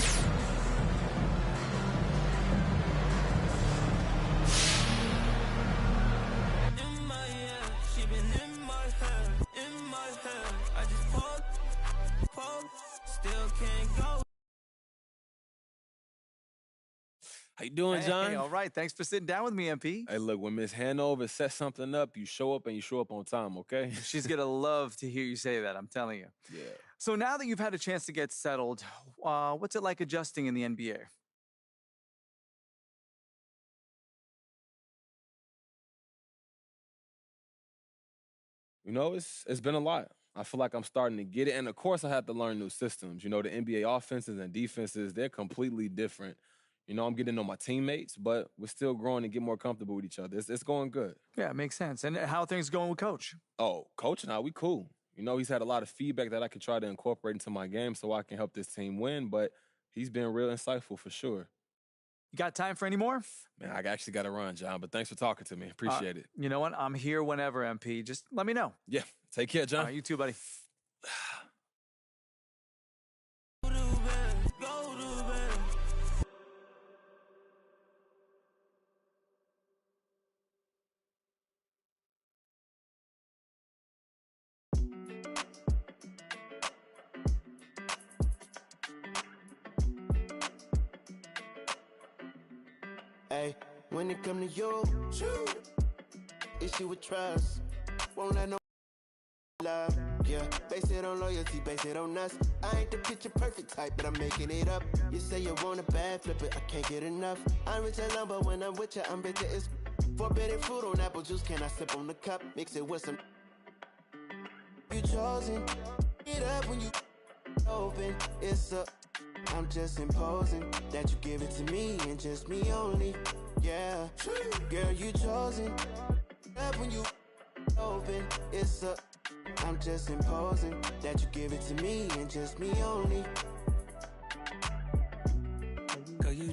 How you doing, John? Hey, all right. Thanks for sitting down with me, MP. Hey, look, when Miss Hanover sets something up, you show up and you show up on time, okay? She's going to love to hear you say that, I'm telling you. Yeah. So now that you've had a chance to get settled, what's it like adjusting in the NBA? You know, it's been a lot. I feel like I'm starting to get it. And, of course, I have to learn new systems. You know, the NBA offenses and defenses, they're completely different. You know, I'm getting to know my teammates, but we're still growing and get more comfortable with each other. It's going good. Yeah, it makes sense. And how are things going with Coach? Oh, Coach and I, we cool. You know, he's had a lot of feedback that I can try to incorporate into my game so I can help this team win, but he's been real insightful for sure. You got time for any more? Man, I actually got to run, John, but thanks for talking to me. Appreciate it. You know what? I'm here whenever, MP. Just let me know. Yeah, take care, John. You too, buddy. Hey, when it come to you, issue with trust. Won't let no love, yeah. Base it on loyalty, base it on us. I ain't the picture perfect type, but I'm making it up. You say you want a bad, flip it, I can't get enough. I'm rich alone, but when I'm with you, I'm bitter. It's forbidden fruit on apple juice. Can I sip on the cup? Mix it with some. You chosen, it up when you open. It's a. I'm just imposing that you give it to me and just me only. Yeah, girl, you chosen. Up when you open, it's a. I'm just imposing that you give it to me and just me only.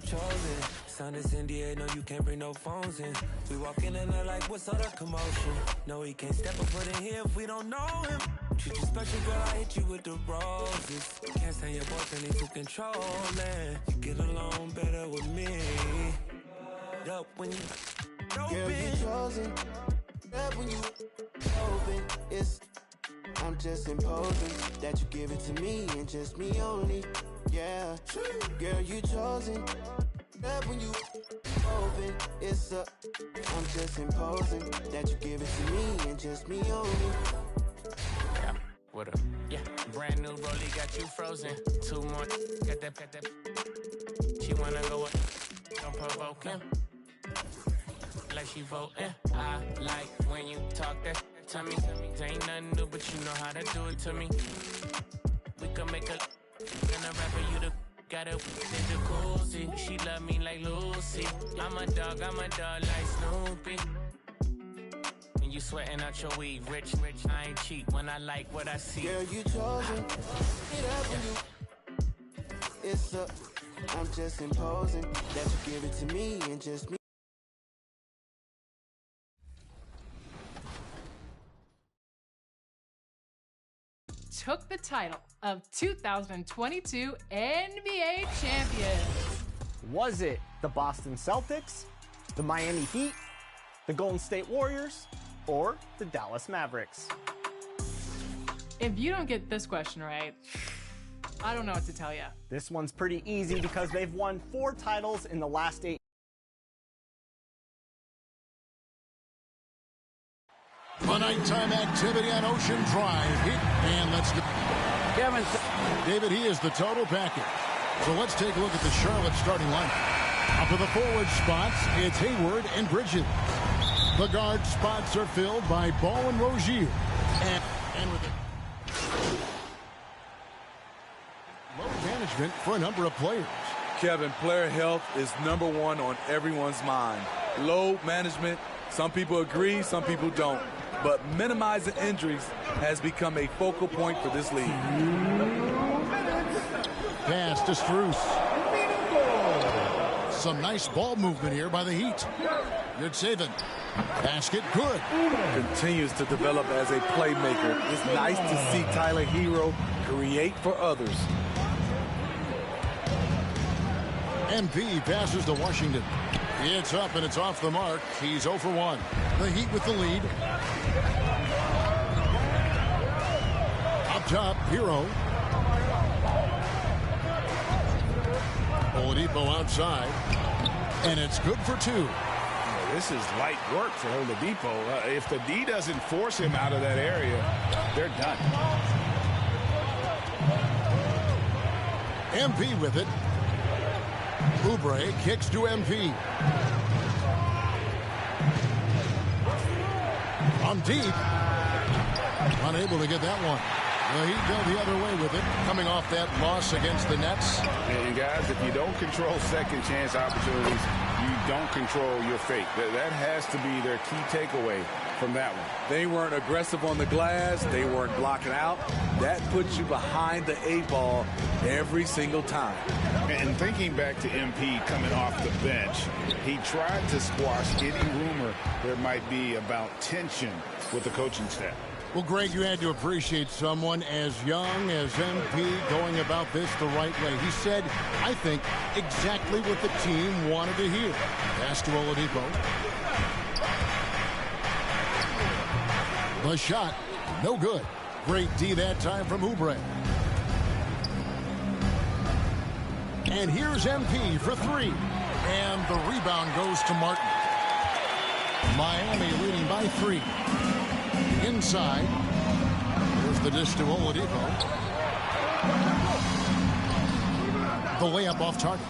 chosen. Sign this NDA, no, you can't bring no phones in. We walk in and they're like, what's all the commotion? No, he can't step up foot in here if we don't know him. Treat you special, girl, I hit you with the roses. Can't stand your boyfriend, he too controlling. You get along better with me. Up when you Girl, you chosen. Up when you open. I'm just imposing that you give it to me and just me only. Yeah, girl, you chosen. Up when you open. I'm just imposing that you give it to me and just me only. Yeah, what up? Yeah, brand new rollie got you frozen. 2 more, got that. She wanna go up, don't provoke him. Like she voting. I like when you talk that to me. Ain't nothing new, but you know how to do it to me. We can make a and a rapper, you the got it in the cozy. She love me like Lucy. I'm a dog like Snoopy. And you sweating out your weed, rich, I ain't cheap when I like what I see. Girl, you chosen. It up when you. I'm just imposing that you give it to me and just me. Took the title of 2022 NBA champion. Was it the Boston Celtics, the Miami Heat, the Golden State Warriors, or the Dallas Mavericks? If you don't get this question right, I don't know what to tell you. This one's pretty easy because they've won 4 titles in the last 8. The nighttime activity on Ocean Drive. And let's go. Kevin. David, he is the total package. So let's take a look at the Charlotte starting lineup. Up to the forward spots, it's Hayward and Bridges. The guard spots are filled by Ball and Rozier. And with it. Load management for a number of players. Kevin, player health is #1 on everyone's mind. Load management, some people agree, some people don't. But minimizing injuries has become a focal point for this league. Pass to Strus. Some nice ball movement here by the Heat. Good saving. Basket good. Continues to develop as a playmaker. It's nice to see Tyler Hero create for others. MP passes to Washington. It's up and it's off the mark. He's 0 for 1. The Heat with the lead. Up top, Hero. Oladipo outside. And it's good for 2. Yeah, this is light work for Oladipo. If the D doesn't force him out of that area, they're done. MP with it. Oubre kicks to MP. On deep. Unable to get that one. The Heat go the other way with it, coming off that loss against the Nets. And guys, if you don't control second chance opportunities, you don't control your fate. That has to be their key takeaway from that one. They weren't aggressive on the glass. They weren't blocking out. That puts you behind the 8 ball every single time. And thinking back to MP coming off the bench, he tried to squash any rumor there might be about tension with the coaching staff. Well, Greg, you had to appreciate someone as young as MP going about this the right way. He said, I think, exactly what the team wanted to hear. Pass to Oladipo. The shot, no good. Great D that time from Oubre. And here's MP for 3. And the rebound goes to Martin. Miami leading by 3. Inside. There's the dish to Oladipo. The layup off target.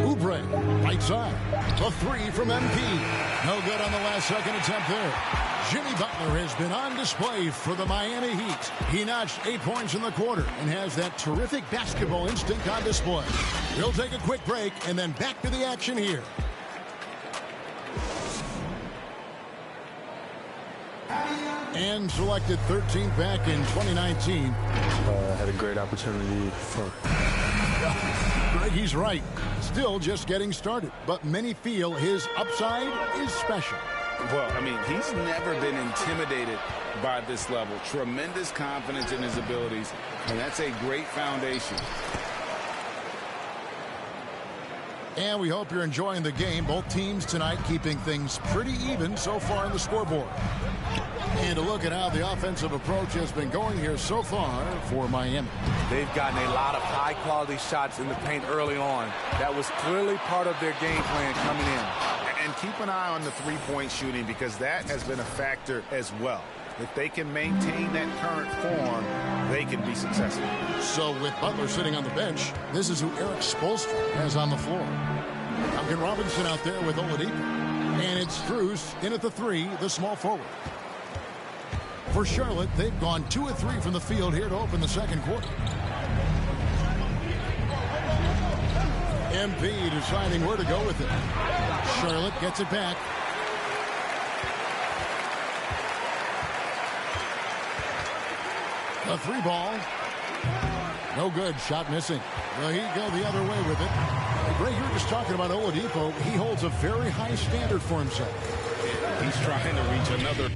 Oubre, right side. The 3 from MP. No good on the last second attempt there. Jimmy Butler has been on display for the Miami Heat. He notched 8 points in the quarter and has that terrific basketball instinct on display. We'll take a quick break and then back to the action here. And selected 13th back in 2019. Had a great opportunity for... Greg, he's right. Still just getting started. But many feel his upside is special. Well, I mean, he's never been intimidated by this level. Tremendous confidence in his abilities, and that's a great foundation. And we hope you're enjoying the game. Both teams tonight keeping things pretty even so far in the scoreboard. And a look at how the offensive approach has been going here so far for Miami. They've gotten a lot of high-quality shots in the paint early on. That was clearly part of their game plan coming in. And keep an eye on the three-point shooting because that has been a factor as well. If they can maintain that current form, they can be successful. So with Butler sitting on the bench, this is who Eric Spoelstra has on the floor. Duncan Robinson out there with Oladipo. And it's Strus in at the three, the small forward. For Charlotte, they've gone 2 of 3 from the field here to open the second quarter. MP deciding where to go with it. Charlotte gets it back. The three ball. No good. Shot missing. Well, he go the other way with it. Greg, you were just talking about Oladipo. He holds a very high standard for himself. He's trying to reach another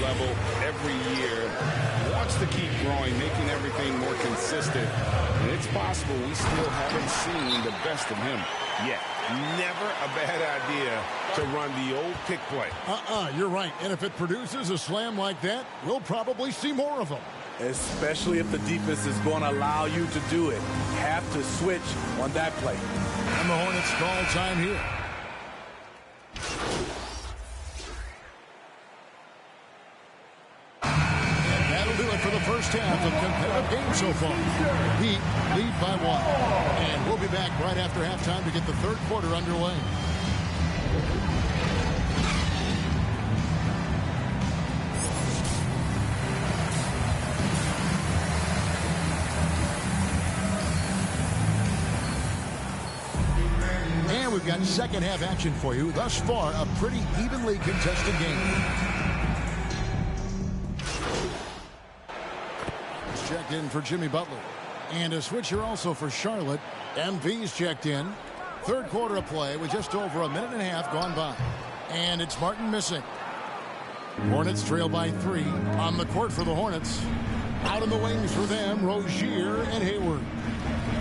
level every year. Wants to keep growing, making everything more consistent. And it's possible we still haven't seen the best of him yet. Never a bad idea to run the old pick play. You're right. And if it produces a slam like that, we'll probably see more of them. Especially if the defense is going to allow you to do it. Have to switch on that play. And the Hornets call time here. And that'll do it for the first half of competitive game so far. Heat lead by 1. And we'll be back right after halftime to get the third quarter underway. We've got second half action for you. Thus far, a pretty evenly contested game. It's checked in for Jimmy Butler. And a switcher also for Charlotte. MV's checked in. Third quarter of play with just over a minute and a half gone by. And it's Martin missing. Hornets trail by 3 on the court for the Hornets. Out in the wings for them, Rozier and Hayward.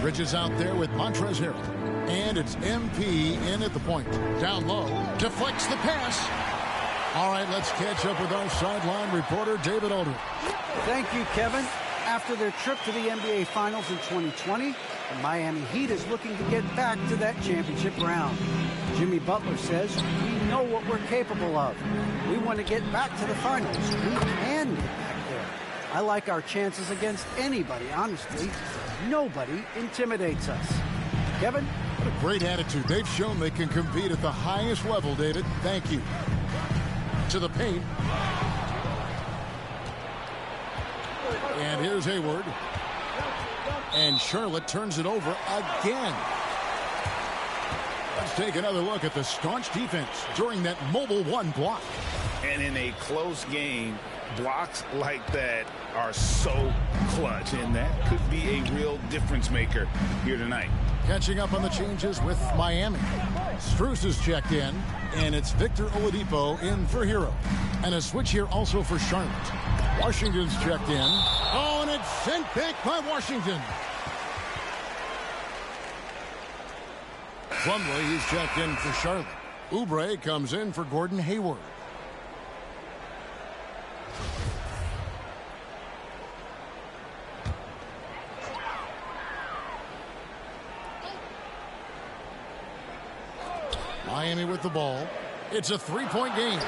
Bridges out there with Montrezl Harrell. And it's MP in at the point. Down low. Deflects the pass. All right, let's catch up with our sideline reporter, David Aldridge. Thank you, Kevin. After their trip to the NBA Finals in 2020, the Miami Heat is looking to get back to that championship round. Jimmy Butler says, we know what we're capable of. We want to get back to the finals. We can get back there. I like our chances against anybody, honestly. Nobody intimidates us. Kevin? What a great attitude. They've shown they can compete at the highest level, David. Thank you. To the paint. And here's Hayward. And Charlotte turns it over again. Let's take another look at the staunch defense during that mobile 1 block. And in a close game, blocks like that are so clutch, and that could be a real difference maker here tonight. Catching up on the changes with Miami. Strus is checked in, and it's Victor Oladipo in for Hero. And a switch here also for Charlotte. Washington's checked in. Oh, and it's sent back by Washington. Plumlee is checked in for Charlotte. Oubre comes in for Gordon Hayward. Miami with the ball. It's a three-point game.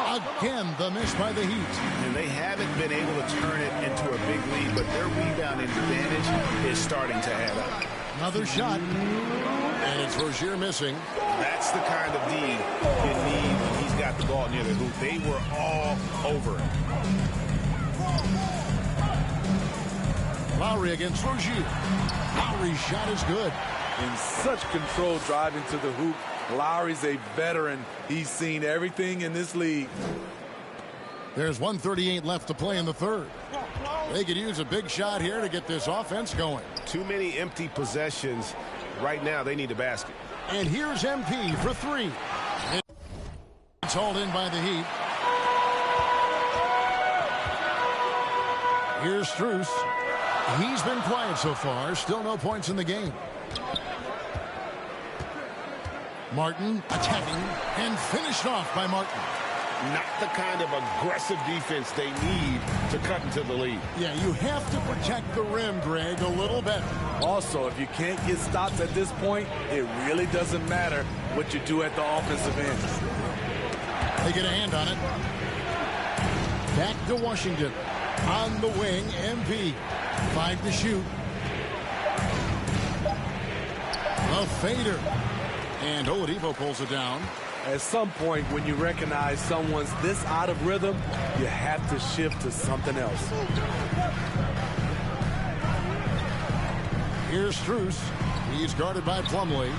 Again, the miss by the Heat. And they haven't been able to turn it into a big lead, but their rebounding advantage is starting to add up. Another shot. And it's Rozier missing. That's the kind of D you need when he's got the ball near the hoop. They were all over him. Lowry against Rozier. Lowry's shot is good. In such control driving to the hoop. Lowry's a veteran. He's seen everything in this league. There's 1:38 left to play in the third. They could use a big shot here to get this offense going. Too many empty possessions. Right now, they need a basket. And here's MP for three. It's hauled in by the Heat. Here's Strus. He's been quiet so far. Still no points in the game. Martin attacking and finished off by Martin. Not the kind of aggressive defense they need to cut into the lead. Yeah, you have to protect the rim, Greg, a little better. Also, if you can't get stops at this point, it really doesn't matter what you do at the offensive end. They get a hand on it. Back to Washington. On the wing, MP. 5 to shoot. The fader. And Oladipo pulls it down. At some point, when you recognize someone's this out of rhythm, you have to shift to something else. Here's Strus. He's guarded by Plumlee.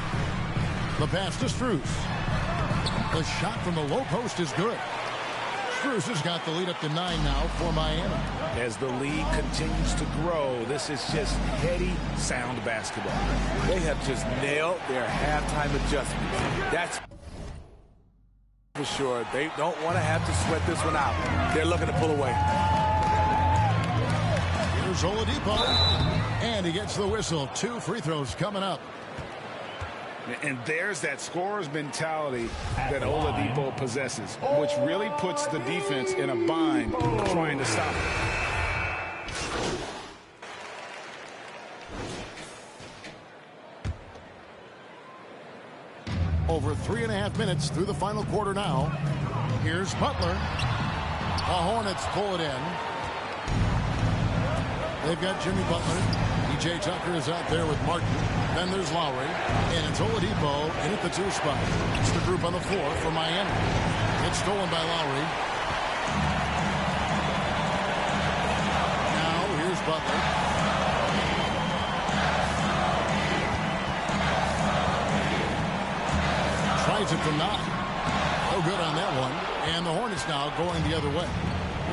The pass to Strus. The shot from the low post is good. Strus has got the lead up to 9 now for Miami. As the lead continues to grow, this is just heady, sound basketball. They have just nailed their halftime adjustments. That's for sure. They don't want to have to sweat this one out. They're looking to pull away. Here's Oladipo. And he gets the whistle. 2 free throws coming up. And there's that scorer's mentality that Oladipo possesses, which really puts the defense in a bind trying to stop it. Over 3.5 minutes through the final quarter now. Here's Butler. The Hornets pull it in. They've got Jimmy Butler. P.J. Tucker is out there with Martin. Then there's Lowry. And it's Oladipo in at the 2 spot. It's the group on the floor for Miami. It's stolen by Lowry. Now here's Butler. Tries it from 9. No good on that one. And the Hornets now going the other way.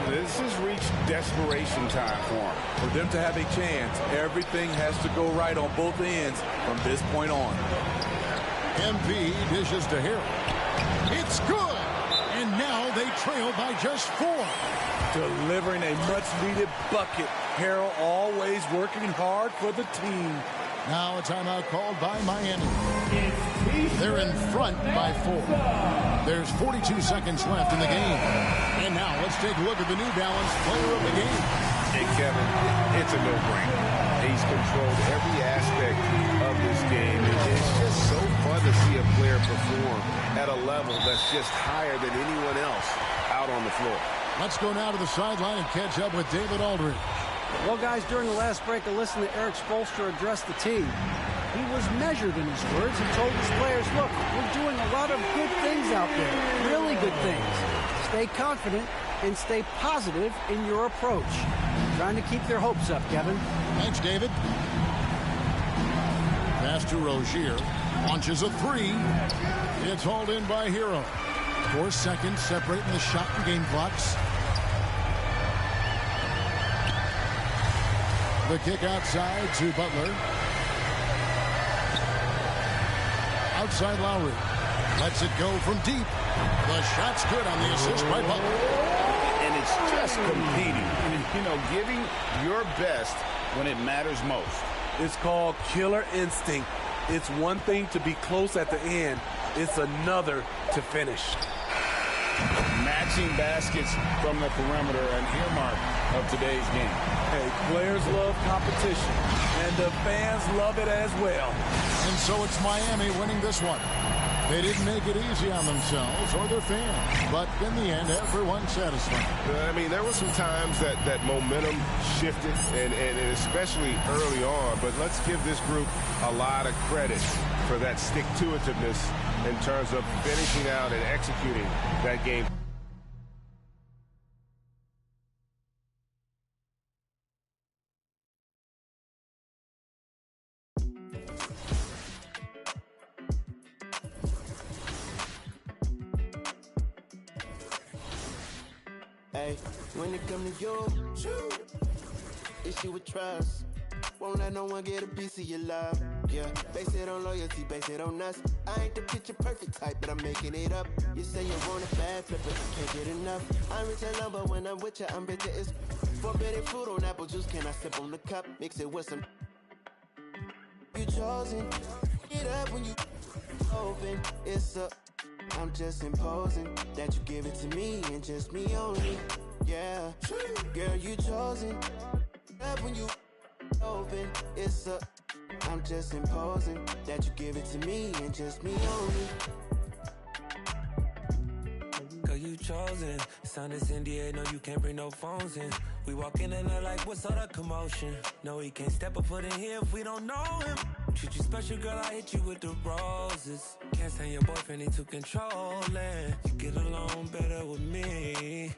This has reached desperation time for them. For them to have a chance, everything has to go right on both ends from this point on. MP dishes to Harrell. It's good. And now they trail by just 4. Delivering a much-needed bucket. Harrell always working hard for the team. Now a timeout called by Miami. They're in front by 4. There's 42 seconds left in the game. And now let's take a look at the New Balance player of the game. Hey, Kevin, it's a no-brainer. He's controlled every aspect of this game. It's just so fun to see a player perform at a level that's just higher than anyone else out on the floor. Let's go now to the sideline and catch up with David Aldridge. Well, guys, during the last break, I listened to Eric Spoelstra address the team. He was measured in his words. He told his players, look, we're doing a lot of good things out there, really good things. Stay confident and stay positive in your approach. Trying to keep their hopes up, Kevin. Thanks, David. Pass to Rozier. Launches a 3. It's hauled in by Hero. 4 seconds separating the shot and game clocks. The kick outside to Butler. Outside Lowry. Lets it go from deep. The shot's good on the assist by Butler. And it's just competing. You know, giving your best when it matters most. It's called killer instinct. It's one thing to be close at the end. It's another to finish. Matching baskets from the perimeter, an earmark of today's game. Hey, players love competition, and the fans love it as well. And so it's Miami winning this one. They didn't make it easy on themselves or their fans, but in the end, everyone's satisfied. I mean, there were some times that momentum shifted, and especially early on, but let's give this group a lot of credit for that stick-to-itiveness in terms of finishing out and executing that game. Hey, when it come to you, issue with trust. Won't let no one get a piece of your love. Yeah, base it on loyalty, base it on us. I ain't the picture perfect type, but I'm making it up. You say you want a bad flip, but you can't get enough. I'm rich and love, but when I'm with you, I'm bitter as forbidden fruit on apple juice. Can I sip on the cup? Mix it with some. You chosen. Get up when you open. It's up. I'm just imposing that you give it to me and just me only. Yeah, girl, you chosen. Get up when you open. It's up. I'm just imposing that you give it to me and just me only. Cause you chosen. Sign this NDA, no, you can't bring no phones in. We walk in and they're like, what's all the commotion? No, he can't step a foot in here if we don't know him. Treat you special, girl, I hit you with the roses. Can't stand your boyfriend, he too controlling. You get along better with me.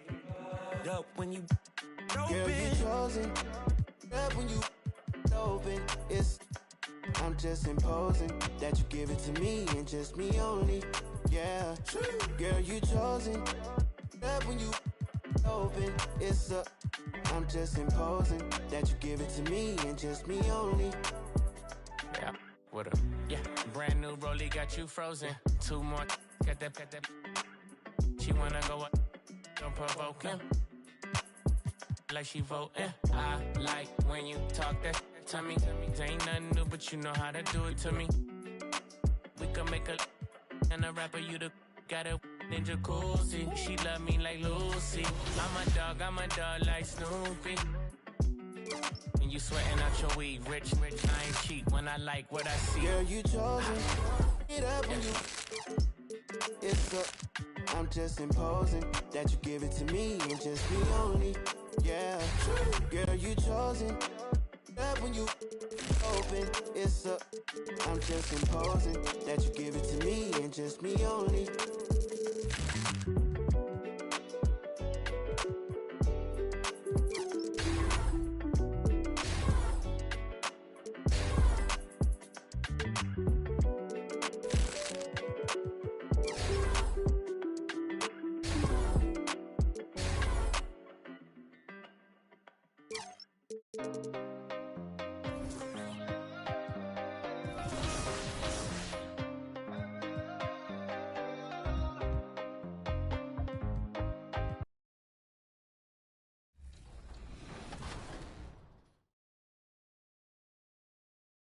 Up when you open. Girl, you chosen. Up when you open. It's I'm just imposing that you give it to me and just me only. Yeah, girl, you chosen. Up when you open. It's up. I'm just imposing that you give it to me and just me only. Yeah, what up? Yeah, brand new rollie got you frozen. Two more, got that. She wanna go up, don't provoke him. Like she voting. I like when you talk that to me. Ain't nothing new, but you know how to do it to me. We can make a and a rapper, you the got a ninja jacuzzi. She love me like Lucy. I'm a dog like Snoopy. And you sweating out your weed, rich, I ain't cheap when I like what I see. Girl, you chosen. Get up when you. It's up. I'm just imposing that you give it to me and just me only. Yeah, girl, you chosen. Up when you open. It's up. I'm just imposing that you give it to me and just me only.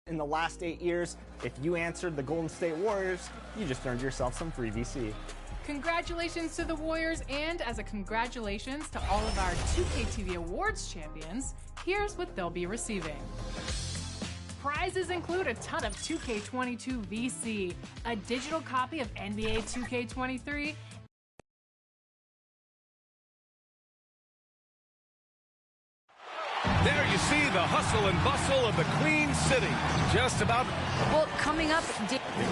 In the last 8 years, if you answered the Golden State Warriors, you just earned yourself some free VC. Congratulations to the Warriors, and as a congratulations to all of our 2K TV Awards champions, here's what they'll be receiving. Prizes include a ton of 2K22 VC, a digital copy of NBA 2K23, There you see the hustle and bustle of the Queen City. Just about. Well, coming up.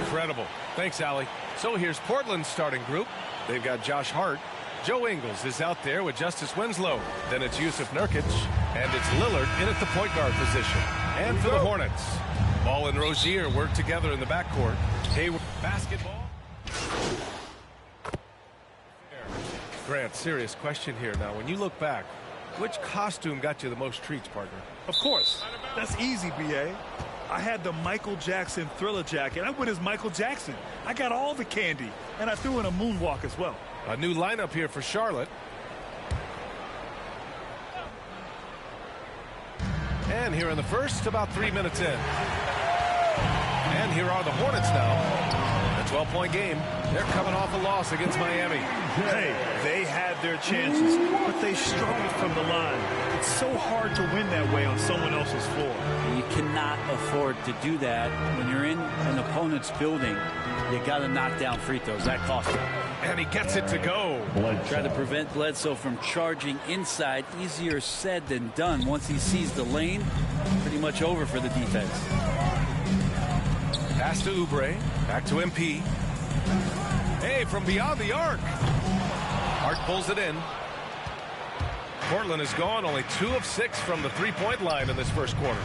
Incredible. Thanks, Allie. So here's Portland's starting group. They've got Josh Hart. Joe Ingles is out there with Justice Winslow. Then it's Yusuf Nurkic. And it's Lillard in at the point guard position. And for the Hornets, Ball and Rozier work together in the backcourt. Hayward basketball. Grant, serious question here now. When you look back, which costume got you the most treats, partner? Of course. That's easy, B.A. I had the Michael Jackson Thriller jacket. I went as Michael Jackson. I got all the candy, and I threw in a moonwalk as well. A new lineup here for Charlotte. And here in the first, about 3 minutes in. And here are the Hornets now. A 12-point game. They're coming off a loss against Miami. Hey, they had their chances, but they struggled from the line. It's so hard to win that way on someone else's floor. You cannot afford to do that when you're in an opponent's building. You got to knock down free throws. That costs him. And he gets it to go. Try to prevent Bledsoe from charging inside. Easier said than done. Once he sees the lane, pretty much over for the defense. Pass to Oubre. Back to MP. Hey, from beyond the arc. Hart pulls it in. Portland has gone only 2 of 6 from the three-point line in this first quarter.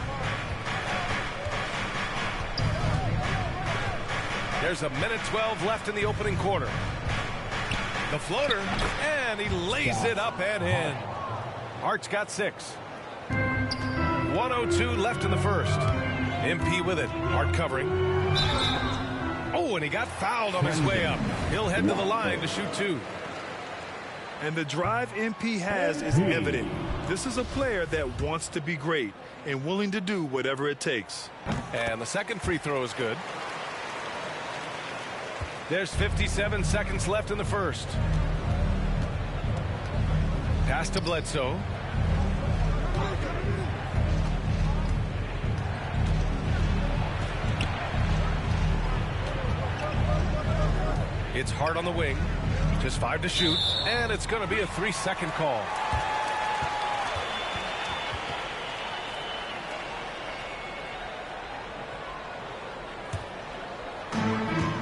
There's a minute 12 left in the opening quarter. The floater, and he lays it up and in. Hart's got 6. 1:02 left in the first. MP with it. Hart covering. Oh, and he got fouled on his way up. He'll head to the line to shoot 2. And the drive MP has is evident. This is a player that wants to be great and willing to do whatever it takes. And the second free throw is good. There's 57 seconds left in the first. Pass to Bledsoe. It's Hart on the wing. Just 5 to shoot. And it's going to be a 3-second call.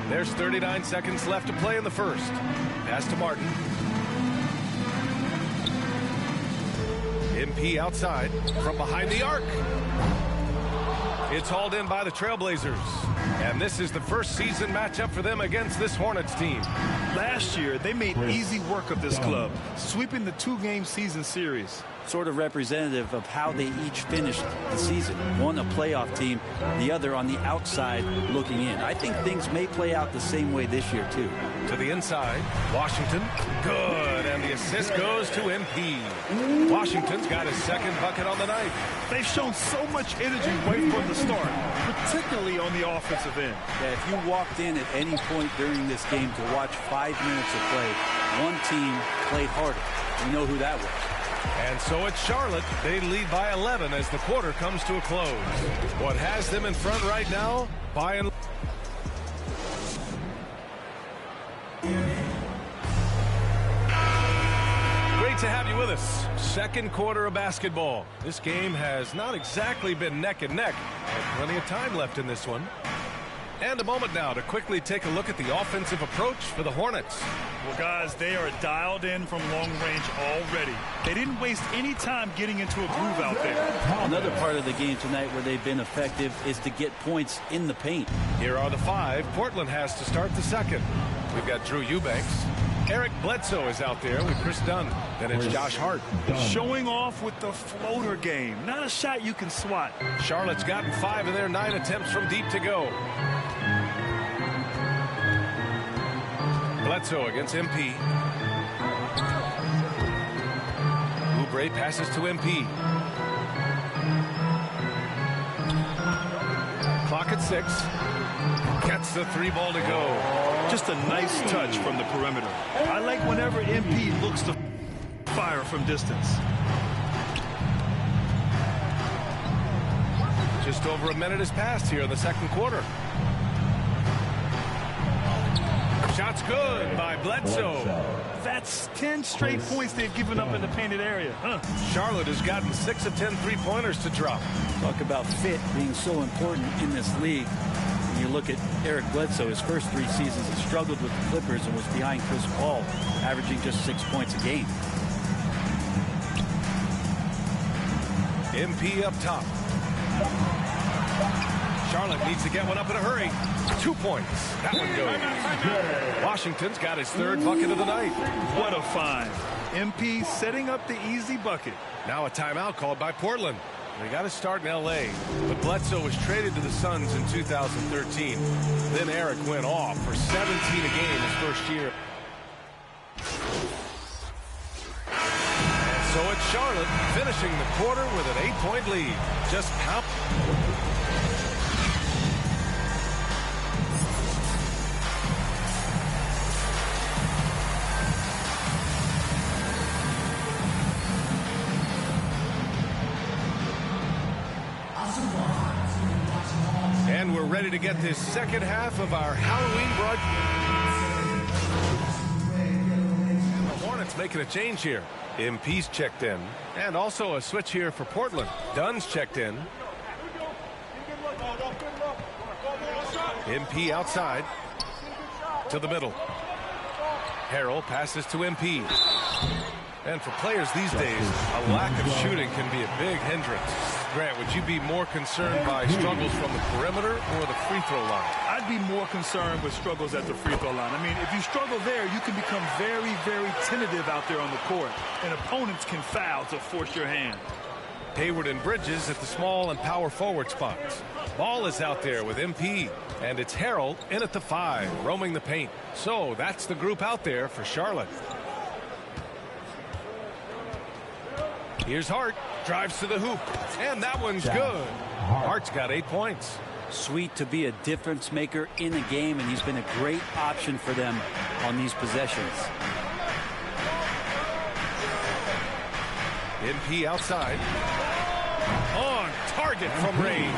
There's 39 seconds left to play in the first. Pass to Martin. MP outside from behind the arc. It's hauled in by the Trailblazers. And this is the first season matchup for them against this Hornets team. Last year, they made easy work of this club, sweeping the 2-game season series. Sort of representative of how they each finished the season. One a playoff team, the other on the outside looking in. I think things may play out the same way this year, too. To the inside, Washington. Good, and the assist goes to MP. Washington's got his second bucket on the night. They've shown so much energy right from the start, particularly on the offensive end. Yeah, if you walked in at any point during this game to watch 5 minutes of play, one team played harder. We know who that was. And so it's Charlotte. They lead by 11 as the quarter comes to a close. What has them in front right now? By and great to have you with us. Second quarter of basketball. This game has not exactly been neck and neck. But plenty of time left in this one. And a moment now to quickly take a look at the offensive approach for the Hornets. Well, guys, they are dialed in from long range already. They didn't waste any time getting into a groove out there. Another part of the game tonight where they've been effective is to get points in the paint. Here are the 5. Portland has to start the second. We've got Drew Eubanks. Eric Bledsoe is out there with Chris Dunn. Then it's Josh Hart. Showing off with the floater game. Not a shot you can swat. Charlotte's gotten 5 of their 9 attempts from deep to go. Bledsoe against MP. Oubre passes to MP. Clock at 6. Gets the 3 ball to go. Just a nice touch from the perimeter. I like whenever MP looks to fire from distance. Just over a minute has passed here in the second quarter. Shot's good by Bledsoe. That's 10 straight points they've given up in the painted area. Charlotte has gotten 6 of 10 3-pointers to drop. Talk about fit being so important in this league. When you look at Eric Bledsoe, his first 3 seasons, he struggled with the Clippers and was behind Chris Paul, averaging just 6 points a game. MP up top. Charlotte needs to get one up in a hurry. 2 points. That one goes. Washington's got his 3rd bucket of the night. What a find. MP setting up the easy bucket. Now a timeout called by Portland. They got to start in L.A., but Bledsoe was traded to the Suns in 2013. Then Eric went off for 17 a game his first year. And so it's Charlotte finishing the quarter with an 8-point lead. Just how... And we're ready to get this second half of our Halloween broadcast. The Hornets making a change here. MP's checked in. And also a switch here for Portland. Dunn's checked in. MP outside. To the middle. Harrell passes to MP. And for players these days, a lack of shooting can be a big hindrance. Grant, would you be more concerned by struggles from the perimeter or the free throw line? I'd be more concerned with struggles at the free throw line. I mean, if you struggle there, you can become very, very tentative out there on the court, and opponents can foul to force your hand. Hayward and Bridges at the small and power forward spots. Ball is out there with MP, and it's Harrell in at the 5, roaming the paint. So that's the group out there for Charlotte. Here's Hart, drives to the hoop, and that one's good. Hart's got 8 points. Sweet to be a difference maker in a game, and he's been a great option for them on these possessions. MP outside. On target from range.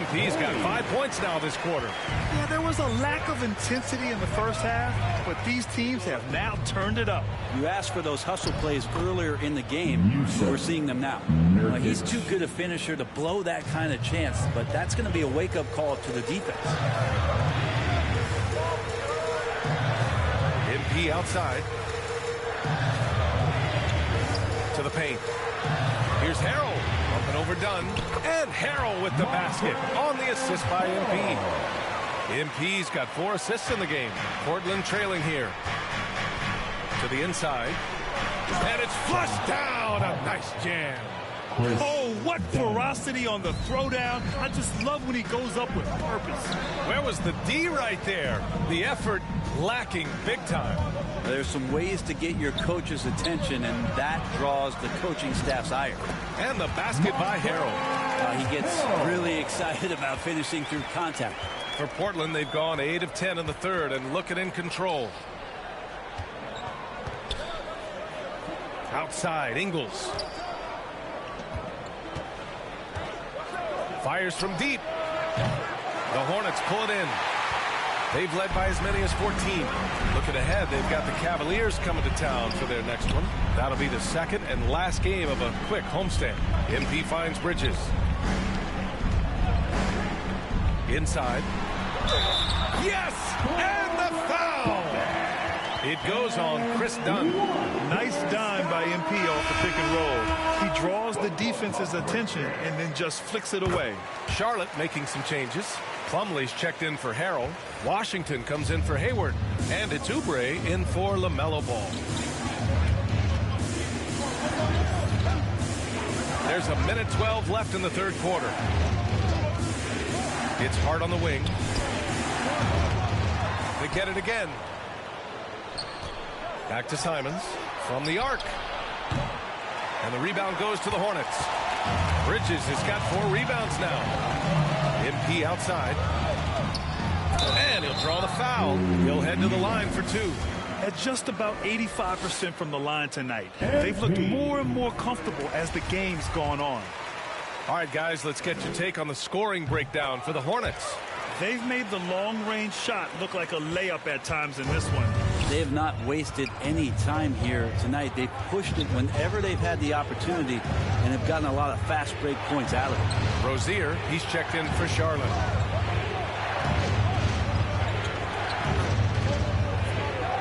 MP's got 5 points now this quarter. Yeah, there was a lack of intensity in the first half, but these teams have now turned it up. You asked for those hustle plays earlier in the game. We're seeing them now. He's too good a finisher to blow that kind of chance, but that's going to be a wake-up call to the defense. MP outside. To the paint. Here's Harrell. Up and overdone. And Harrell with the basket on the assist by MP. MP's got 4 assists in the game. Portland trailing here. To the inside. And it's flushed down. A nice jam. Oh, what ferocity on the throwdown. I just love when he goes up with purpose. Where was the D right there? The effort lacking big time. There's some ways to get your coach's attention, and that draws the coaching staff's ire. And the basket by Harrell. He gets really excited about finishing through contact. For Portland, they've gone 8 of 10 in the third and looking in control. Outside, Ingles. Fires from deep. The Hornets pull it in. They've led by as many as 14. Looking ahead, they've got the Cavaliers coming to town for their next one. That'll be the second and last game of a quick homestand. MP finds Bridges. Inside. Yes! And the foul! It goes on Chris Dunn. Nice dime by MP off the pick and roll. He draws the defense's attention and then just flicks it away. Charlotte making some changes. Plumlee's checked in for Harrell. Washington comes in for Hayward. And it's Oubre in for LaMelo Ball. There's a minute 12 left in the third quarter. It's Hart on the wing. They get it again. Back to Simons from the arc. And the rebound goes to the Hornets. Bridges has got 4 rebounds now. MP outside. And he'll draw the foul. He'll head to the line for 2. At just about 85% from the line tonight. They've looked more and more comfortable as the game's gone on. All right, guys, let's get your take on the scoring breakdown for the Hornets. They've made the long-range shot look like a layup at times in this one. They have not wasted any time here tonight. They've pushed it whenever they've had the opportunity and have gotten a lot of fast break points out of it. Rozier, he's checked in for Charlotte.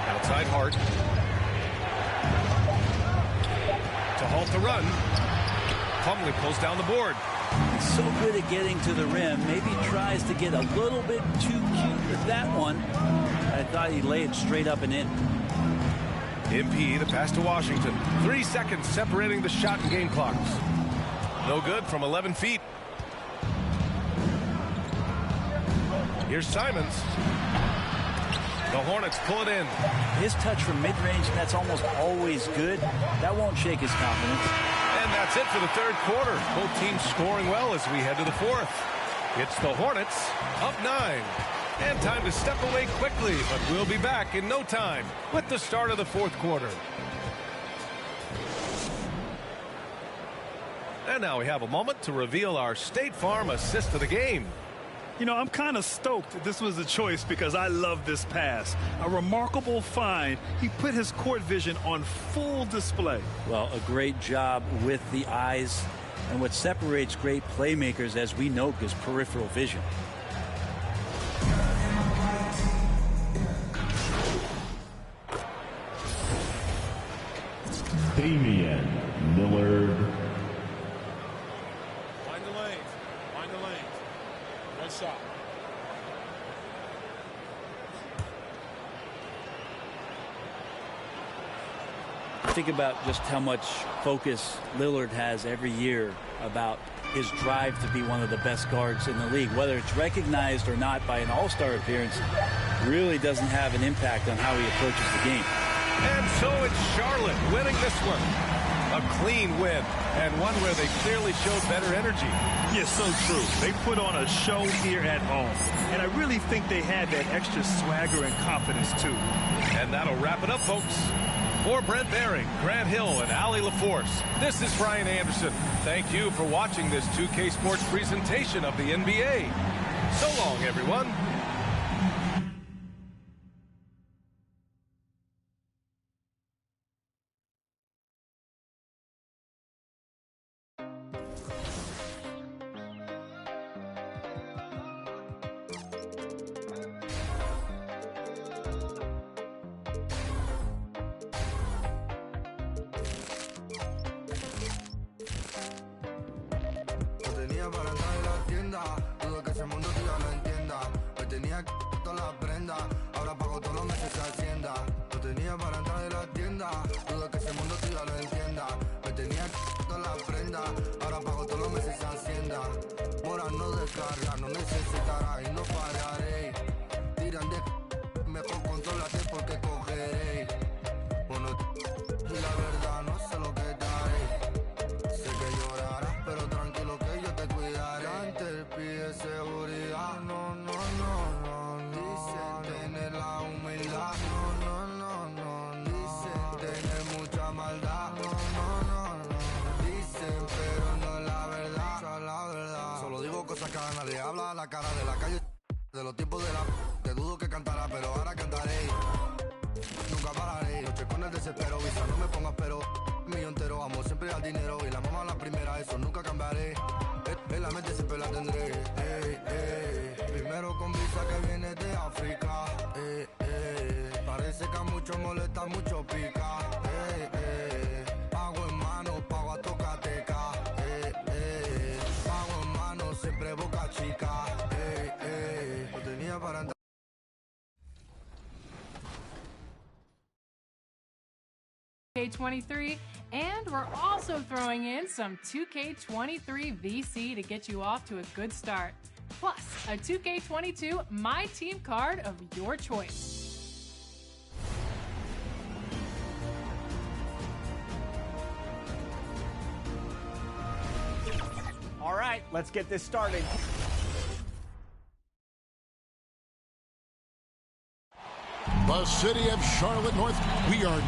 Outside Hart. To halt the run. Plumlee pulls down the board. He's so good at getting to the rim. Maybe tries to get a little bit too cute with that one. I thought he'd lay it straight up and in. MP, the pass to Washington. 3 seconds separating the shot and game clocks. No good from 11 feet. Here's Simons. The Hornets pull it in. His touch from mid-range, that's almost always good. That won't shake his confidence. And that's it for the third quarter. Both teams scoring well as we head to the fourth. It's the Hornets up 9. And time to step away quickly, but we'll be back in no time with the start of the fourth quarter. And now we have a moment to reveal our State Farm assist of the game. You know, I'm kind of stoked this was a choice because I love this pass. A remarkable find. He put his court vision on full display. Well, a great job with the eyes. And what separates great playmakers, as we know, is peripheral vision. Damian Lillard. Find the lane. Find the lane. One shot. think about just how much focus Lillard has every year about his drive to be one of the best guards in the league. Whether it's recognized or not by an all-star appearance really doesn't have an impact on how he approaches the game. And so it's Charlotte winning this one. A clean win, and one where they clearly showed better energy. Yeah, so true. They put on a show here at home, and I really think they had that extra swagger and confidence, too. And that'll wrap it up, folks. For Brent Behring, Grant Hill, and Allie LaForce, this is Brian Anderson. Thank you for watching this 2K Sports presentation of the NBA. So long, everyone. K23, and we're also throwing in some 2K23 VC to get you off to a good start. Plus, a 2K22 My Team card of your choice. All right, let's get this started. The city of Charlotte, North. We are.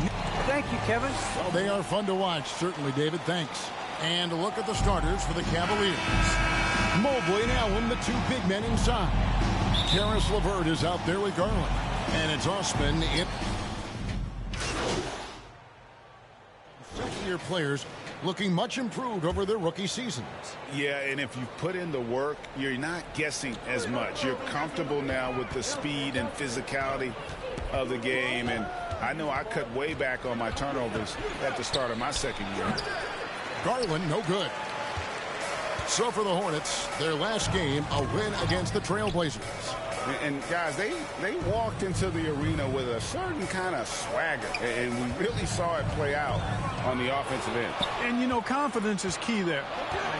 Thank you, Kevin. Well, they are fun to watch, certainly, David. Thanks. And look at the starters for the Cavaliers. Mobley and Allen, the two big men inside. Karis LeVert is out there with Garland. And it's Osman. Second-year players looking much improved over their rookie seasons. Yeah, and if you put in the work, you're not guessing as much. You're comfortable now with the speed and physicality of the game, and I know I cut way back on my turnovers at the start of my second year. Garland, no good. So for the Hornets, their last game, a win against the Trailblazers. And guys, they walked into the arena with a certain kind of swagger, and we really saw it play out on the offensive end. And, you know, confidence is key there.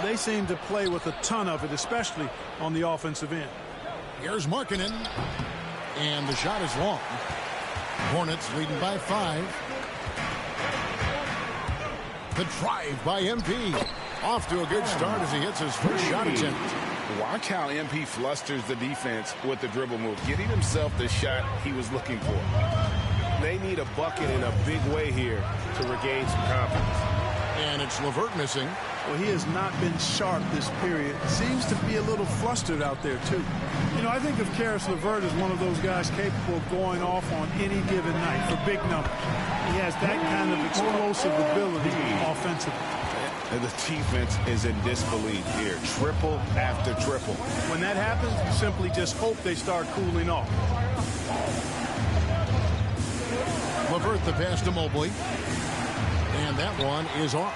They seem to play with a ton of it, especially on the offensive end. Here's Markkanen, and the shot is long. Hornets leading by 5. The drive by MP. Off to a good start as he hits his first shot attempt. Watch how MP flusters the defense with the dribble move, getting himself the shot he was looking for. They need a bucket in a big way here to regain some confidence. And it's LeVert missing. Well, he has not been sharp this period. Seems to be a little flustered out there, too. You know, I think of Karis LeVert as one of those guys capable of going off on any given night for big numbers. He has that kind of explosive ability offensively. And the defense is in disbelief here. Triple after triple. When that happens, you simply just hope they start cooling off. LeVert the pass to Mobley. And that one is off.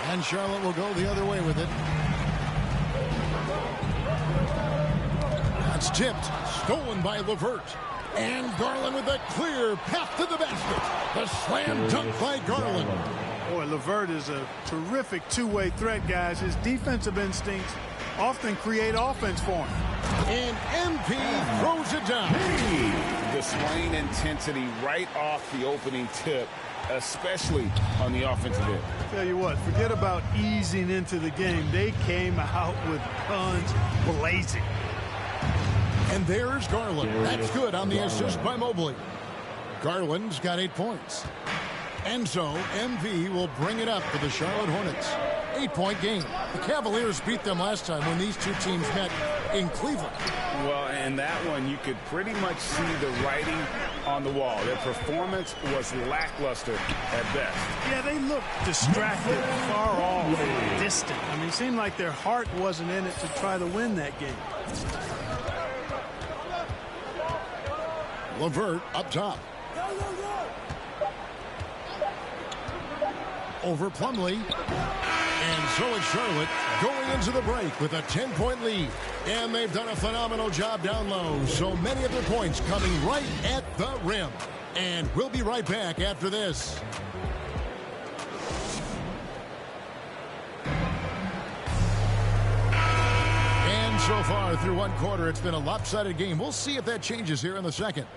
And Charlotte will go the other way with it. That's tipped. Stolen by LeVert. And Garland with a clear path to the basket. The slam dunk by Garland. Boy, LeVert is a terrific two-way threat, guys. His defensive instincts often create offense for him. And MP throws it down. Displaying intensity right off the opening tip, especially on the offensive end. Tell you what, forget about easing into the game. They came out with guns blazing. And there's Garland. That's good on the assist by Mobley. Garland's got 8 points. And so MV will bring it up for the Charlotte Hornets. 8-point game. The Cavaliers beat them last time when these two teams met in Cleveland. Well, in that one, you could pretty much see the writing on the wall. Their performance was lackluster at best. Yeah, they looked distracted, far off, distant. I mean, it seemed like their heart wasn't in it to try to win that game. LeVert up top. Over Plumlee. And so is Charlotte going into the break with a 10-point lead. And they've done a phenomenal job down low. So many of their points coming right at the rim. And we'll be right back after this. And so far through one quarter, it's been a lopsided game. We'll see if that changes here in the second.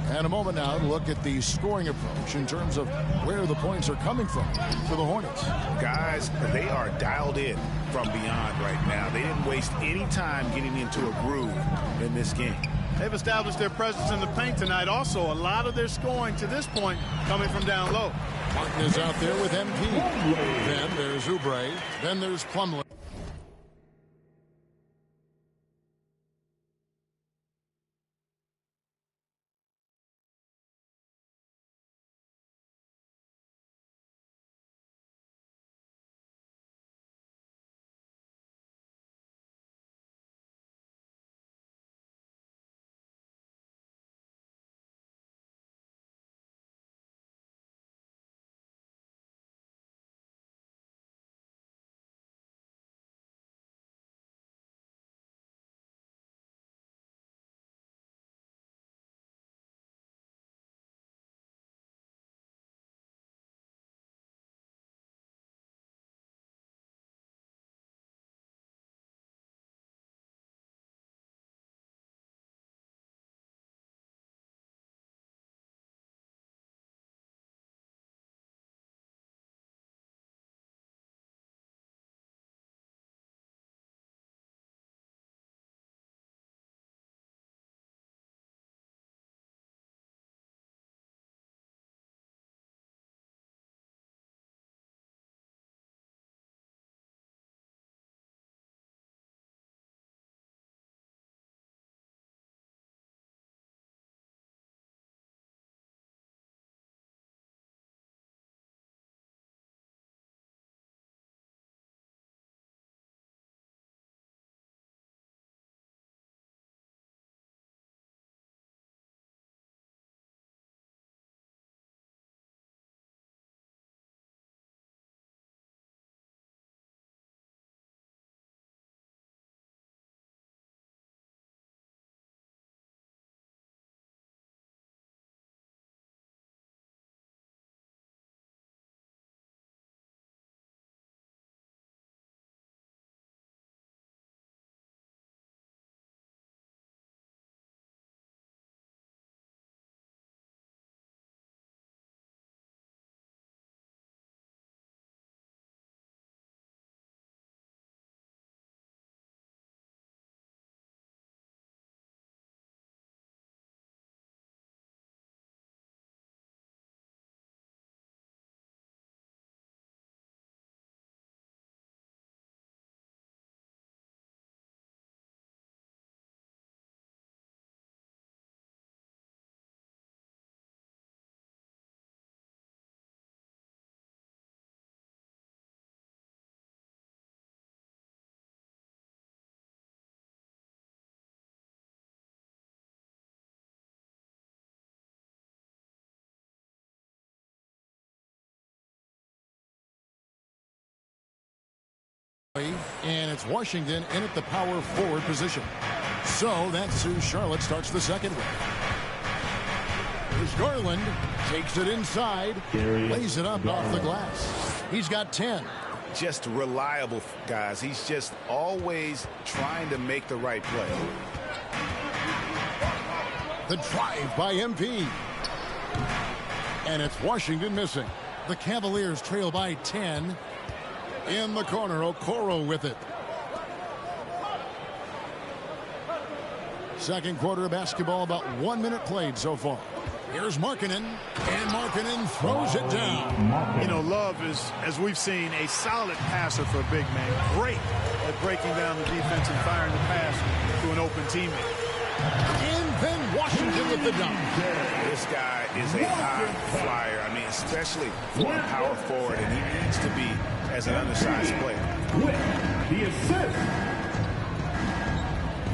And a moment now to look at the scoring approach in terms of where the points are coming from for the Hornets. Guys, they are dialed in from beyond right now. They didn't waste any time getting into a groove in this game. They've established their presence in the paint tonight. Also, a lot of their scoring to this point coming from down low. Martin is out there with MP. Then there's Oubre. Then there's Plumlee. And it's Washington in at the power forward position. So that's who Charlotte starts the second with. Here's Garland. Takes it inside. Lays it up off the glass. He's got 10. Just reliable, guys. He's just always trying to make the right play. The drive by MP. And it's Washington missing. The Cavaliers trail by 10. In the corner, Okoro with it. Second quarter of basketball, about 1 minute played so far. Here's Markkanen, and Markkanen throws it down. You know, Love is, as we've seen, a solid passer for a big man. Great at breaking down the defense and firing the pass to an open teammate. And then Washington with the dunk. This guy is a high flyer. I mean, especially for a power forward, and he needs to be as an undersized player. With the assist.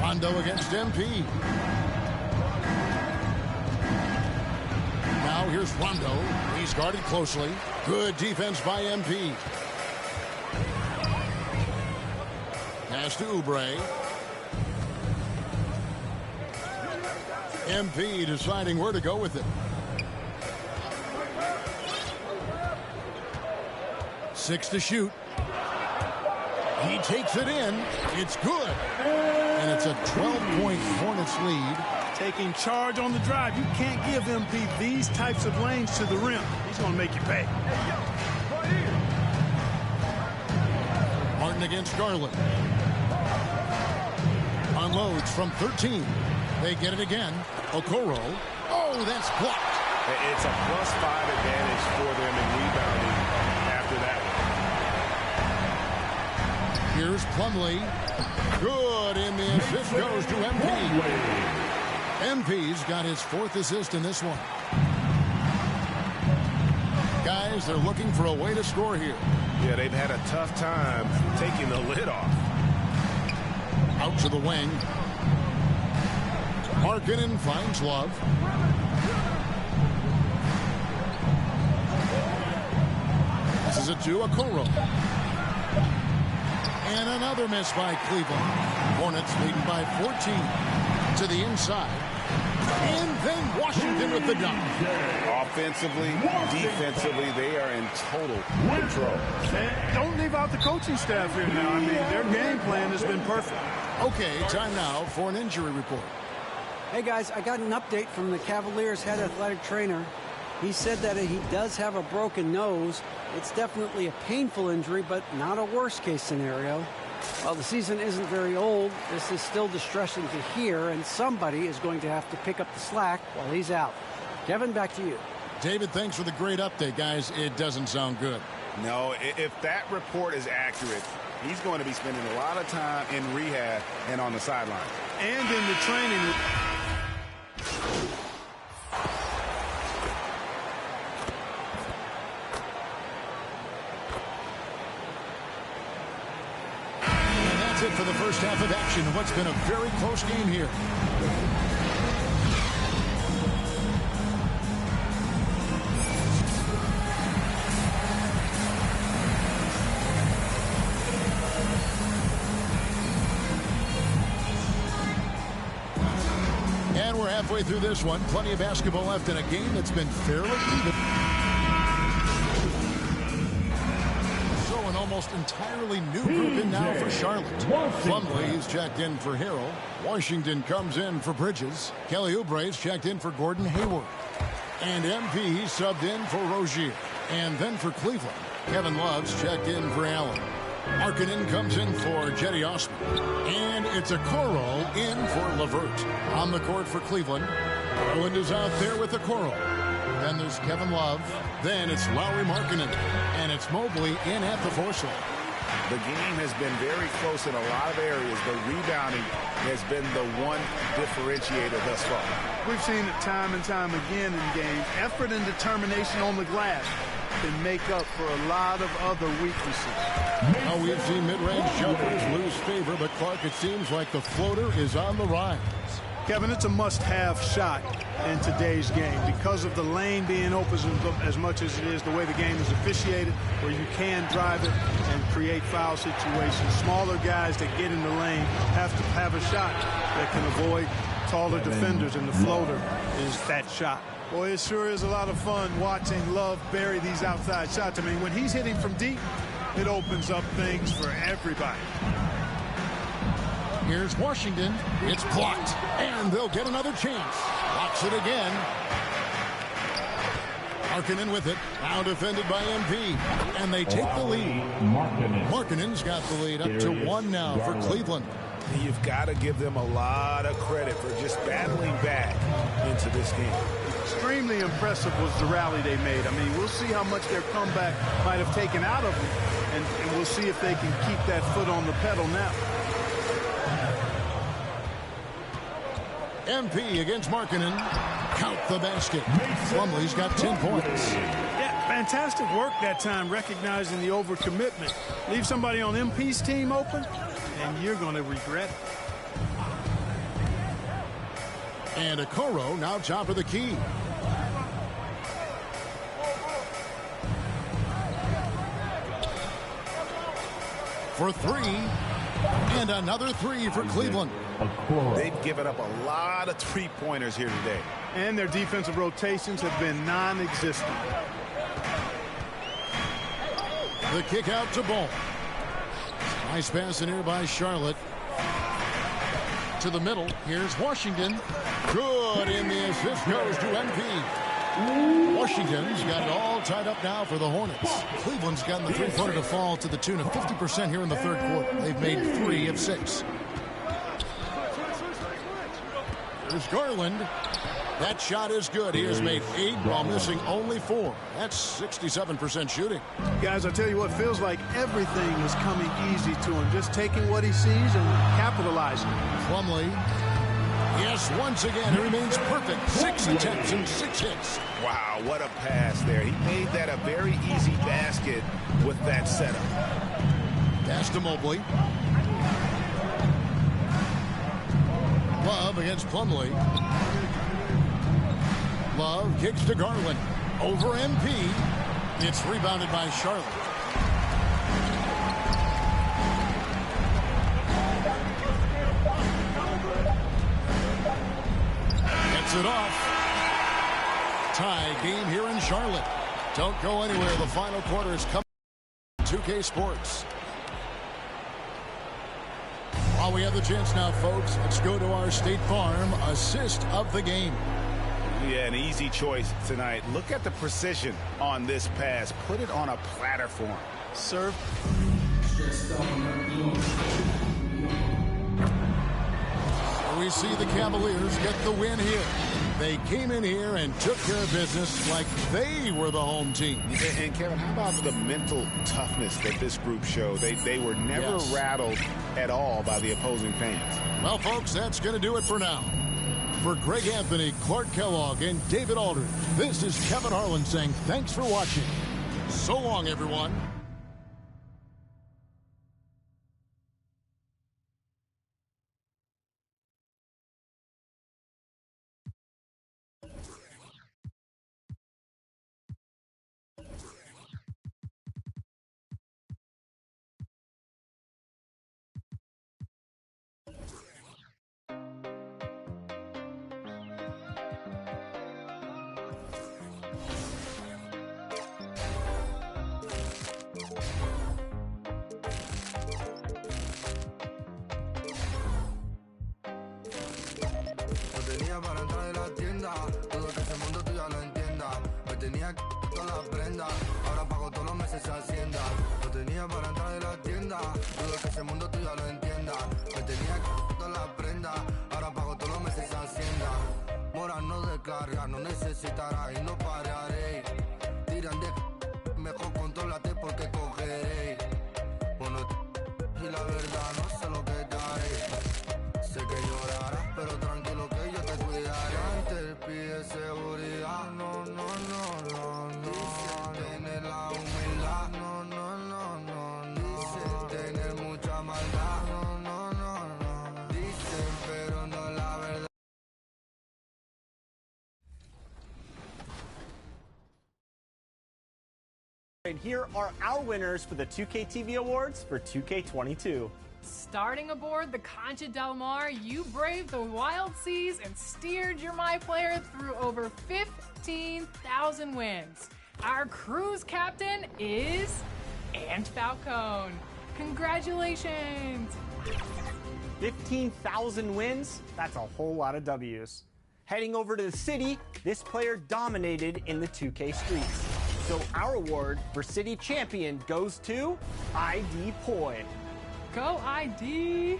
Rondo against MP. Now here's Rondo. He's guarded closely. Good defense by MP. Pass to Oubre. MP deciding where to go with it. 6 to shoot. He takes it in. It's good. And it's a 12-point Hornets lead. Taking charge on the drive. You can't give MP these types of lanes to the rim. He's going to make you pay. Martin against Garland. Unloads from 13. They get it again. Okoro. Oh, that's blocked. It's a +5 advantage for them in rebounding after that one. Here's Plumlee. Good, and the assist goes to MP. MP's got his 4th assist in this one. Guys, they're looking for a way to score here. Yeah, they've had a tough time taking the lid off. Out to the wing. Markkanen finds Love. This is a 2, Okoro. And another miss by Cleveland. Hornets leading by 14 to the inside. And then Washington with the dunk. Offensively, defensively, they are in total control. And don't leave out the coaching staff here now. I mean, their game plan has been perfect. Okay, time now for an injury report. Hey guys, I got an update from the Cavaliers head athletic trainer. He said that he does have a broken nose. It's definitely a painful injury, but not a worst case scenario. While the season isn't very old, this is still distressing to hear, and somebody is going to have to pick up the slack while he's out. Kevin, back to you. David, thanks for the great update, guys. It doesn't sound good. No, if that report is accurate, he's going to be spending a lot of time in rehab and on the sideline. And in the training. And that's it for the first half of action in what's been a very close game here. And we're halfway through this one. Plenty of basketball left in a game that's been fairly even. So an almost entirely new group in now for Charlotte. Plumlee is checked in for Harrell. Washington comes in for Bridges. Kelly Oubre is checked in for Gordon Hayward. And MP subbed in for Rozier. And then for Cleveland, Kevin Love's checked in for Allen. Markkanen comes in for Jetty Osman. And it's Okoro in for LeVert. On the court for Cleveland. Garland is out there with Okoro. Then there's Kevin Love. Then it's Lauri Markkanen. And it's Mobley in at the 4 slot. The game has been very close in a lot of areas, but rebounding has been the one differentiator thus far. We've seen it time and time again in games. Effort and determination on the glass can make up for a lot of other weaknesses. Now we've seen mid-range jumpers lose favor, but Clark, it seems like the floater is on the rise. Kevin, it's a must-have shot in today's game because of the lane being open as much as it is, the way the game is officiated, where you can drive it and create foul situations. Smaller guys that get in the lane have to have a shot that can avoid taller defenders, and the floater is that shot. Boy, it sure is a lot of fun watching Love bury these outside shots. I mean, when he's hitting from deep, it opens up things for everybody. Here's Washington. It's blocked, and they'll get another chance. Blocks it again. Markkanen with it. Now defended by MP. And they take the lead. Markkanen's got the lead up to 1 now for Cleveland. You've got to give them a lot of credit for just battling back into this game. Extremely impressive was the rally they made. I mean, we'll see how much their comeback might have taken out of them, and we'll see if they can keep that foot on the pedal now. MP against Markkanen. Count the basket. Plumlee's got 10 points. Yeah, fantastic work that time, recognizing the overcommitment. Leave somebody on MP's team open, and you're going to regret it. And Okoro now top of the key. For 3. And another 3 for Cleveland. They've given up a lot of three-pointers here today. And their defensive rotations have been non-existent. The kick out to Ball. Nice pass in here by Charlotte. To the middle. Here's Washington. Good, and the assist goes to MP. Washington's got it all tied up now for the Hornets. Cleveland's gotten the three-pointer to fall to the tune of 50% here in the third quarter. They've made 3 of 6. There's Garland. That shot is good. He has made 8 while missing only 4. That's 67% shooting. Guys, I tell you what, feels like everything is coming easy to him. Just taking what he sees and capitalizing. Plumlee. Yes, once again, he remains perfect. 6 attempts and 6 hits. Wow, what a pass there. He made that a very easy basket with that setup. Pass to Mobley. Love against Plumlee. Love kicks to Garland. Over MP. It's rebounded by Charlotte. Gets it off. Tie game here in Charlotte. Don't go anywhere. The final quarter is coming. 2K Sports. While we have the chance now, folks, let's go to our State Farm assist of the game. Yeah, an easy choice tonight. Look at the precision on this pass. Put it on a platter for him. Serve. We see the Cavaliers get the win here. They came in here and took care of business like they were the home team. And Kevin, how about the mental toughness that this group showed? They were never rattled at all by the opposing fans. Well, folks, that's going to do it for now. For Greg Anthony, Clark Kellogg, and David Aldridge, this is Kevin Harlan saying thanks for watching. So long, everyone. Para entrar de la tienda, todo que ese mundo tú ya lo entiendas. Me tenía que todas las prendas, ahora pago todos los meses Hacienda. Lo tenía para entrar de la tienda, todo que ese mundo tú ya lo entiendas. Me tenía que todas las prendas, ahora pago todos los meses Hacienda. Mora no descarga, no necesitará y no pararé. Tiran de mejor contrólate porque cogeré. Bueno, y la verdad no sé lo que daré. Sé que llorarás, pero tranquilo que yo te cuidaré. Antes pide seguridad, no, no, no, no, no. Dice tener la humildad, no, no, no, no, no. Dice tener mucha maldad, no, no, no, no. Dicen, pero no la verdad. And here are our winners for the 2K TV Awards for 2K22. Starting aboard the Concha Del Mar, you braved the wild seas and steered your My Player through over 15,000 wins. Our cruise captain is Ant Falcone. Congratulations! 15,000 wins? That's a whole lot of W's. Heading over to the city, this player dominated in the 2K streets. So our award for city champion goes to ID Poi. Go ID!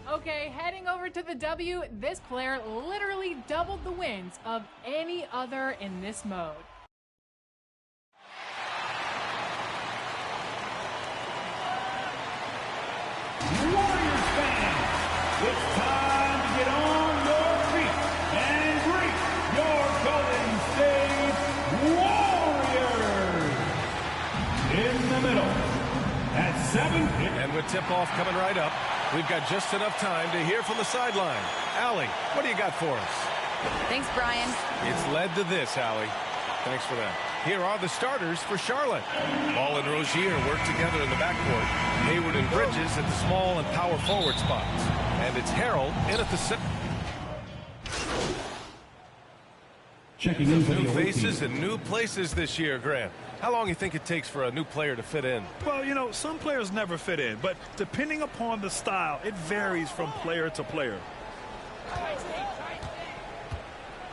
Okay, heading over to the W, this player literally doubled the wins of any other in this mode. Warriors fans, it's time to get on your feet and greet your Golden State Warriors. In the middle, at 7. And with tip-off coming right up, we've got just enough time to hear from the sideline. Allie, what do you got for us? Thanks, Brian. It's led to this, Allie. Thanks for that. Here are the starters for Charlotte. Ball and Rozier work together in the backcourt. Hayward and Bridges at the small and power forward spots. And it's Harrell in at the center. Checking in for New the faces and new places this year, Grant. How long do you think it takes for a new player to fit in? Well, you know, some players never fit in, but depending upon the style, it varies from player to player.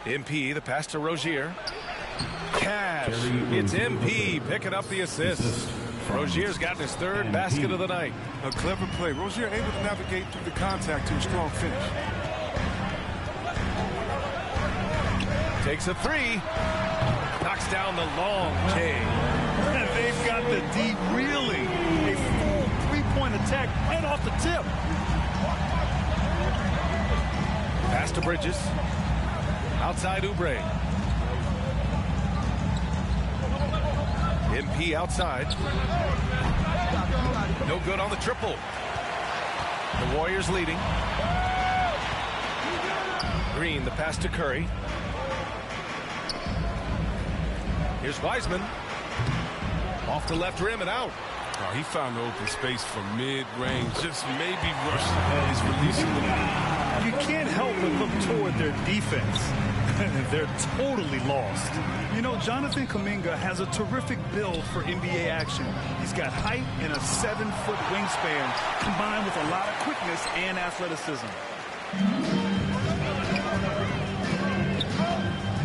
MP, the pass to Rozier. Cash. It's MP picking up the assist. Rozier's gotten his third basket of the night. A clever play. Rozier able to navigate through the contact to a strong finish. Takes a three. Knocks down the long K. And they've got the D reeling. A full three-point attack right off the tip. Pass to Bridges. Outside Oubre. MP outside. No good on the triple. The Warriors leading. Green, the pass to Curry. Here's Wiseman. Off the left rim and out. Oh, he found the open space for mid-range. Just maybe rush his releasing the lead. You can't help but look toward their defense. They're totally lost. You know, Jonathan Kuminga has a terrific build for NBA action. He's got height and a 7-foot wingspan, combined with a lot of quickness and athleticism.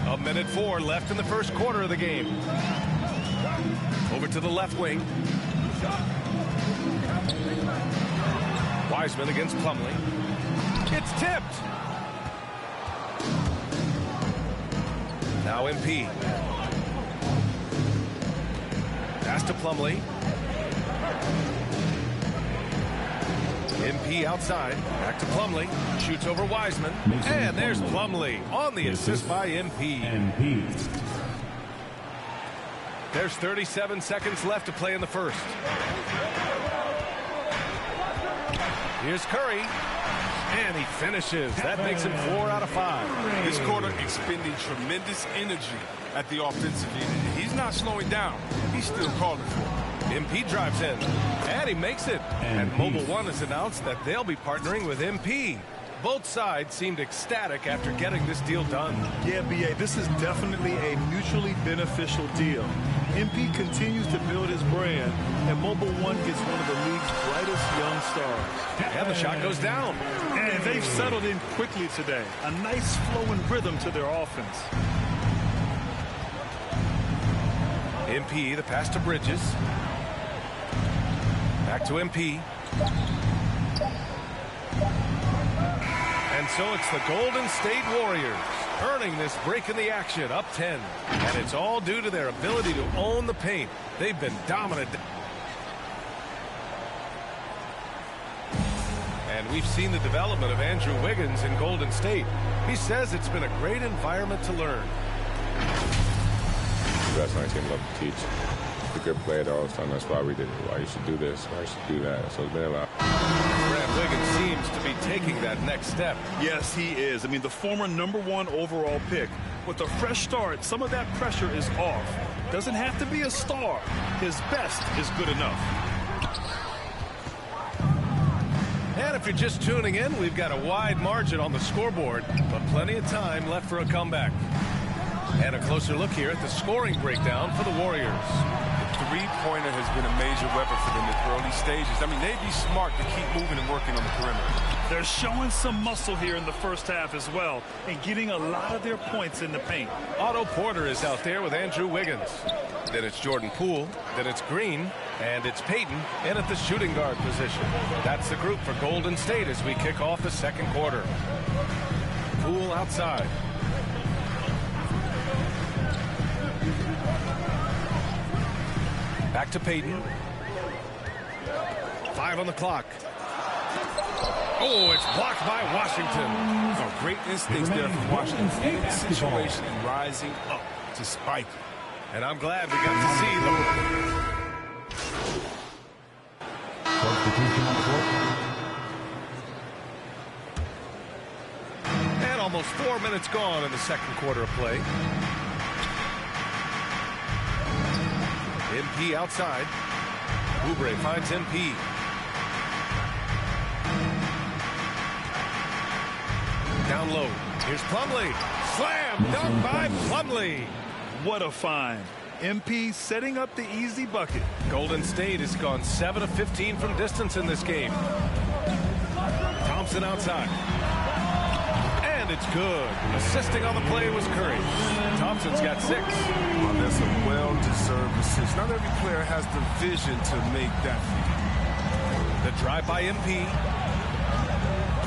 1:04 left in the first quarter of the game. Over to the left wing. Wiseman against Plumlee. It's tipped. Now MP. Pass to Plumlee. MP outside. Back to Plumlee. Shoots over Wiseman. And there's Plumlee on the assist by MP. There's 37 seconds left to play in the first. Here's Curry. And he finishes. That makes him 4 out of 5. This quarter expending tremendous energy at the offensive end. He's not slowing down. He's still calling for it. MP drives in. And he makes it. And Mobile One has announced that they'll be partnering with MP. Both sides seemed ecstatic after getting this deal done. Yeah, BA, this is definitely a mutually beneficial deal. MP continues to build his brand, and Mobile One gets one of the league's brightest young stars. And the shot goes down. And they've settled in quickly today. A nice flowing rhythm to their offense. MP, the pass to Bridges. Back to MP. And so it's the Golden State Warriors earning this break in the action, up 10. And it's all due to their ability to own the paint. They've been dominant. And we've seen the development of Andrew Wiggins in Golden State. He says it's been a great environment to learn. That's nice team, love to teach. The good player all the time. That's why we did it. Why you should do this, why you should do that. So it's been a lot. Grant Wiggins seems to be taking that next step. Yes, he is. I mean, the former #1 overall pick. With a fresh start, some of that pressure is off. Doesn't have to be a star. His best is good enough. And if you're just tuning in, we've got a wide margin on the scoreboard, but plenty of time left for a comeback. And a closer look here at the scoring breakdown for the Warriors. The three-pointer has been a major weapon for them at the early stages. I mean, they'd be smart to keep moving and working on the perimeter. They're showing some muscle here in the first half as well and getting a lot of their points in the paint. Otto Porter is out there with Andrew Wiggins. Then it's Jordan Poole. Then it's Green. And it's Payton in at the shooting guard position. That's the group for Golden State as we kick off the second quarter. Poole outside. Back to Payton. 5 on the clock. Oh, it's blocked by Washington. Oh, great instincts there from Washington. In this situation, rising up to spike. And I'm glad we got to see them. And almost 4 minutes gone in the second quarter of play. MP outside. Oubre finds MP. Down low. Here's Plumlee. Slam dunk by Plumlee. What a find. MP setting up the easy bucket. Golden State has gone 7 of 15 from distance in this game. Thompson outside. And it's good. Assisting on the play was Curry. Thompson's got 6. Well, that's a well-deserved assist. Not every player has the vision to make that feed. The drive by MP.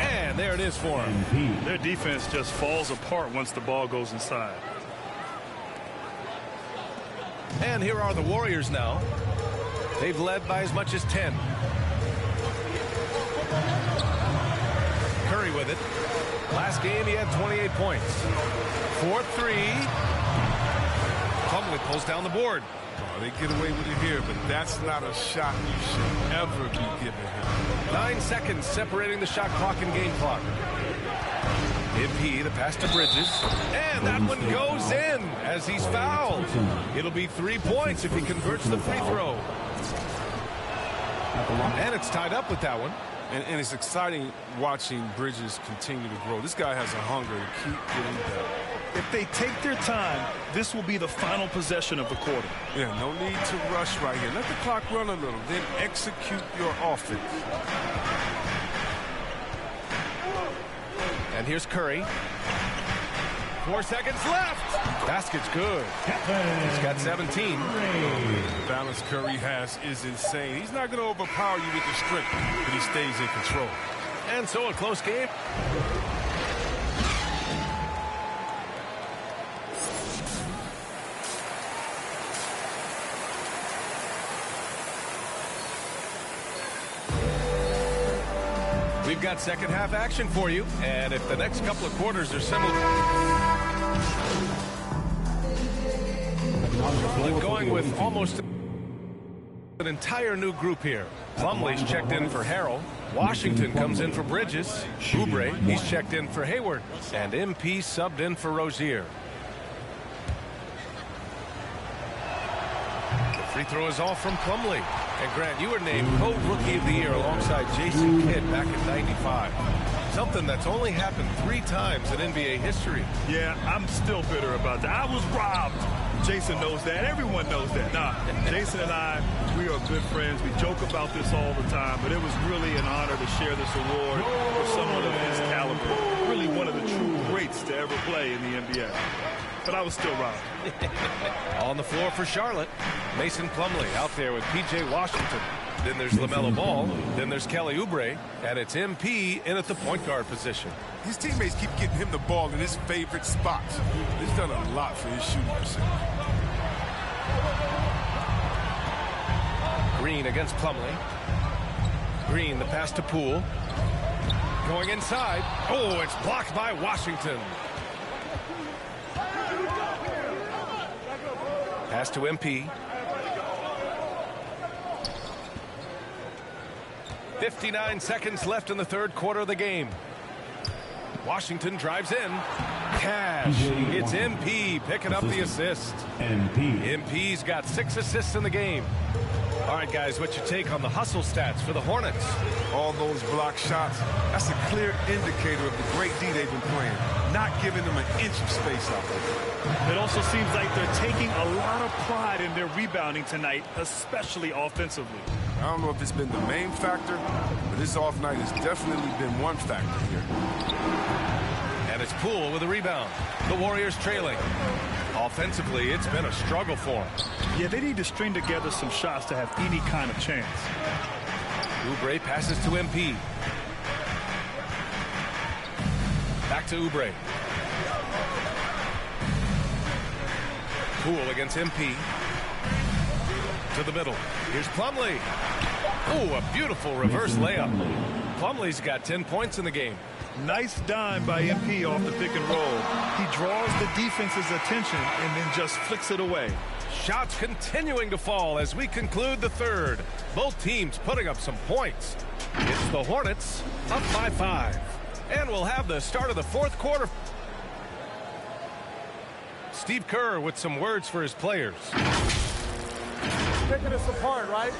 And there it is for him. Their defense just falls apart once the ball goes inside. And here are the Warriors now. They've led by as much as 10. Curry with it. Last game he had 28 points. 4-3. Plumlee pulls down the board. Oh, they get away with it here, but that's not a shot you should ever be giving him. 9 seconds separating the shot clock and game clock. MP, the pass to Bridges. And that one goes in as he's fouled. It'll be 3 points if he converts the free throw. And it's tied up with that one. And it's exciting watching Bridges continue to grow. This guy has a hunger to keep getting better. If they take their time, this will be the final possession of the quarter. Yeah, no need to rush right here. Let the clock run a little, then execute your offense. And here's Curry. 4 seconds left. Basket's good. He's got 17. The balance Curry has is insane. He's not going to overpower you with the strength, but he stays in control. And so a close game. We've got second half action for you, and if the next couple of quarters are similar, going with almost an entire new group here. Plumlee's checked in for Harrell. Washington comes in for Bridges. Oubre, he's checked in for Hayward, and MP subbed in for Rozier. The free throw is off from Plumlee. And Grant, you were named Co-Rookie of the Year alongside Jason Kidd back in '95. Something that's only happened 3 times in NBA history. Yeah, I'm still bitter about that. I was robbed. Jason knows that. Everyone knows that. Nah, Jason and I, we are good friends. We joke about this all the time, but it was really an honor to share this award with someone of his caliber. Really one of the true greats to ever play in the NBA. But I was still robbed. On the floor for Charlotte, Mason Plumlee out there with P.J. Washington. Then there's LaMelo Ball. Then there's Kelly Oubre. And it's MP in at the point guard position. His teammates keep getting him the ball in his favorite spots. He's done a lot for his shooting percentage. Green against Plumlee. Green, the pass to Poole. Going inside. Oh, it's blocked by Washington. Pass to MP. 59 seconds left in the third quarter of the game. Washington drives in. Cash splash. It's MP picking up the assist. MP's got 6 assists in the game. All right, guys, what's your take on the hustle stats for the Hornets? All those block shots, that's a clear indicator of the great D they've been playing. Not giving them an inch of space out there. It also seems like they're taking a lot of pride in their rebounding tonight, especially offensively. I don't know if it's been the main factor, but this off night has definitely been one factor here. And it's Poole with a rebound. The Warriors trailing. Offensively, it's been a struggle for them. Yeah, they need to string together some shots to have any kind of chance. Oubre passes to MP. Back to Oubre. Poole against MP. To the middle. Here's Plumlee. Oh, a beautiful reverse layup. Plumlee's got 10 points in the game. Nice dime by MP off the pick and roll. He draws the defense's attention and then just flicks it away. Shots continuing to fall as we conclude the third. Both teams putting up some points. It's the Hornets up by 5. And we'll have the start of the fourth quarter. Steve Kerr with some words for his players. Picking us apart, right?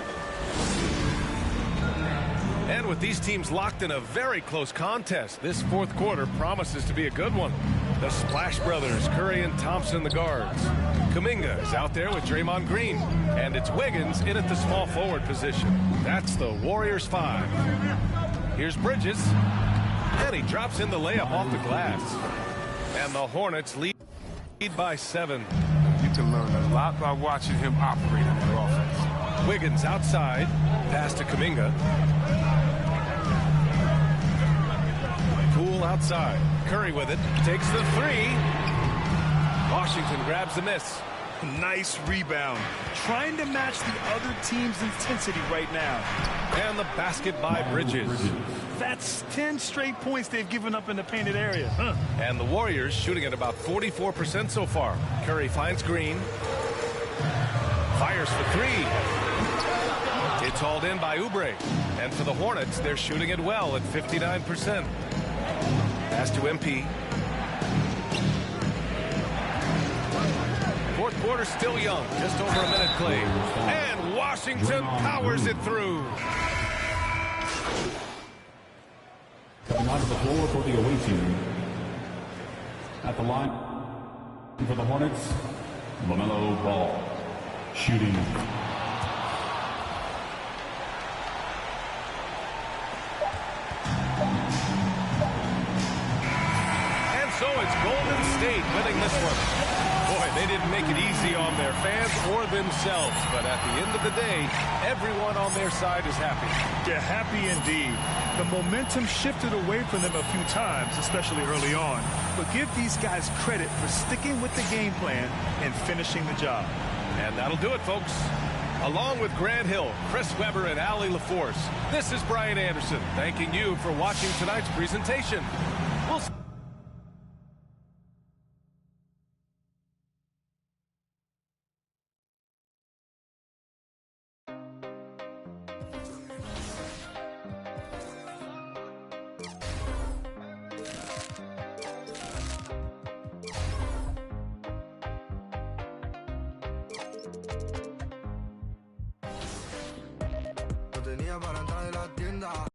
And with these teams locked in a very close contest, this fourth quarter promises to be a good one. The Splash Brothers, Curry and Thompson, the guards. Kuminga is out there with Draymond Green. And it's Wiggins in at the small forward position. That's the Warriors 5. Here's Bridges. And he drops in the layup off the glass. And the Hornets lead by 7. You can learn a lot by watching him operate on their offense. Wiggins outside. Pass to Kuminga. Poole outside. Curry with it. Takes the 3. Washington grabs the miss. Nice rebound. Trying to match the other team's intensity right now. And the basket by Bridges. That's 10 straight points they've given up in the painted area. And the Warriors shooting at about 44% so far. Curry finds Green. Fires for 3. It's hauled in by Oubre. And for the Hornets, they're shooting it well at 59%. Pass to MP. Fourth quarter still young. Just over a minute played. And Washington powers it through. Coming onto the floor for the away team. At the line for the Hornets, LaMelo Ball. Shooting. And so it's Golden State winning this one. Boy, they didn't make it easy on their fans or themselves. But at the end of the day, everyone on their side is happy. Yeah, happy indeed. The momentum shifted away from them a few times, especially early on. But give these guys credit for sticking with the game plan and finishing the job. And that'll do it, folks. Along with Grant Hill, Chris Webber, and Allie LaForce, this is Brian Anderson thanking you for watching tonight's presentation. We'll see. Para entrar de la tienda.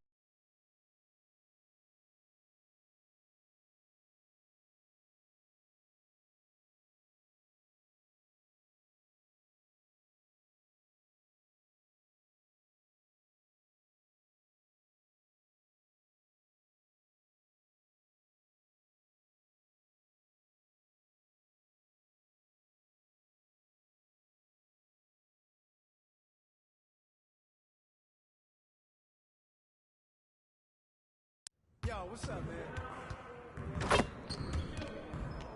Yo, what's up, man?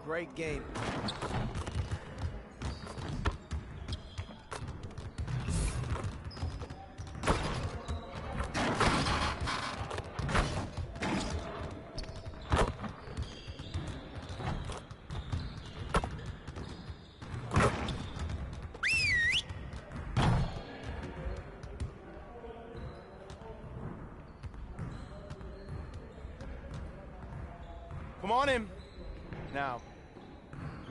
Great game. Come on in. Now,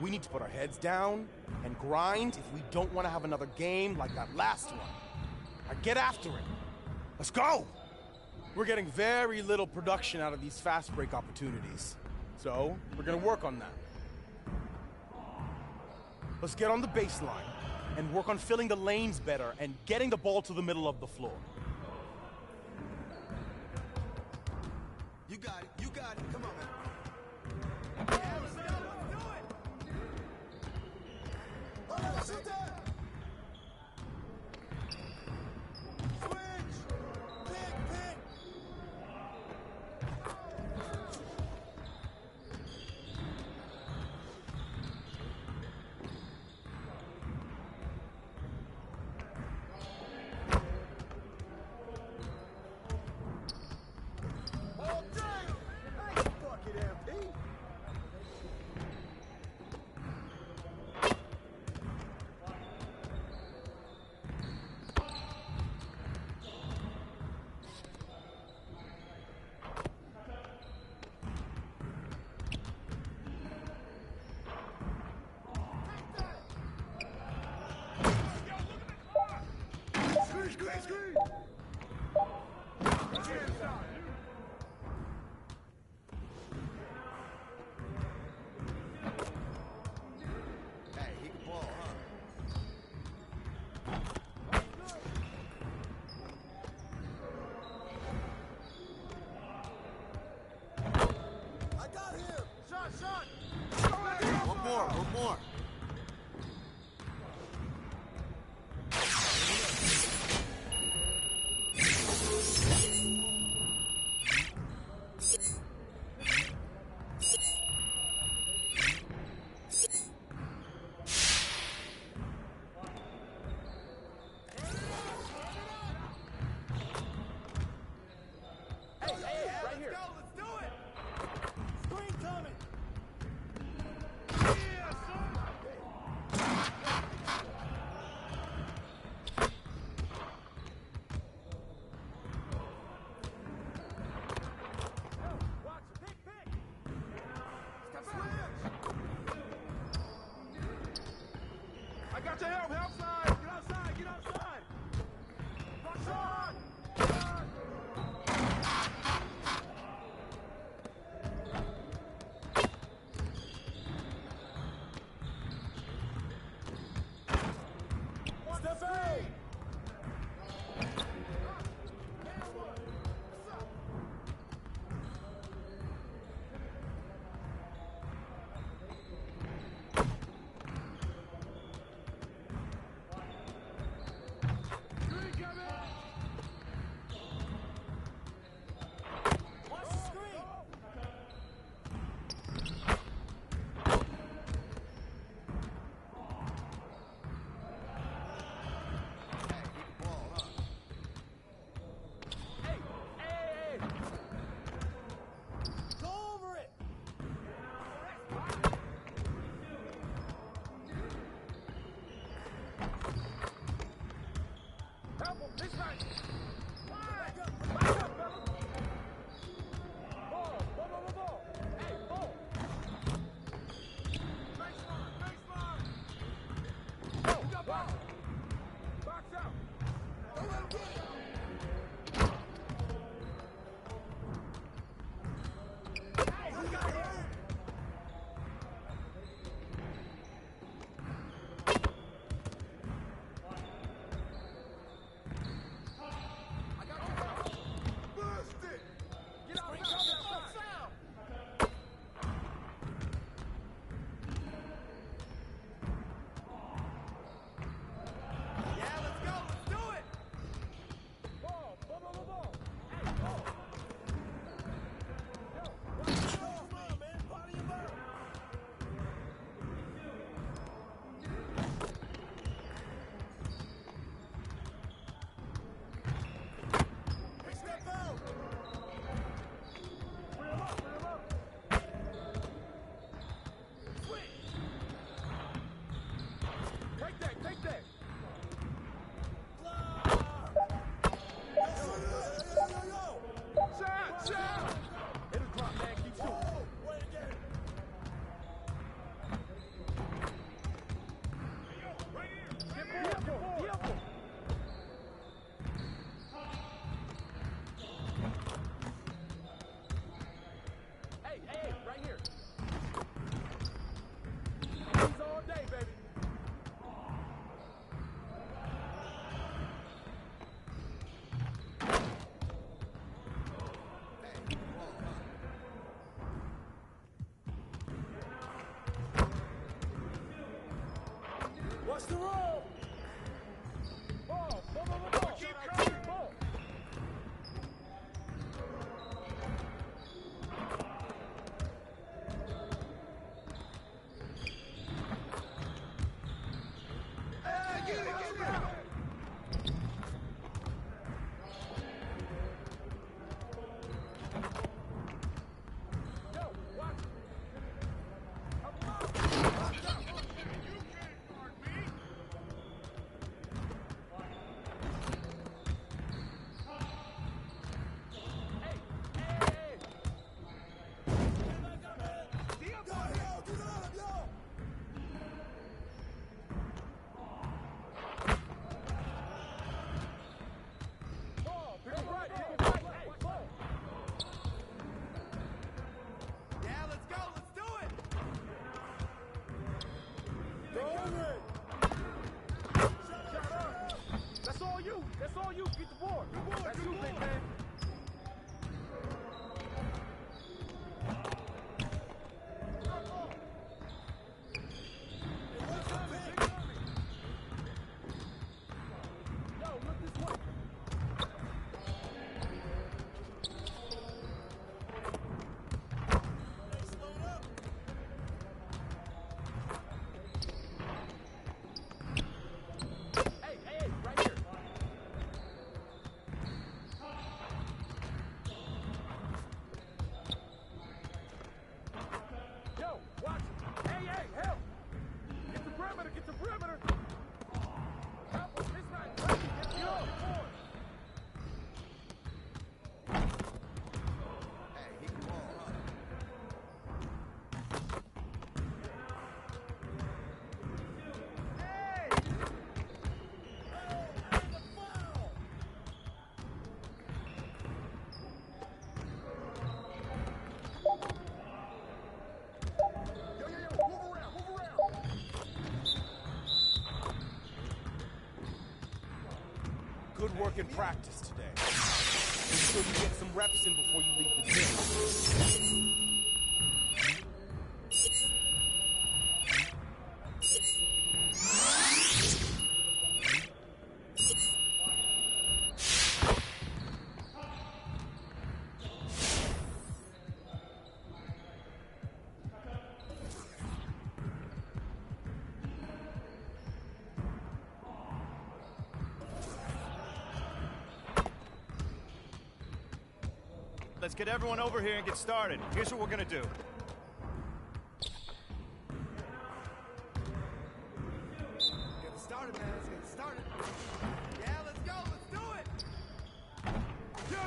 We need to put our heads down and grind if we don't want to have another game like that last one. Now get after it. Let's go! We're getting very little production out of these fast break opportunities. So, we're gonna work on that. Let's get on the baseline and work on filling the lanes better and getting the ball to the middle of the floor. You got it, you got it. Come on, man. Shoot that! Switch! Pick! Oh, damn! Nice bucket, MP! Screen! Hey, he can ball, huh? I got him! Shot! One more. Hey, right here. Let's do it! Screen coming! I got your help side! Get outside! Rush on! Steffi! Watch the roll. Ball. Keep coming. Ball. That's all you. Get the board. That's you, big man. Yo, look this way. Hey, right here. Yo, watch it. Hey, help. Get the perimeter, get the perimeter. Help him, it's not right. Get off. Hey, he can ball, huh? Good work in practice today. Make sure you get some reps in before you leave the gym. Let's get everyone over here and get started. Here's what we're gonna do. Get it started, man. Let's get it started. Yeah, let's go. Let's do it. Yo.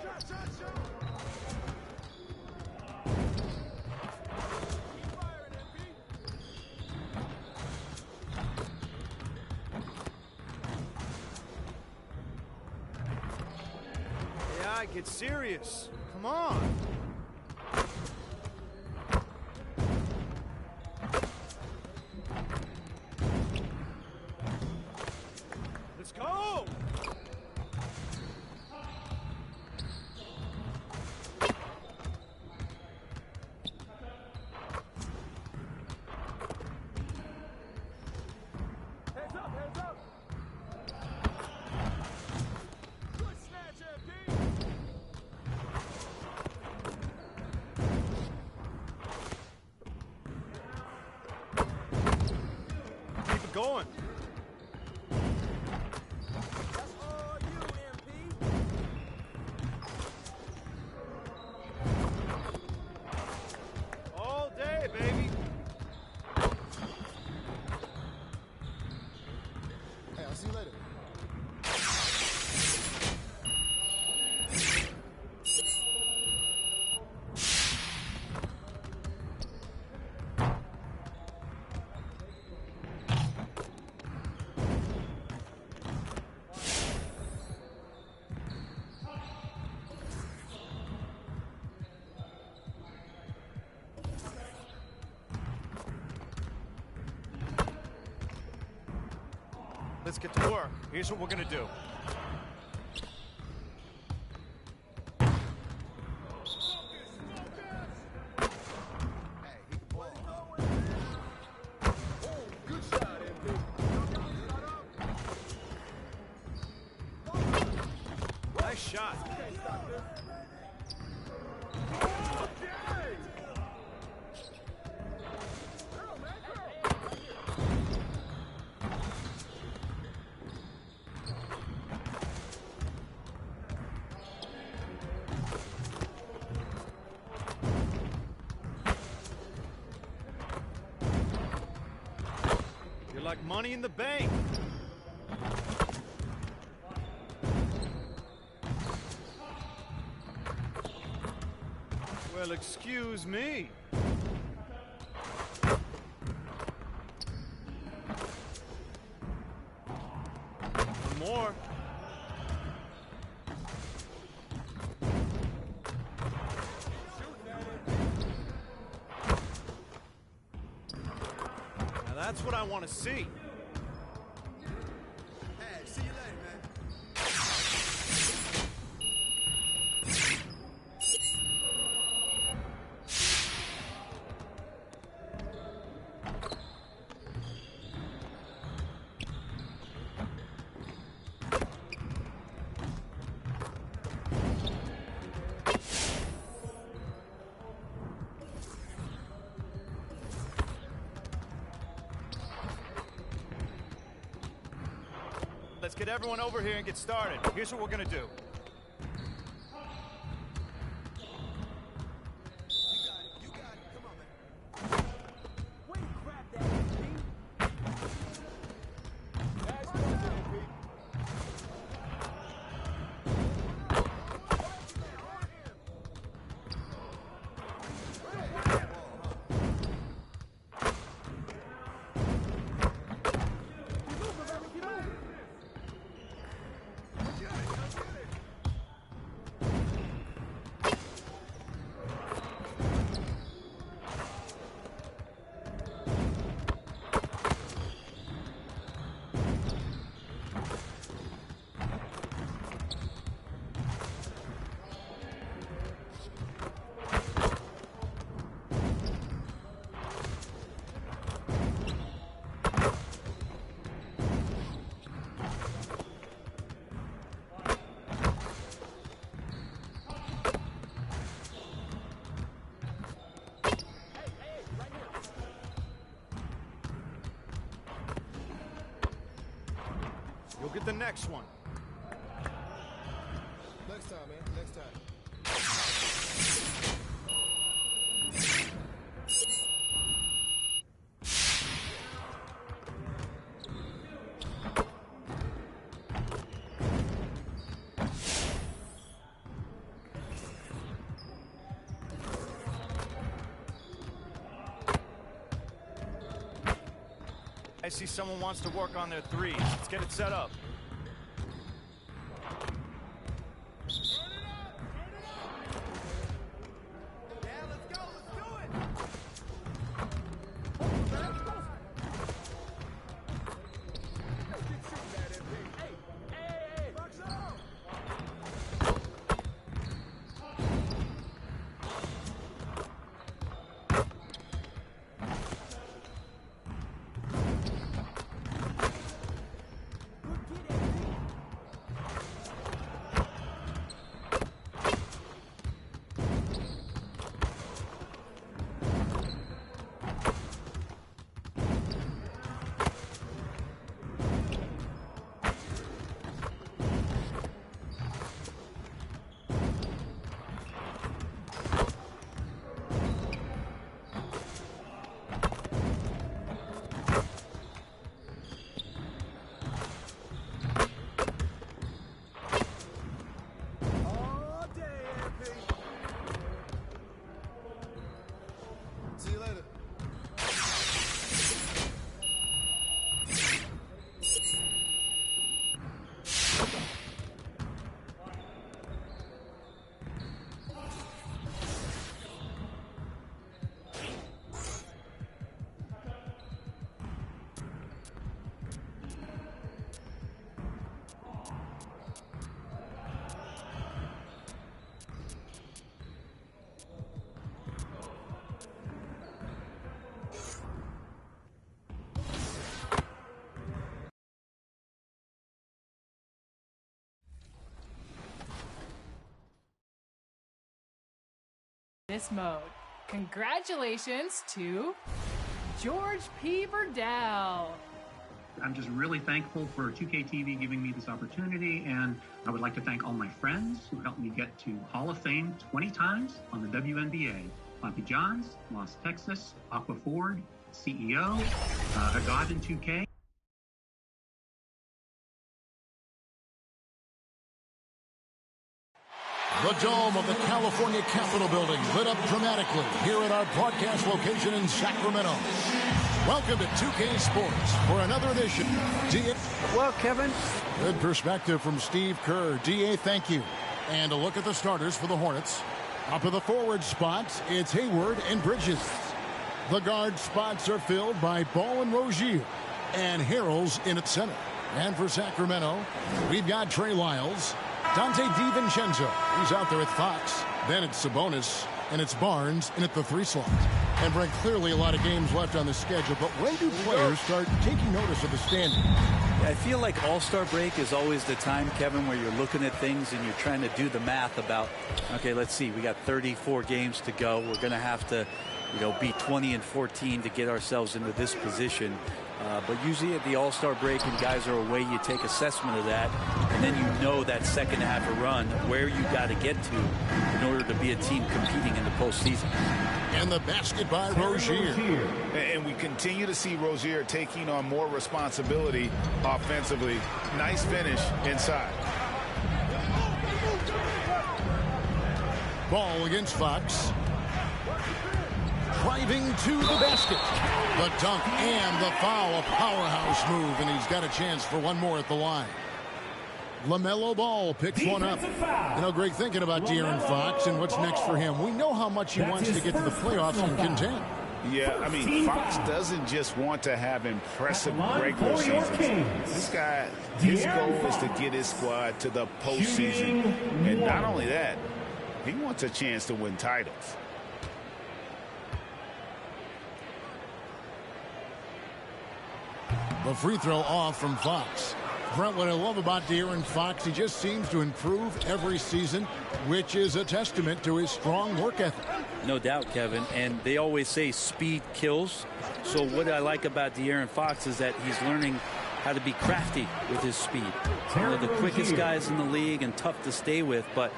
Shot. Keep firing, MP. Yeah, get serious. Come on. Let's go. Hands up. Good snatch, MP. Keep it going. That's all you, MP. All day, baby. Hey, I'll see you later. Let's get to work. Here's what we're gonna do. Hey, he can ball. Oh, good shot. shot. You're like money in the bank. Well, excuse me. One more. Now that's what I want to see. Hey, see you later, man. Let's get everyone over here and get started. Here's what we're gonna do. You'll get the next one. Next time, man. Next time. I see someone wants to work on their threes. Let's get it set up. this mode. Congratulations to George P. Burdell. I'm just really thankful for 2K TV giving me this opportunity, and I would like to thank all my friends who helped me get to Hall of Fame 20 times on the WNBA. Poppy Johns, Los Texas, Aqua Ford, CEO, a god in 2K. The dome of the California Capitol building lit up dramatically here at our broadcast location in Sacramento. Welcome to 2K Sports for another edition. DA. Well, Kevin. Good perspective from Steve Kerr. DA, thank you. And a look at the starters for the Hornets. Up at the forward spots, it's Hayward and Bridges. The guard spots are filled by Ball and Rozier. And Harrell's in at center. And for Sacramento, we've got Trey Lyles, Dante DiVincenzo. He's out there at Fox. Then it's Sabonis, and it's Barnes in at the 3 slot. And Brent, clearly a lot of games left on the schedule, but when do players start taking notice of the standing? I feel like All-Star break is always the time, Kevin, where you're looking at things and you're trying to do the math about, okay, let's see, we got 34 games to go. We're going to have to, be 20-14 to get ourselves into this position. But usually at the All-Star break and guys are away, you take assessment of that, and then you know that second half of run where you got to get to in order to be a team competing in the postseason. And the basket by Rozier. And we continue to see Rozier taking on more responsibility offensively. Nice finish inside. Ball against Fox. Driving to the basket. The dunk and the foul. A powerhouse move, and he's got a chance for one more at the line. LaMelo Ball picks one up. Greg, thinking about De'Aaron Fox and what's next for him. We know how much he wants to get to the playoffs and contend. Yeah, Fox doesn't just want to have impressive regular seasons. This guy, his goal is to get his squad to the postseason. And not only that, he wants a chance to win titles. The free throw off from Fox. Brent, what I love about De'Aaron Fox, he just seems to improve every season, which is a testament to his strong work ethic. No doubt, Kevin. And they always say speed kills. So what I like about De'Aaron Fox is that he's learning how to be crafty with his speed. One of the quickest guys in the league and tough to stay with, but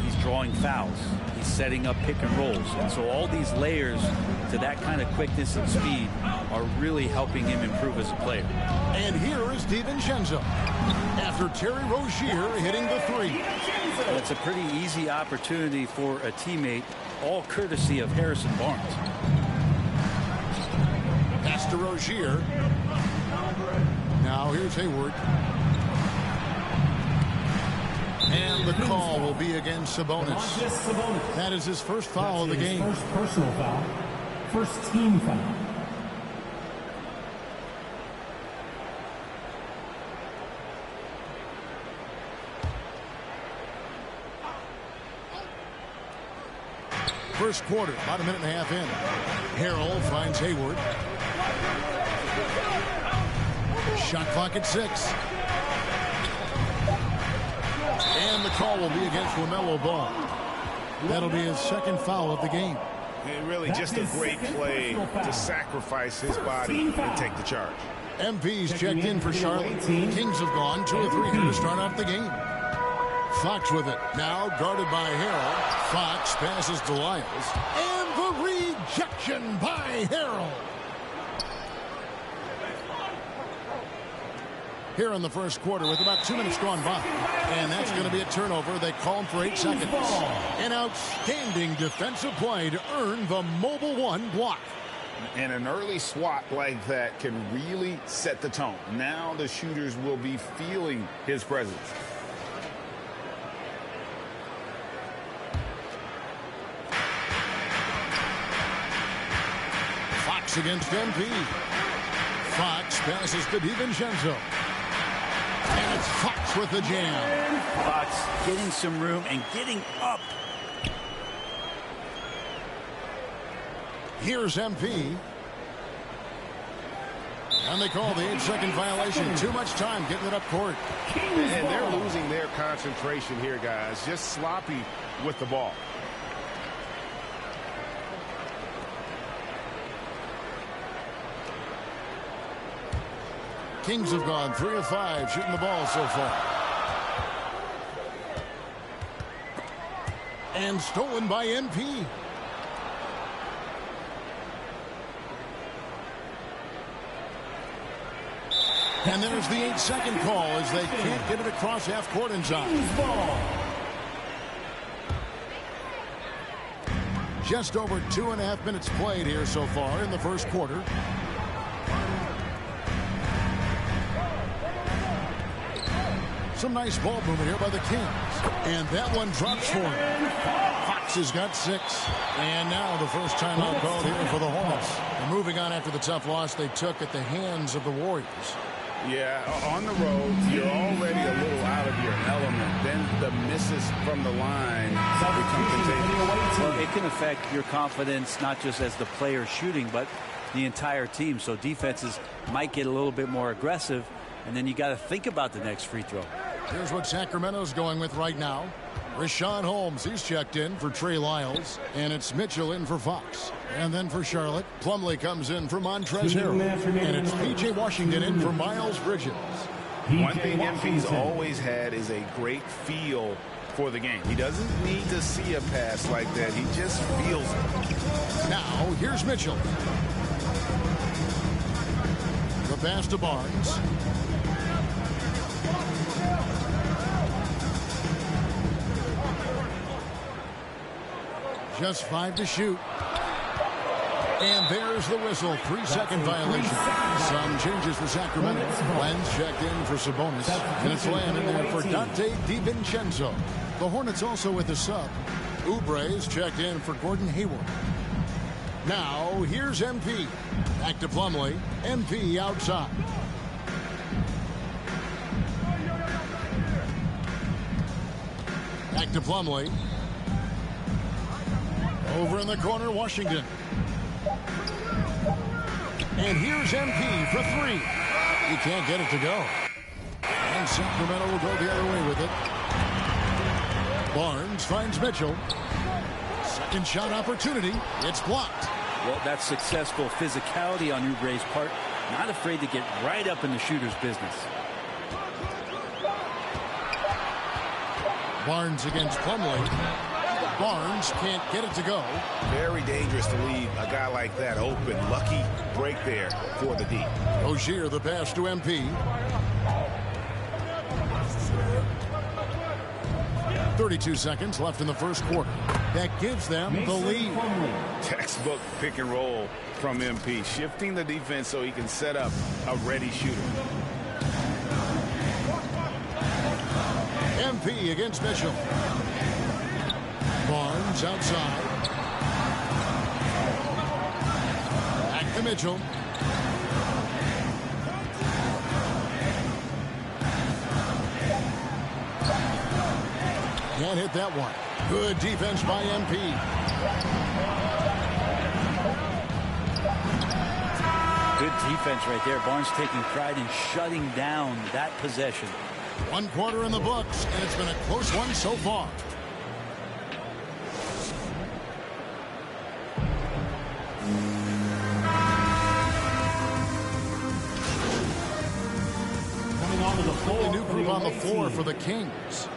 he's drawing fouls. He's setting up pick and rolls. And so all these layers to that kind of quickness and speed are really helping him improve as a player. And here is DiVincenzo after Terry Rozier hitting the 3. Well, it's a pretty easy opportunity for a teammate, all courtesy of Harrison Barnes. Pass to Rozier. Now here's Hayward. And the call will be against Sabonis. That is his first foul of the game. First personal foul. First team foul. First quarter, about a minute and a half in. Harrell finds Hayward. Shot clock at 6. And the call will be against LaMelo Ball. That'll be his second foul of the game. And really just a great play to sacrifice his body and take the charge. MP's checked in for Charlotte. Kings have gone 2 of 3 here to start off the game. Fox with it. Now guarded by Harrell. Fox passes to Lyles. And the rejection by Harrell. Here in the first quarter with about 2 minutes gone by. And that's going to be a turnover. They call him for 8 seconds. An outstanding defensive play to earn the Mobile 1 block. And an early swat like that can really set the tone. Now the shooters will be feeling his presence. Fox against MP. Fox passes to DiVincenzo. And it's Fox with the jam. Fox getting some room and getting up. Here's MP. And they call the 8-second violation. Too much time getting it up court. And they're losing their concentration here, guys. Just sloppy with the ball. Kings have gone 3 of 5 shooting the ball so far. And stolen by MP. And there's the 8-second call as they can't get it across half court in time. Just over 2.5 minutes played here so far in the first quarter. Some nice ball movement here by the Kings. And that one drops for him. Fox has got 6. And now the first timeout called here for the Hornets. And moving on after the tough loss they took at the hands of the Warriors. Yeah, on the road, you're already a little out of your element. Then the misses from the line become contagious. Well, it can affect your confidence, not just as the player shooting, but the entire team. So defenses might get a little bit more aggressive, and then you got to think about the next free throw. Here's what Sacramento's going with right now. Rashawn Holmes, he's checked in for Trey Lyles, and it's Mitchell in for Fox. And then for Charlotte, Plumlee comes in for Montrezl Harrell, and it's P.J. Washington in for Miles Bridges. One thing MP's always had is a great feel for the game. He doesn't need to see a pass like that. He just feels it. Now, here's Mitchell. The pass to Barnes. Just 5 to shoot. And there's the whistle. 3-second violation. Some changes for Sacramento. Lenz checked in for Sabonis. And it's Lamb in there for Dante DiVincenzo. The Hornets also with a sub. Oubre's checked in for Gordon Hayward. Now, here's MP. Back to Plumlee. MP outside. Back to Plumlee. Over in the corner, Washington. And here's MP for 3. He can't get it to go. And Sacramento will go the other way with it. Barnes finds Mitchell. Second shot opportunity. It's blocked. Well, that's successful physicality on Oubre's part. Not afraid to get right up in the shooter's business. Barnes against Plumlee. Barnes can't get it to go. Very dangerous to leave a guy like that open. Lucky break there for the D. Rozier the pass to MP. 32 seconds left in the first quarter. That gives them the lead. Textbook pick and roll from MP. Shifting the defense so he can set up a ready shooter. MP against Mitchell. Barnes outside. Back to Mitchell. Can't hit that one. Good defense by MP. Good defense right there. Barnes taking pride in shutting down that possession. 1 quarter in the books, and it's been a close one so far. A new group on the floor for the Kings.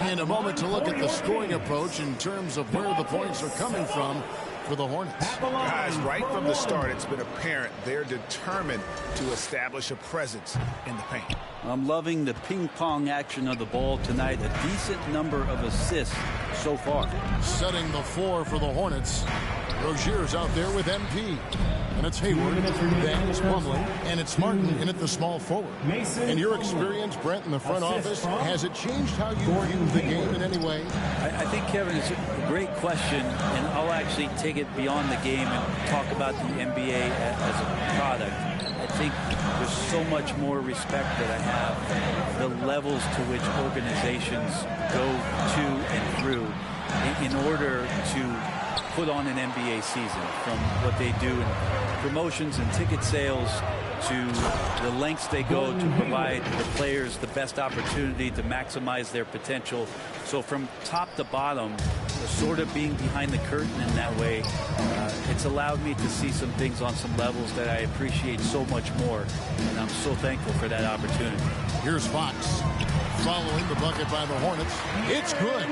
And a moment to look at the scoring approach in terms of where the points are coming from for the Hornets. Guys, right from the start, it's been apparent they're determined to establish a presence in the paint. I'm loving the ping-pong action of the ball tonight. A decent number of assists so far. Setting the floor for the Hornets. Rozier's out there with MP. And it's Hayward, then it's Plumlee, and it's Martin in at the small forward. In your experience, Brent, in the front office, has it changed how you view the game in any way? I think, Kevin, it's a great question, and I'll actually take it beyond the game and talk about the NBA as a product. I think there's so much more respect that I have, the levels to which organizations go to and through in order to put on an NBA season, from what they do in promotions and ticket sales to the lengths they go to provide the players the best opportunity to maximize their potential. So from top to bottom, sort of being behind the curtain in that way, it's allowed me to see some things on some levels that I appreciate so much more, and I'm so thankful for that opportunity. Here's Fox following the bucket by the Hornets. It's good.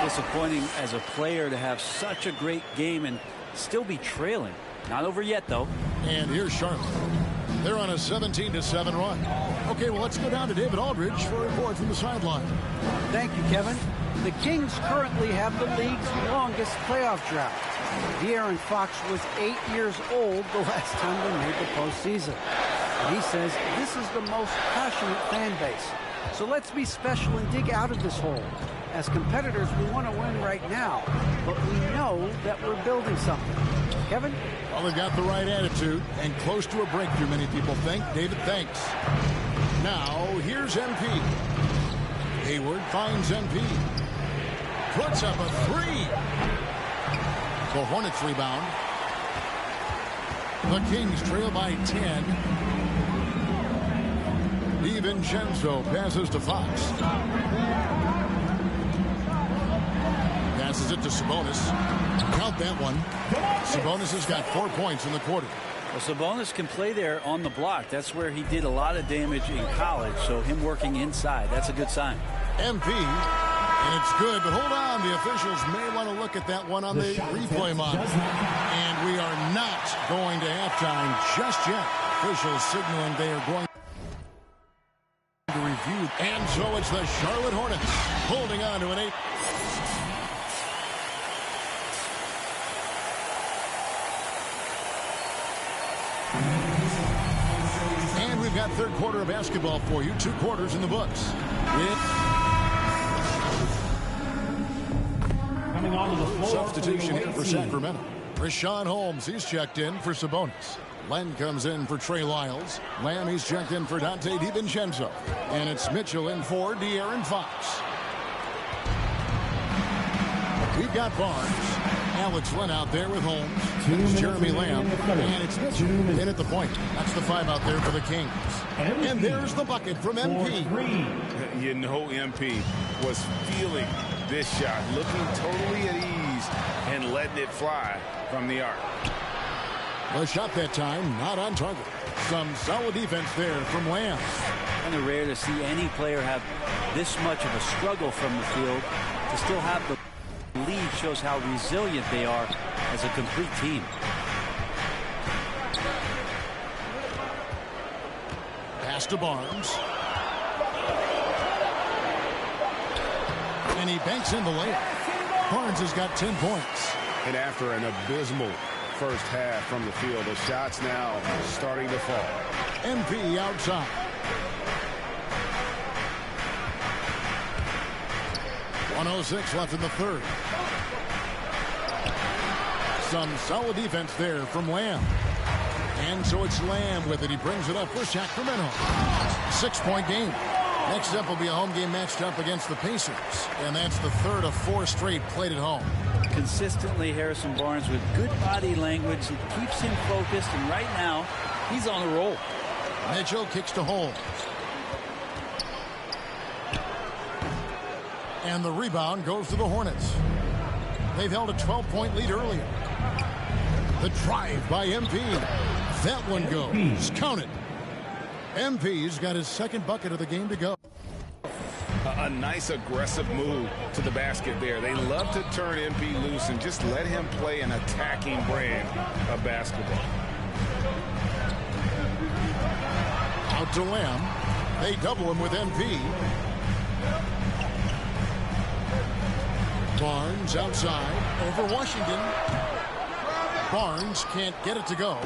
Disappointing as a player to have such a great game and still be trailing. Not over yet, though. And here's Charlotte. They're on a 17-7 run. Okay, well, let's go down to David Aldridge for a report from the sideline. Thank you, Kevin. The Kings currently have the league's longest playoff drought. De'Aaron Fox was 8 years old the last time they made the postseason. And he says this is the most passionate fan base. So let's be special and dig out of this hole. As competitors, we want to win right now, but we know that we're building something. Kevin? Well, they've got the right attitude and close to a breakthrough, many people think. David, thanks. Now, here's MP. Hayward finds MP. Puts up a three. The Hornets rebound. The Kings trail by 10. DiVincenzo passes to Fox. Passes it to Sabonis. Count that one. Sabonis has got 4 points in the quarter. Well, Sabonis can play there on the block. That's where he did a lot of damage in college, so him working inside, that's a good sign. MP, and it's good, but hold on. The officials may want to look at that one on the replay monitor. And we are not going to halftime just yet. Officials signaling they are going to review. And so it's the Charlotte Hornets holding on to an 8. And we've got third quarter of basketball for you. 2 quarters in the books. Coming onto the floor. Substitution here for Sacramento. Rashawn Holmes, he's checked in for Sabonis. Len comes in for Trey Lyles. Lamb, he's checked in for Dante DiVincenzo. And it's Mitchell in for De'Aaron Fox. We've got Barnes. Alex Len out there with Holmes. It's Jeremy Lamb. And it's Mitchell in at the point. That's the 5 out there for the Kings. And there's the bucket from MP. You know MP was feeling this shot, looking totally at ease and letting it fly from the arc. The shot that time not on target. Some solid defense there from Lamb. Kind of rare to see any player have this much of a struggle from the field. To still have the lead shows how resilient they are as a complete team. Pass to Barnes. And he banks in the layup. Barnes has got 10 points. And after an abysmal first half from the field, the shots now starting to fall. MP outside. .106 left in the third. Some solid defense there from Lamb. And so it's Lamb with it. He brings it up for Sacramento. 6-point game. Next up will be a home game matched up against the Pacers. And that's the third of 4 straight played at home. Consistently, Harrison Barnes with good body language. It keeps him focused, and right now, he's on a roll. Mitchell kicks to Holmes. And the rebound goes to the Hornets. They've held a 12-point lead earlier. The drive by MP. That one goes. Count it. MP's got his second bucket of the game to go. A nice aggressive move to the basket there. They love to turn MP loose and just let him play an attacking brand of basketball. Out to Lamb. They double him with MP. Barnes outside over Washington. Barnes can't get it to go.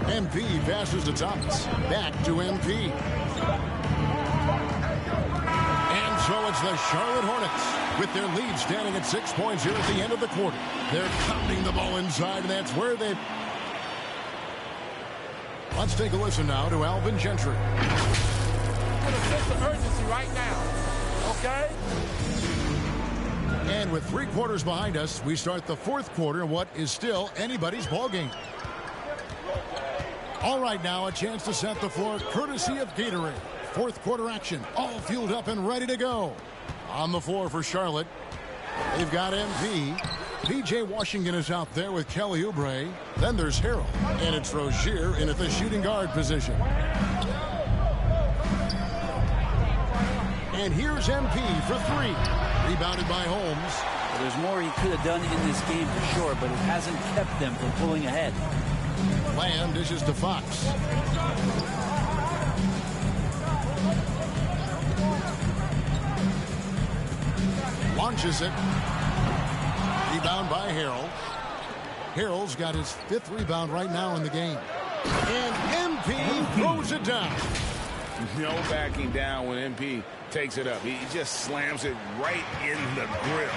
MP passes to Thomas. Back to MP. And so it's the Charlotte Hornets with their lead standing at 6 points here at the end of the quarter. They're pounding the ball inside, and that's where they... Let's take a listen now to Alvin Gentry. Get a sense of urgency right now, okay? And with 3 quarters behind us, we start the 4th quarter in what is still anybody's ball game. All right, now a chance to set the floor courtesy of Gatorade. 4th quarter action, all fueled up and ready to go. On the floor for Charlotte, they've got MP. P.J. Washington is out there with Kelly Oubre. Then there's Harrell. And it's Rozier in at the shooting guard position. And here's MP for three. Rebounded by Holmes. Well, there's more he could have done in this game for sure, but it hasn't kept them from pulling ahead. Lamb dishes to Fox. Launches it. Rebound by Harrell. Harrell's got his 5th rebound right now in the game. And MP throws it down. No backing down when MP takes it up. He just slams it right in the grill.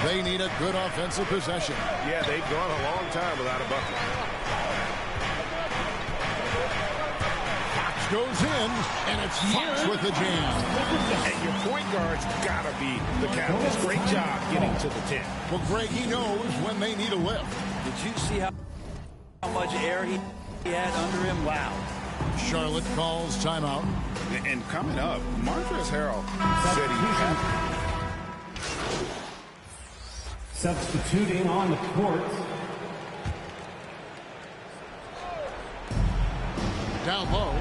They need a good offensive possession. Yeah, they've gone a long time without a bucket. Fox goes in, and it's Fox with the jam. And your point guard's got to be the catalyst. Great job getting to the 10. Well, Greg, he knows when they need a lift. Did you see how much air he had under him? Wow. Charlotte calls timeout. And coming up, Montrezl Harrell said he had. Substituting on the court. Down low.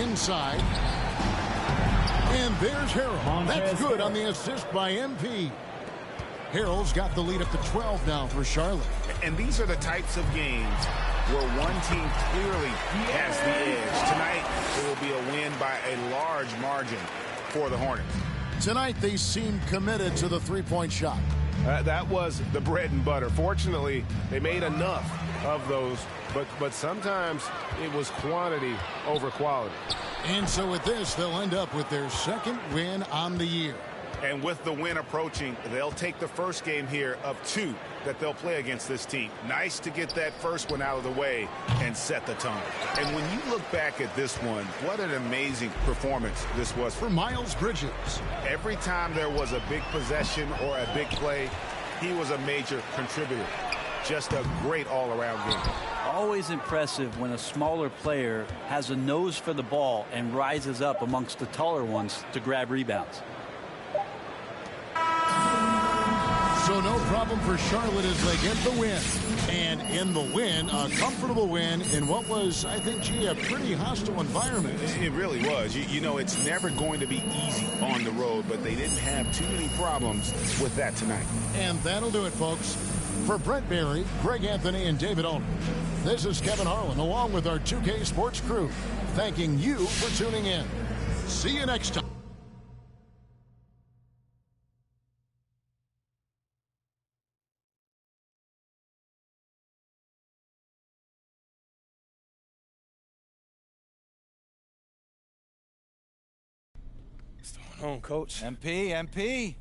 Inside. And there's Harrell. That's good on the assist by MP. Harrell's got the lead up to 12 now for Charlotte. And these are the types of games where one team clearly has the edge. Tonight, it will be a win by a large margin for the Hornets. Tonight, they seem committed to the three-point shot. That was the bread and butter. Fortunately, they made enough of those, but sometimes it was quantity over quality. And so with this, they'll end up with their 2nd win on the year. And with the win approaching, they'll take the first game here of 2 that they'll play against this team. Nice to get that first one out of the way and set the tone. And when you look back at this one, what an amazing performance this was for Miles Bridges. Every time there was a big possession or a big play, he was a major contributor. Just a great all-around game. Always impressive when a smaller player has a nose for the ball and rises up amongst the taller ones to grab rebounds. So no problem for Charlotte as they get the win. And in the win, a comfortable win in what was, I think, a pretty hostile environment. It really was. You know, it's never going to be easy on the road, but they didn't have too many problems with that tonight. And that'll do it, folks. For Brent Barry, Greg Anthony, and David Olney, this is Kevin Harlan, along with our 2K Sports crew, thanking you for tuning in. See you next time. What's going on, Coach? MP,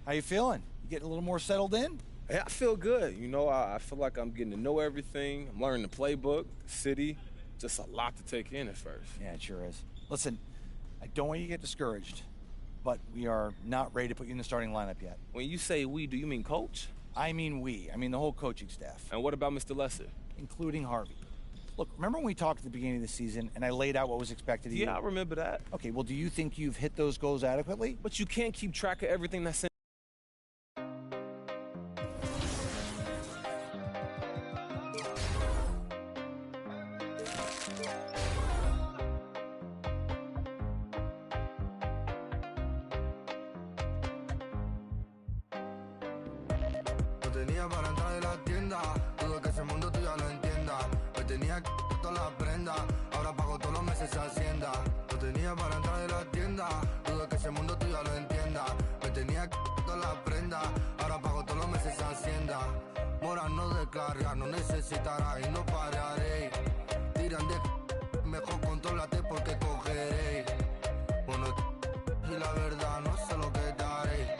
how you feeling? You getting a little more settled in? Yeah, I feel good. You know, I feel like I'm getting to know everything. I'm learning the playbook, the city. Just a lot to take in at first. Yeah, it sure is. Listen, I don't want you to get discouraged, but we are not ready to put you in the starting lineup yet. When you say we, do you mean coach? I mean we. I mean the whole coaching staff. And what about Mr. Lesser? Including Harvey. Look, remember when we talked at the beginning of the season and I laid out what was expected of you? Yeah, I remember that. Okay, well, do you think you've hit those goals adequately? But you can't keep track of everything that's in. Tenía para entrar en la tienda, dudo que ese mundo tú ya lo entiendas. Me tenía que todas las prendas, ahora pago todos los meses Hacienda. Lo tenía para entrar en la tienda, dudo que ese mundo tú ya lo entiendas. Me tenía que todas las prendas, ahora pago todos los meses Hacienda. Mora no descarga, no necesitará y no pararé. Tiran de mejor contrólate porque cogeré. Bueno, y la verdad no sé lo que daré.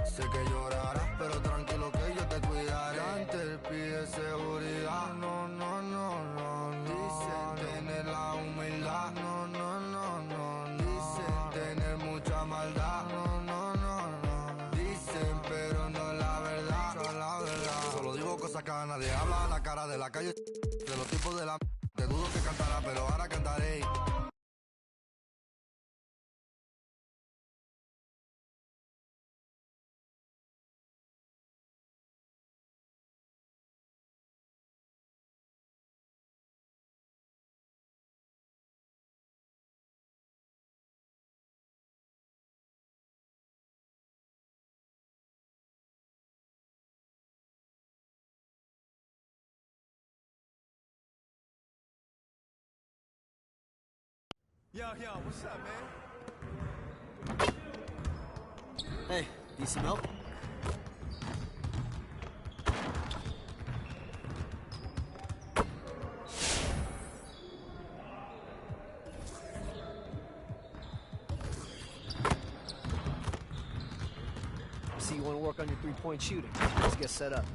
Sé que llorarás, pero tranquilo que yo te cuidaré. Antes pide seguridad, no, no, no, no, no. Dicen tener la humildad, no, no, no, no. Dicen tener mucha maldad, no, no, no, no. Dicen, pero no la verdad, la verdad. Solo digo cosas que a nadie habla, la cara de la calle, de los tipos de la. Te dudo que cantará. pero ahora cantaré. Yo, what's up, man? Hey, need some help? I see you want to work on your three-point shooting. Let's get set up.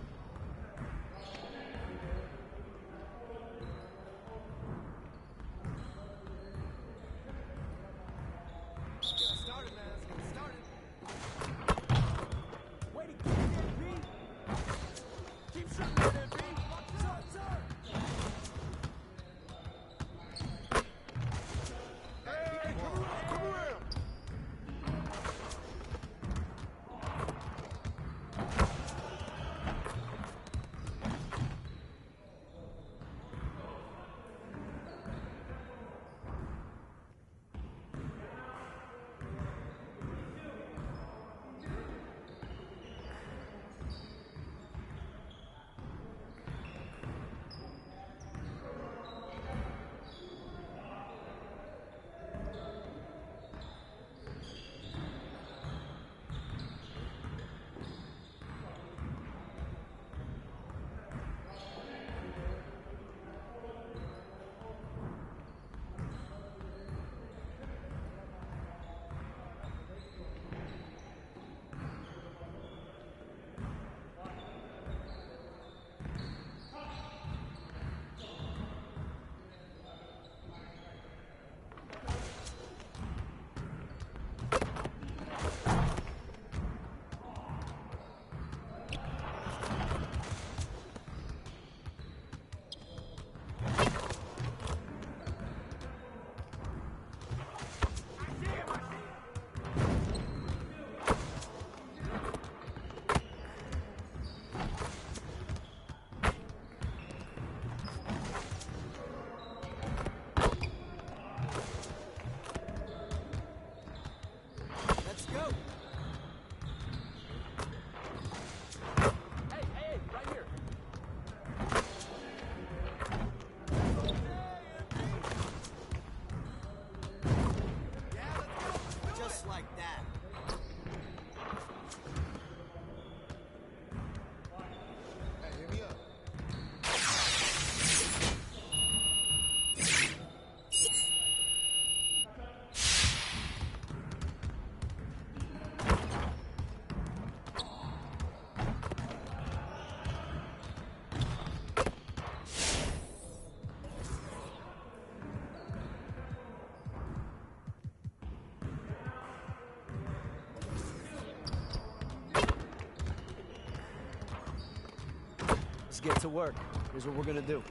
Let's get to work. Here's what we're gonna do.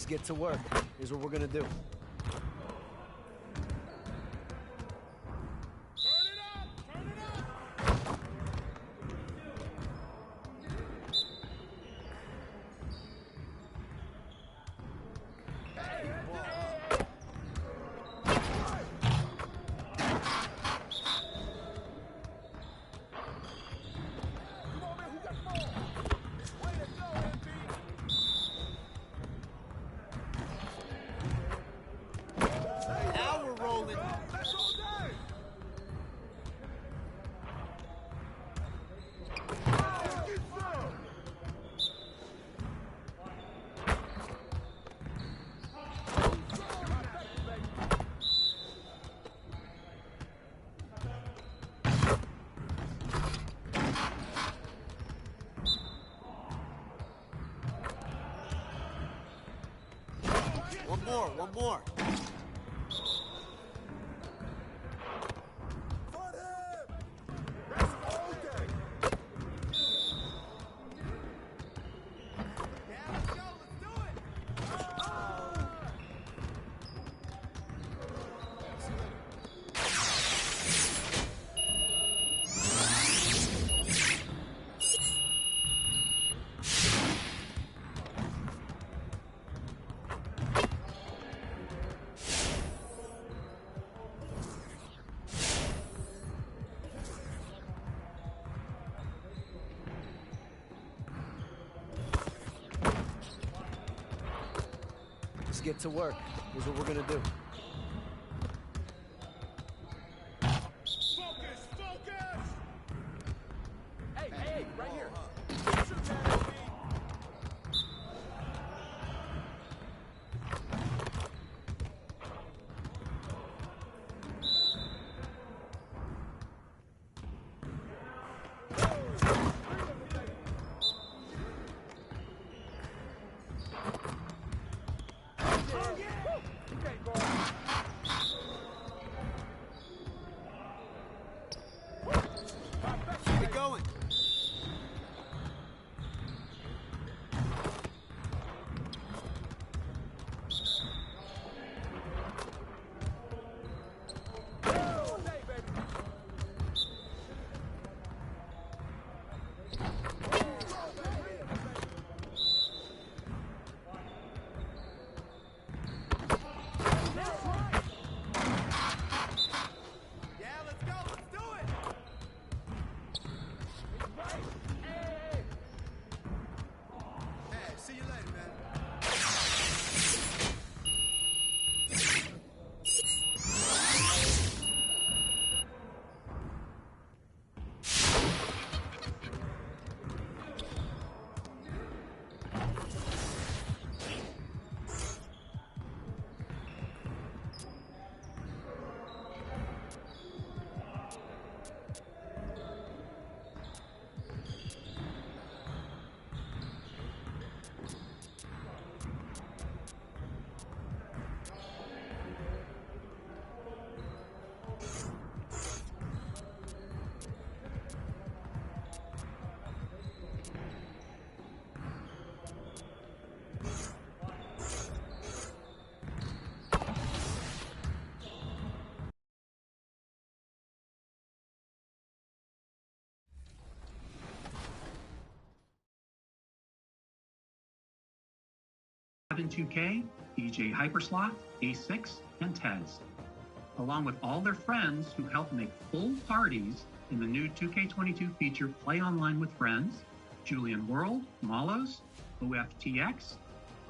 Let's get to work. Here's what we're going to do. One more. Let's get to work. Here's what we're going to do. Hey, right here. Keep it going. See you later, man. In 2K, DJ Hypersloth, A6, and Tez, along with all their friends who helped make full parties in the new 2K22 feature Play Online with Friends, Julian World, Malos, OFTX,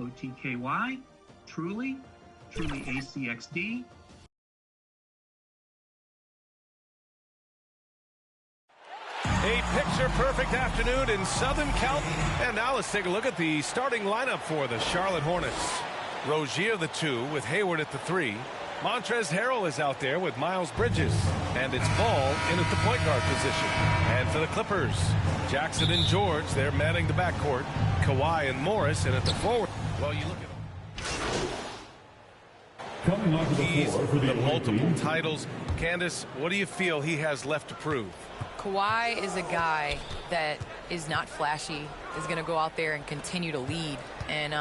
OTKY, Truly ACXD, A picture-perfect afternoon in Southern Cal. And now let's take a look at the starting lineup for the Charlotte Hornets. Rozier the 2 with Hayward at the 3. Montrezl Harrell is out there with Miles Bridges. And it's Ball in at the point guard position. And for the Clippers, Jackson and George, they're manning the backcourt. Kawhi and Morris in at the forward. Well, you look at Coming onto the floor for the multiple team. titles. Candace, what do you feel he has left to prove? Kawhi is a guy that is not flashy, is going to go out there and continue to lead. And,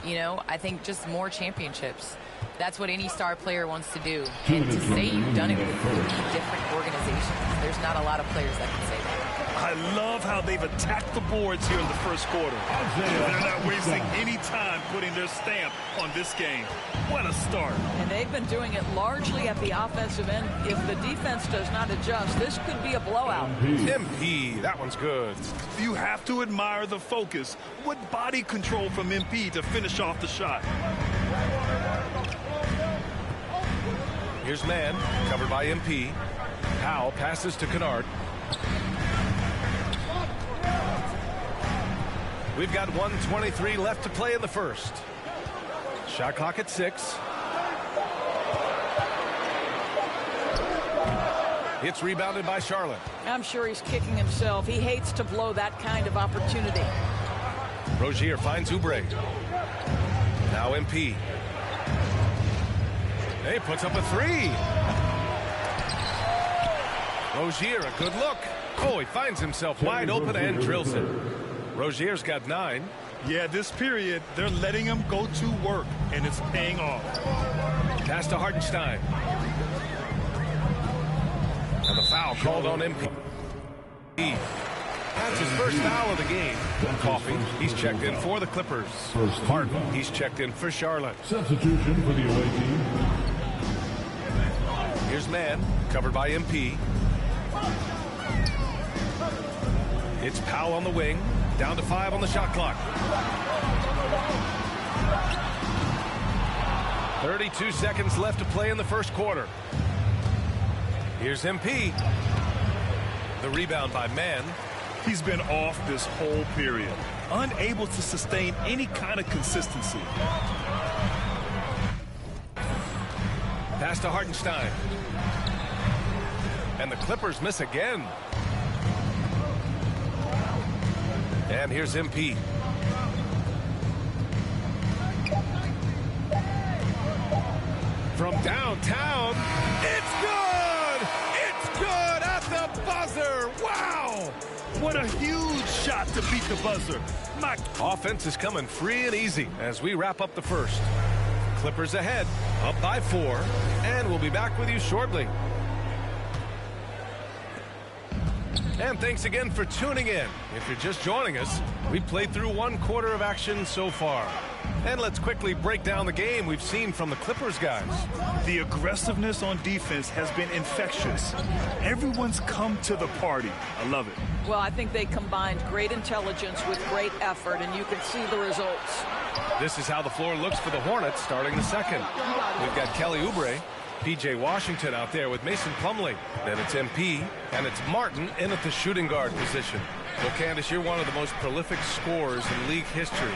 you know, I think just more championships. That's what any star player wants to do. And to say you've done it with 3 different organizations, there's not a lot of players that can say that. I love how they've attacked the boards here in the first quarter. They're not wasting any time putting their stamp on this game. What a start. And they've been doing it largely at the offensive end. If the defense does not adjust, this could be a blowout. MP, that one's good. You have to admire the focus. What body control from MP to finish off the shot. Here's man, covered by MP. Powell passes to Kennard. We've got 1:23 left to play in the first. Shot clock at 6. It's rebounded by Charlotte. I'm sure he's kicking himself. He hates to blow that kind of opportunity. Rozier finds Oubre. Now MP. He puts up a 3. Rozier, a good look. Oh, he finds himself wide open and drills it. Rozier's got 9. Yeah, this period, they're letting him go to work, and it's paying off. Pass to Hartenstein. And the foul called on MP. That's his first foul of the game. Coffey, he's checked in for the Clippers. Harden, he's checked in for Charlotte. Substitution for the away team. Here's man, covered by MP. It's Powell on the wing. Down to 5 on the shot clock. 32 seconds left to play in the first quarter. Here's MP. The rebound by Mann. He's been off this whole period. Unable to sustain any kind of consistency. Pass to Hartenstein. And the Clippers miss again. And here's MP. From downtown, it's good! It's good at the buzzer! Wow! What a huge shot to beat the buzzer. Offense is coming free and easy as we wrap up the first. Clippers ahead, up by 4, and we'll be back with you shortly. And thanks again for tuning in. If you're just joining us, we played through 1 quarter of action so far. And let's quickly break down the game we've seen from the Clippers guys. The aggressiveness on defense has been infectious. Everyone's come to the party. I love it. Well, I think they combined great intelligence with great effort, and you can see the results. This is how the floor looks for the Hornets starting the second. We've got Kelly Oubre, P.J. Washington out there with Mason Plumlee. Then it's MP, and it's Martin in at the shooting guard position. Well, Candace, you're one of the most prolific scorers in league history.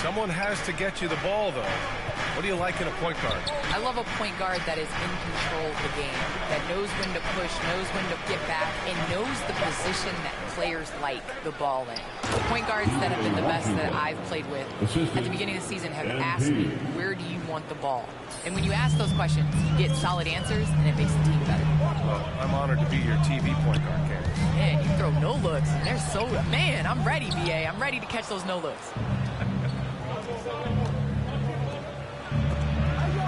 Someone has to get you the ball, though. What do you like in a point guard? I love a point guard that is in control of the game, that knows when to push, knows when to get back, and knows the position that players like the ball in. The point guards that have been the best that I've played with at the beginning of the season have asked me, where do you want the ball? And when you ask those questions, you get solid answers, and it makes the team better. Well, I'm honored to be your TV point guard, Candace. Man, you throw no looks, and they're so... Man, I'm ready, BA. I'm ready to catch those no looks.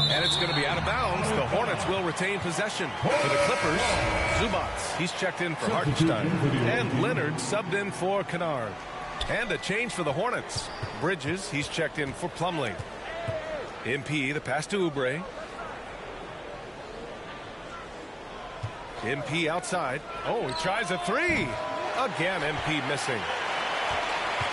And it's going to be out of bounds. The Hornets will retain possession. For the Clippers, Zubats, he's checked in for Hartenstein. And Leonard subbed in for Kennard. And a change for the Hornets. Bridges, he's checked in for Plumlee. MP, the pass to Oubre. MP outside. Oh, he tries a 3. Again, MP missing.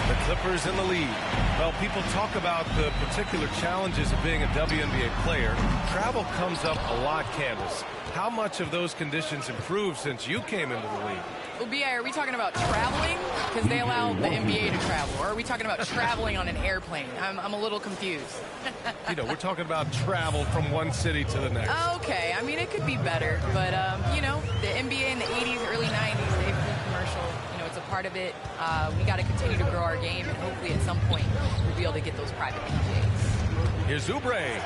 The Clippers in the lead. Well, people talk about the particular challenges of being a WNBA player. Travel comes up a lot, Candace. How much of those conditions improved since you came into the league? Well, B.I., are we talking about traveling? Because they allow the NBA to travel. Or are we talking about traveling on an airplane? I'm a little confused. You know, we're talking about travel from one city to the next. Okay. I mean, it could be better. But, you know, the NBA in the 80s, early 90s, they flew commercial. You know, it's a part of it. We got to continue to grow our game. And hopefully at some point we'll be able to get those private PJs. Here's Oubre.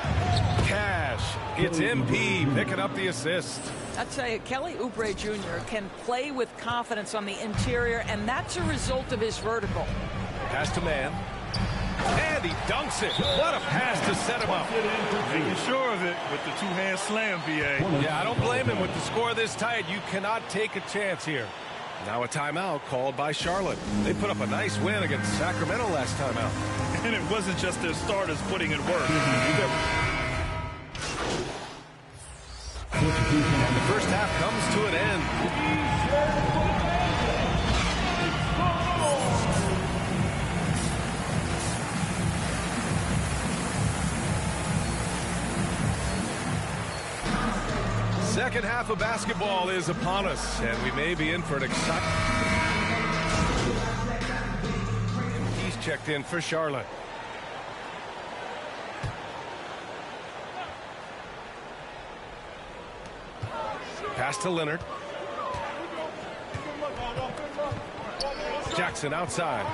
Cash. It's MP picking up the assist. I tell you, Kelly Oubre Jr. can play with confidence on the interior, and that's a result of his vertical. Pass to man. And he dunks it. What a pass to set him up. Making sure of it with the two-hand slam, BA. Yeah, I don't blame him. With the score this tight, you cannot take a chance here. Now a timeout called by Charlotte. They put up a nice win against Sacramento last time out. And it wasn't just their starters putting in work. And the first half comes to an end. Second half of basketball is upon us, and we may be in for an exciting. He's checked in for Charlotte. Pass to Leonard. Jackson outside.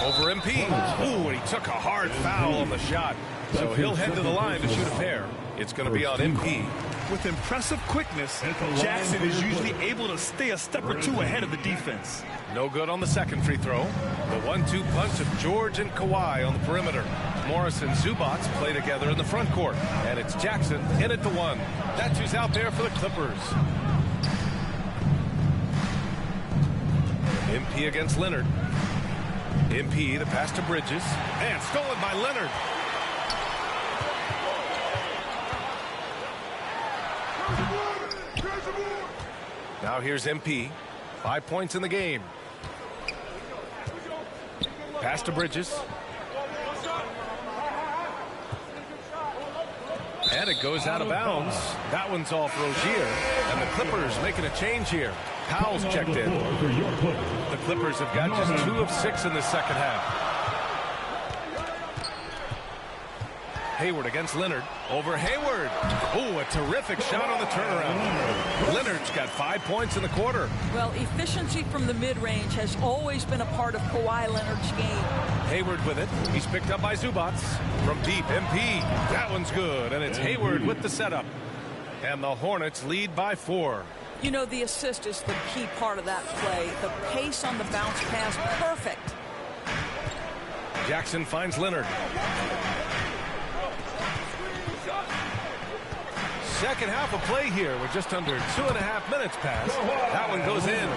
Over MP. Ooh, and he took a hard foul on the shot. So he'll head to the line to shoot a pair. It's going to be on MP. With impressive quickness, Jackson is usually able to stay a step or two ahead of the defense. No good on the second free throw. The 1-2 punch of George and Kawhi on the perimeter. Morris and Zubats play together in the front court. And it's Jackson in at the one. That's who's out there for the Clippers. MP against Leonard. MP, the pass to Bridges. And stolen by Leonard. Now here's MP. 5 points in the game. Pass to Bridges. And it goes out of bounds. That one's off Rozier. And the Clippers making a change here. Powell's checked in. The Clippers have got just 2 of 6 in the second half. Hayward against Leonard. Over Hayward. Oh, a terrific shot on the turnaround. Leonard's got 5 points in the quarter. Well, efficiency from the mid-range has always been a part of Kawhi Leonard's game. Hayward with it. He's picked up by Zubats. From deep, MP. That one's good, and it's Hayward with the setup. And the Hornets lead by 4. You know, the assist is the key part of that play. The pace on the bounce pass, perfect. Jackson finds Leonard. Second half of play here with just under 2.5 minutes passed. That one goes in.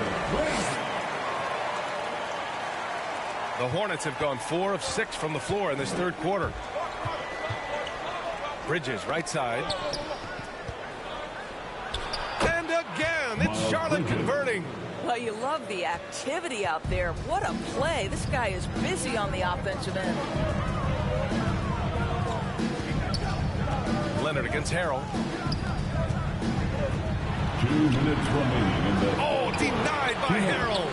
The Hornets have gone 4 of 6 from the floor in this third quarter. Bridges, right side. And again, it's Charlotte converting. Well, you love the activity out there. What a play. This guy is busy on the offensive end. Leonard against Harrell. 2 minutes remaining in the... Oh, denied by Harrell.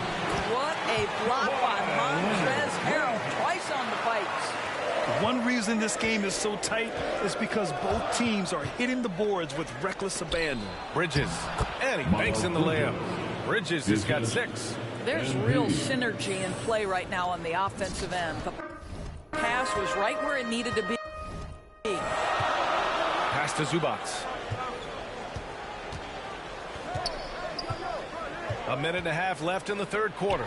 What a block by Montrezl Harrell. Twice on the bites. One reason this game is so tight is because both teams are hitting the boards with reckless abandon. Bridges. And he banks in the layup. Bridges has got 6. There's real synergy in play right now on the offensive end. The pass was right where it needed to be. Pass to Zubats. A minute and a half left in the third quarter.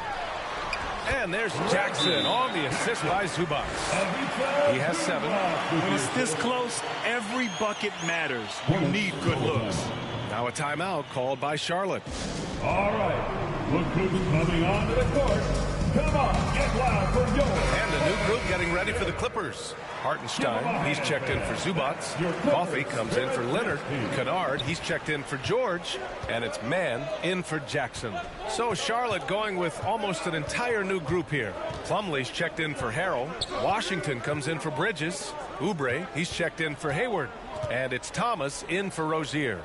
And there's Jackson on the assist by Zubats. He has 7. When it's this close, every bucket matters. You need good looks. Now a timeout called by Charlotte. All right. Look who's coming onto the court. Come on, get loud for yours. And a new group getting ready for the Clippers. Hartenstein, he's checked in for Zubats. Coffey comes in for Leonard. Kennard, he's checked in for George. And it's Mann in for Jackson. So Charlotte going with almost an entire new group here. Plumlee's checked in for Harrell. Washington comes in for Bridges. Oubre, he's checked in for Hayward. And it's Thomas in for Rozier.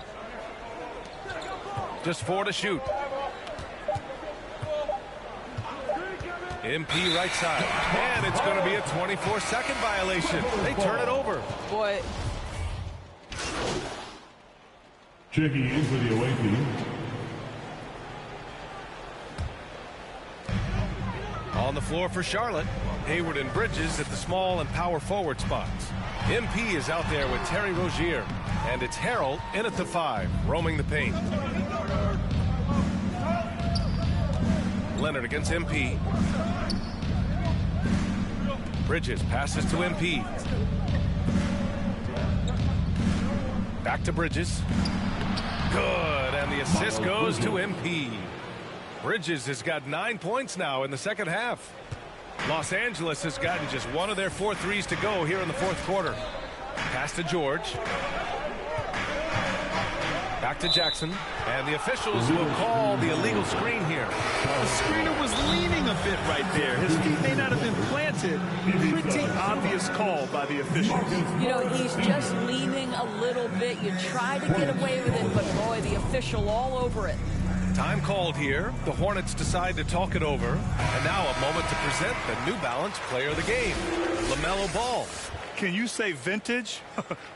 Just 4 to shoot. MP right side. And it's going to be a 24-second violation. They turn it over. Boy. Checking in for the away team. On the floor for Charlotte. Hayward and Bridges at the small and power forward spots. MP is out there with Terry Rozier. And it's Harrell in at the 5, roaming the paint. Leonard against MP. Bridges passes to MP. Back to Bridges. Good, and the assist goes to MP. Bridges has got 9 points now in the second half. Los Angeles has gotten just one of their 4 threes to go here in the fourth quarter. Pass to George. Back to Jackson. And the officials will call the illegal screen here. The screener was leaning a bit right there. His feet may not have been planted. Pretty obvious call by the officials. You know, he's just leaning a little bit. You try to get away with it, but boy, the official all over it. Time called here. The Hornets decide to talk it over. And now a moment to present the New Balance player of the game, LaMelo Ball. Can you say vintage?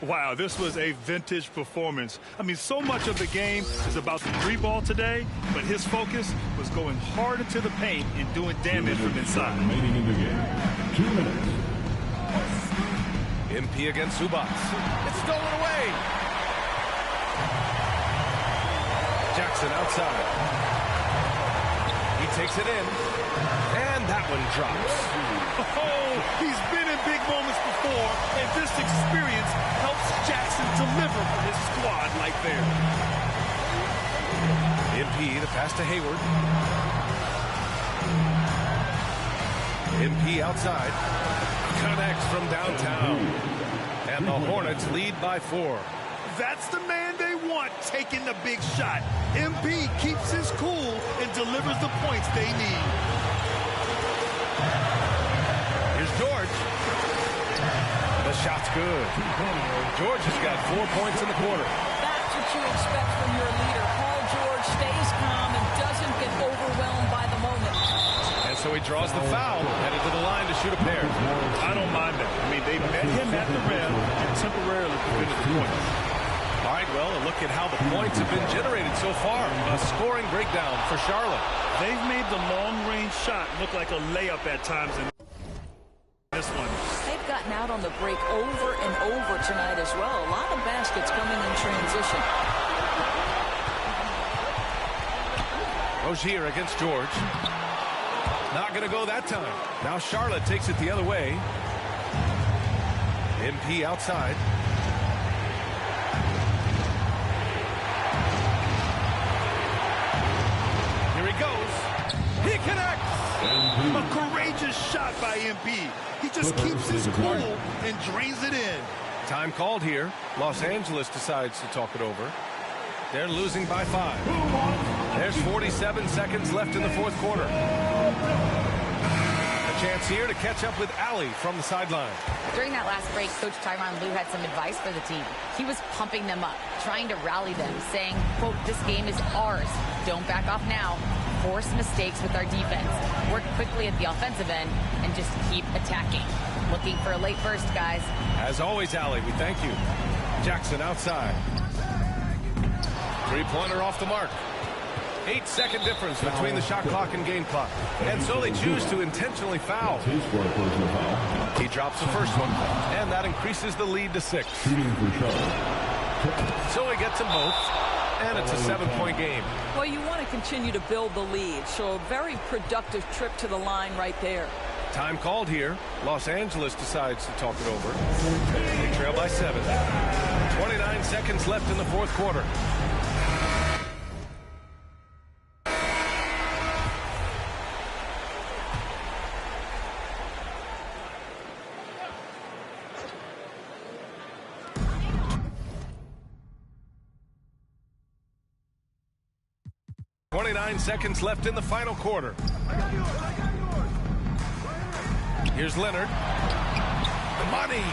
Wow, this was a vintage performance. I mean, so much of the game is about the 3-ball today, but his focus was going hard into the paint and doing damage from inside. Remaining in the game. 2 minutes. MP against Zubats. It's stolen away. Jackson outside. He takes it in. And that one drops. Oh, he's been in big moments before, and this experience helps Jackson deliver for his squad like there. MP, the pass to Hayward. MP outside. Connects from downtown. And the Hornets lead by 4. That's the man they want, taking the big shot. MP keeps his cool and delivers the points they need. Here's George. The shot's good. George has got 4 points in the quarter. That's what you expect from your leader. Paul George stays calm and doesn't get overwhelmed by the moment. And so he draws the foul, headed to the line to shoot a pair. I don't mind that. I mean, they met him at the rim and temporarily prevented the points. All right, well, a look at how the points have been generated so far. A scoring breakdown for Charlotte. They've made the long-range shot look like a layup at times in this one. They've gotten out on the break over and over tonight as well. A lot of baskets coming in transition. Rozier against George. Not going to go that time. Now Charlotte takes it the other way. MP outside. Here he goes. He connects. A courageous shot by MP. He just keeps his cool and drains it in. Time called here. Los Angeles decides to talk it over. They're losing by 5. There's 47 seconds left in the fourth quarter. A chance here to catch up with Allie from the sideline. During that last break, Coach Tyronn Lue had some advice for the team. He was pumping them up, trying to rally them, saying, quote, "This game is ours. Don't back off now. Force mistakes with our defense. Work quickly at the offensive end and just keep attacking." Looking for a late burst, guys. As always, Allie, we thank you. Jackson outside. Three-pointer off the mark. 8-second difference between the shot clock and game clock. And so they choose to intentionally foul. He drops the first one, and that increases the lead to 6. So he gets them both, and it's a 7-point game. Well, you want to continue to build the lead, so a very productive trip to the line right there. Time called here. Los Angeles decides to talk it over. They trail by 7. 29 seconds left in the fourth quarter. Seconds left in the final quarter. Here's Leonard. The money.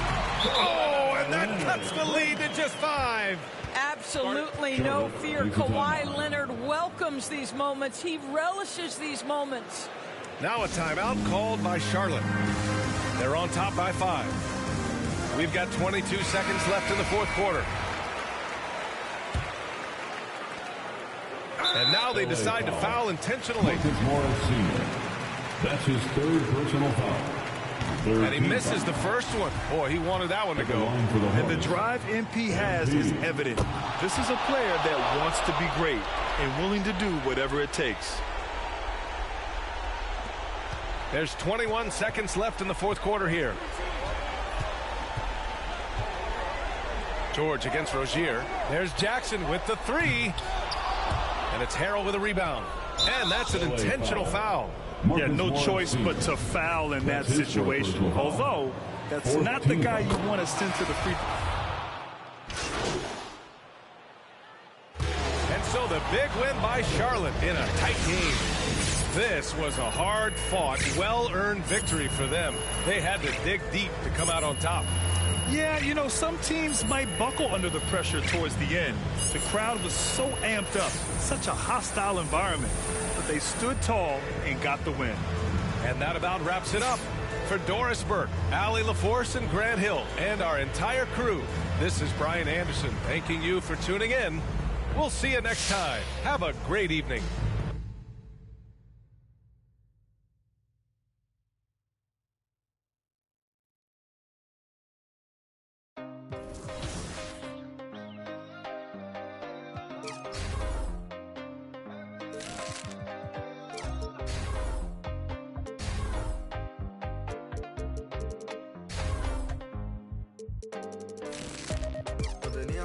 Oh, and that cuts the lead to just 5. Absolutely no fear. Kawhi Leonard welcomes these moments. He relishes these moments. Now a timeout called by Charlotte. They're on top by 5. We've got 22 seconds left in the fourth quarter. And now they decide to foul intentionally. That's his third personal foul. And he misses the first one. Boy, he wanted that one to go. And the drive MP has is evident. This is a player that wants to be great and willing to do whatever it takes. There's 21 seconds left in the fourth quarter here. George against Rozier. There's Jackson with the three. And it's Harrell with a rebound. And that's an intentional foul. Yeah, no choice but to foul in that situation. Although, that's not the guy you want to send to the free throw. And so the big win by Charlotte in a tight game. This was a hard-fought, well-earned victory for them. They had to dig deep to come out on top. Yeah, you know, some teams might buckle under the pressure towards the end. The crowd was so amped up, such a hostile environment. But they stood tall and got the win. And that about wraps it up. For Doris Burke, Allie LaForce, and Grant Hill, and our entire crew, this is Brian Anderson thanking you for tuning in. We'll see you next time. Have a great evening.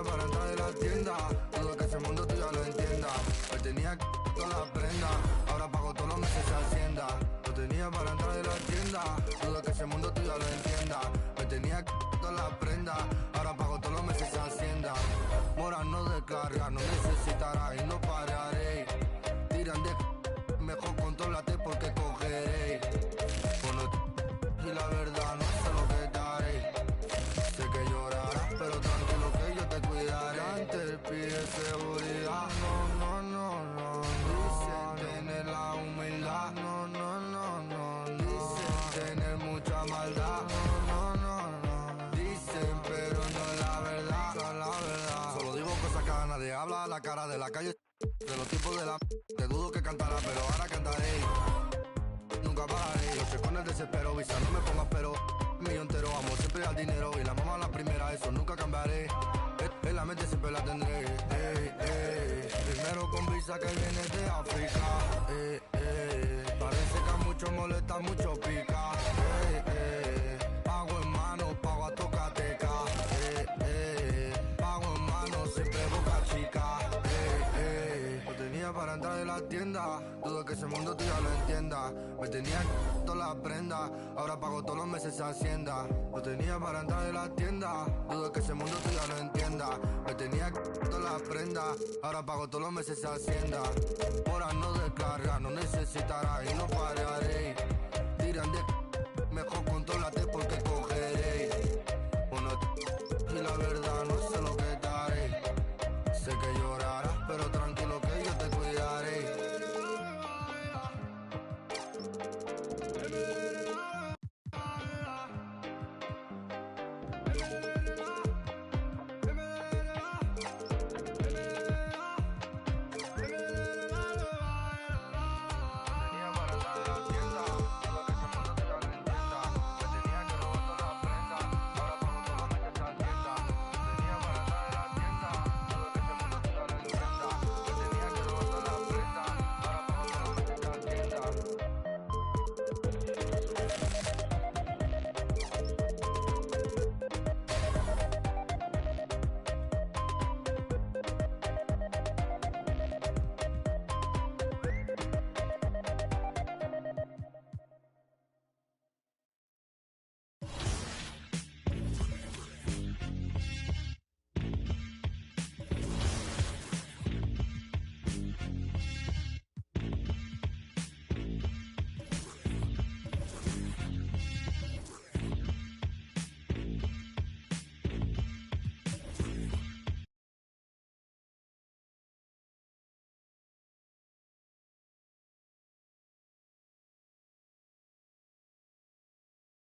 Para entrar de la tienda, dudo que ese mundo tú ya lo entiendas. Hoy tenía todas las prendas, ahora pago todos los meses de Hacienda. Lo tenía para entrar de la tienda, dudo que ese mundo tú ya lo entiendas. Me tenía todas las prendas, ahora pago todos los meses de Hacienda. Mora no descarga, no necesitará y no pararé. Tiran de mejor contrólate porque cogeré. Y la verdad no sé lo que daré. Sé que llorarás, pero tranquilo que yo te cuidaré. Antes pide seguridad, no. Dicen tener la humildad, no. Dicen tener mucha maldad, no. Dicen, pero no la verdad. Solo digo cosas que a nadie habla, la cara de la calle. De los tipos de la te dudo que cantará, pero ahora cantaré. Nunca bajaré, yo sé con el desespero, visa no me pongas pero. Mío entero, amo siempre al dinero y la mamá la primera, eso nunca cambiaré. En la mente siempre la tendré. Primero con visa que viene de África. Parece que a muchos molesta, mucho pica. Pago en mano, pago a tocateca. Pago en mano, siempre boca chica. Lo tenía para entrar de la tienda, dudo que ese mundo tú ya lo entienda. Me tenía todas las prendas, ahora pago todos los meses de Hacienda. Lo tenía para entrar de la tienda, dudo que ese mundo tú ya lo entienda. Me tenía todas las prendas, ahora pago todos los meses de Hacienda. Ahora no descarga, no necesitará y no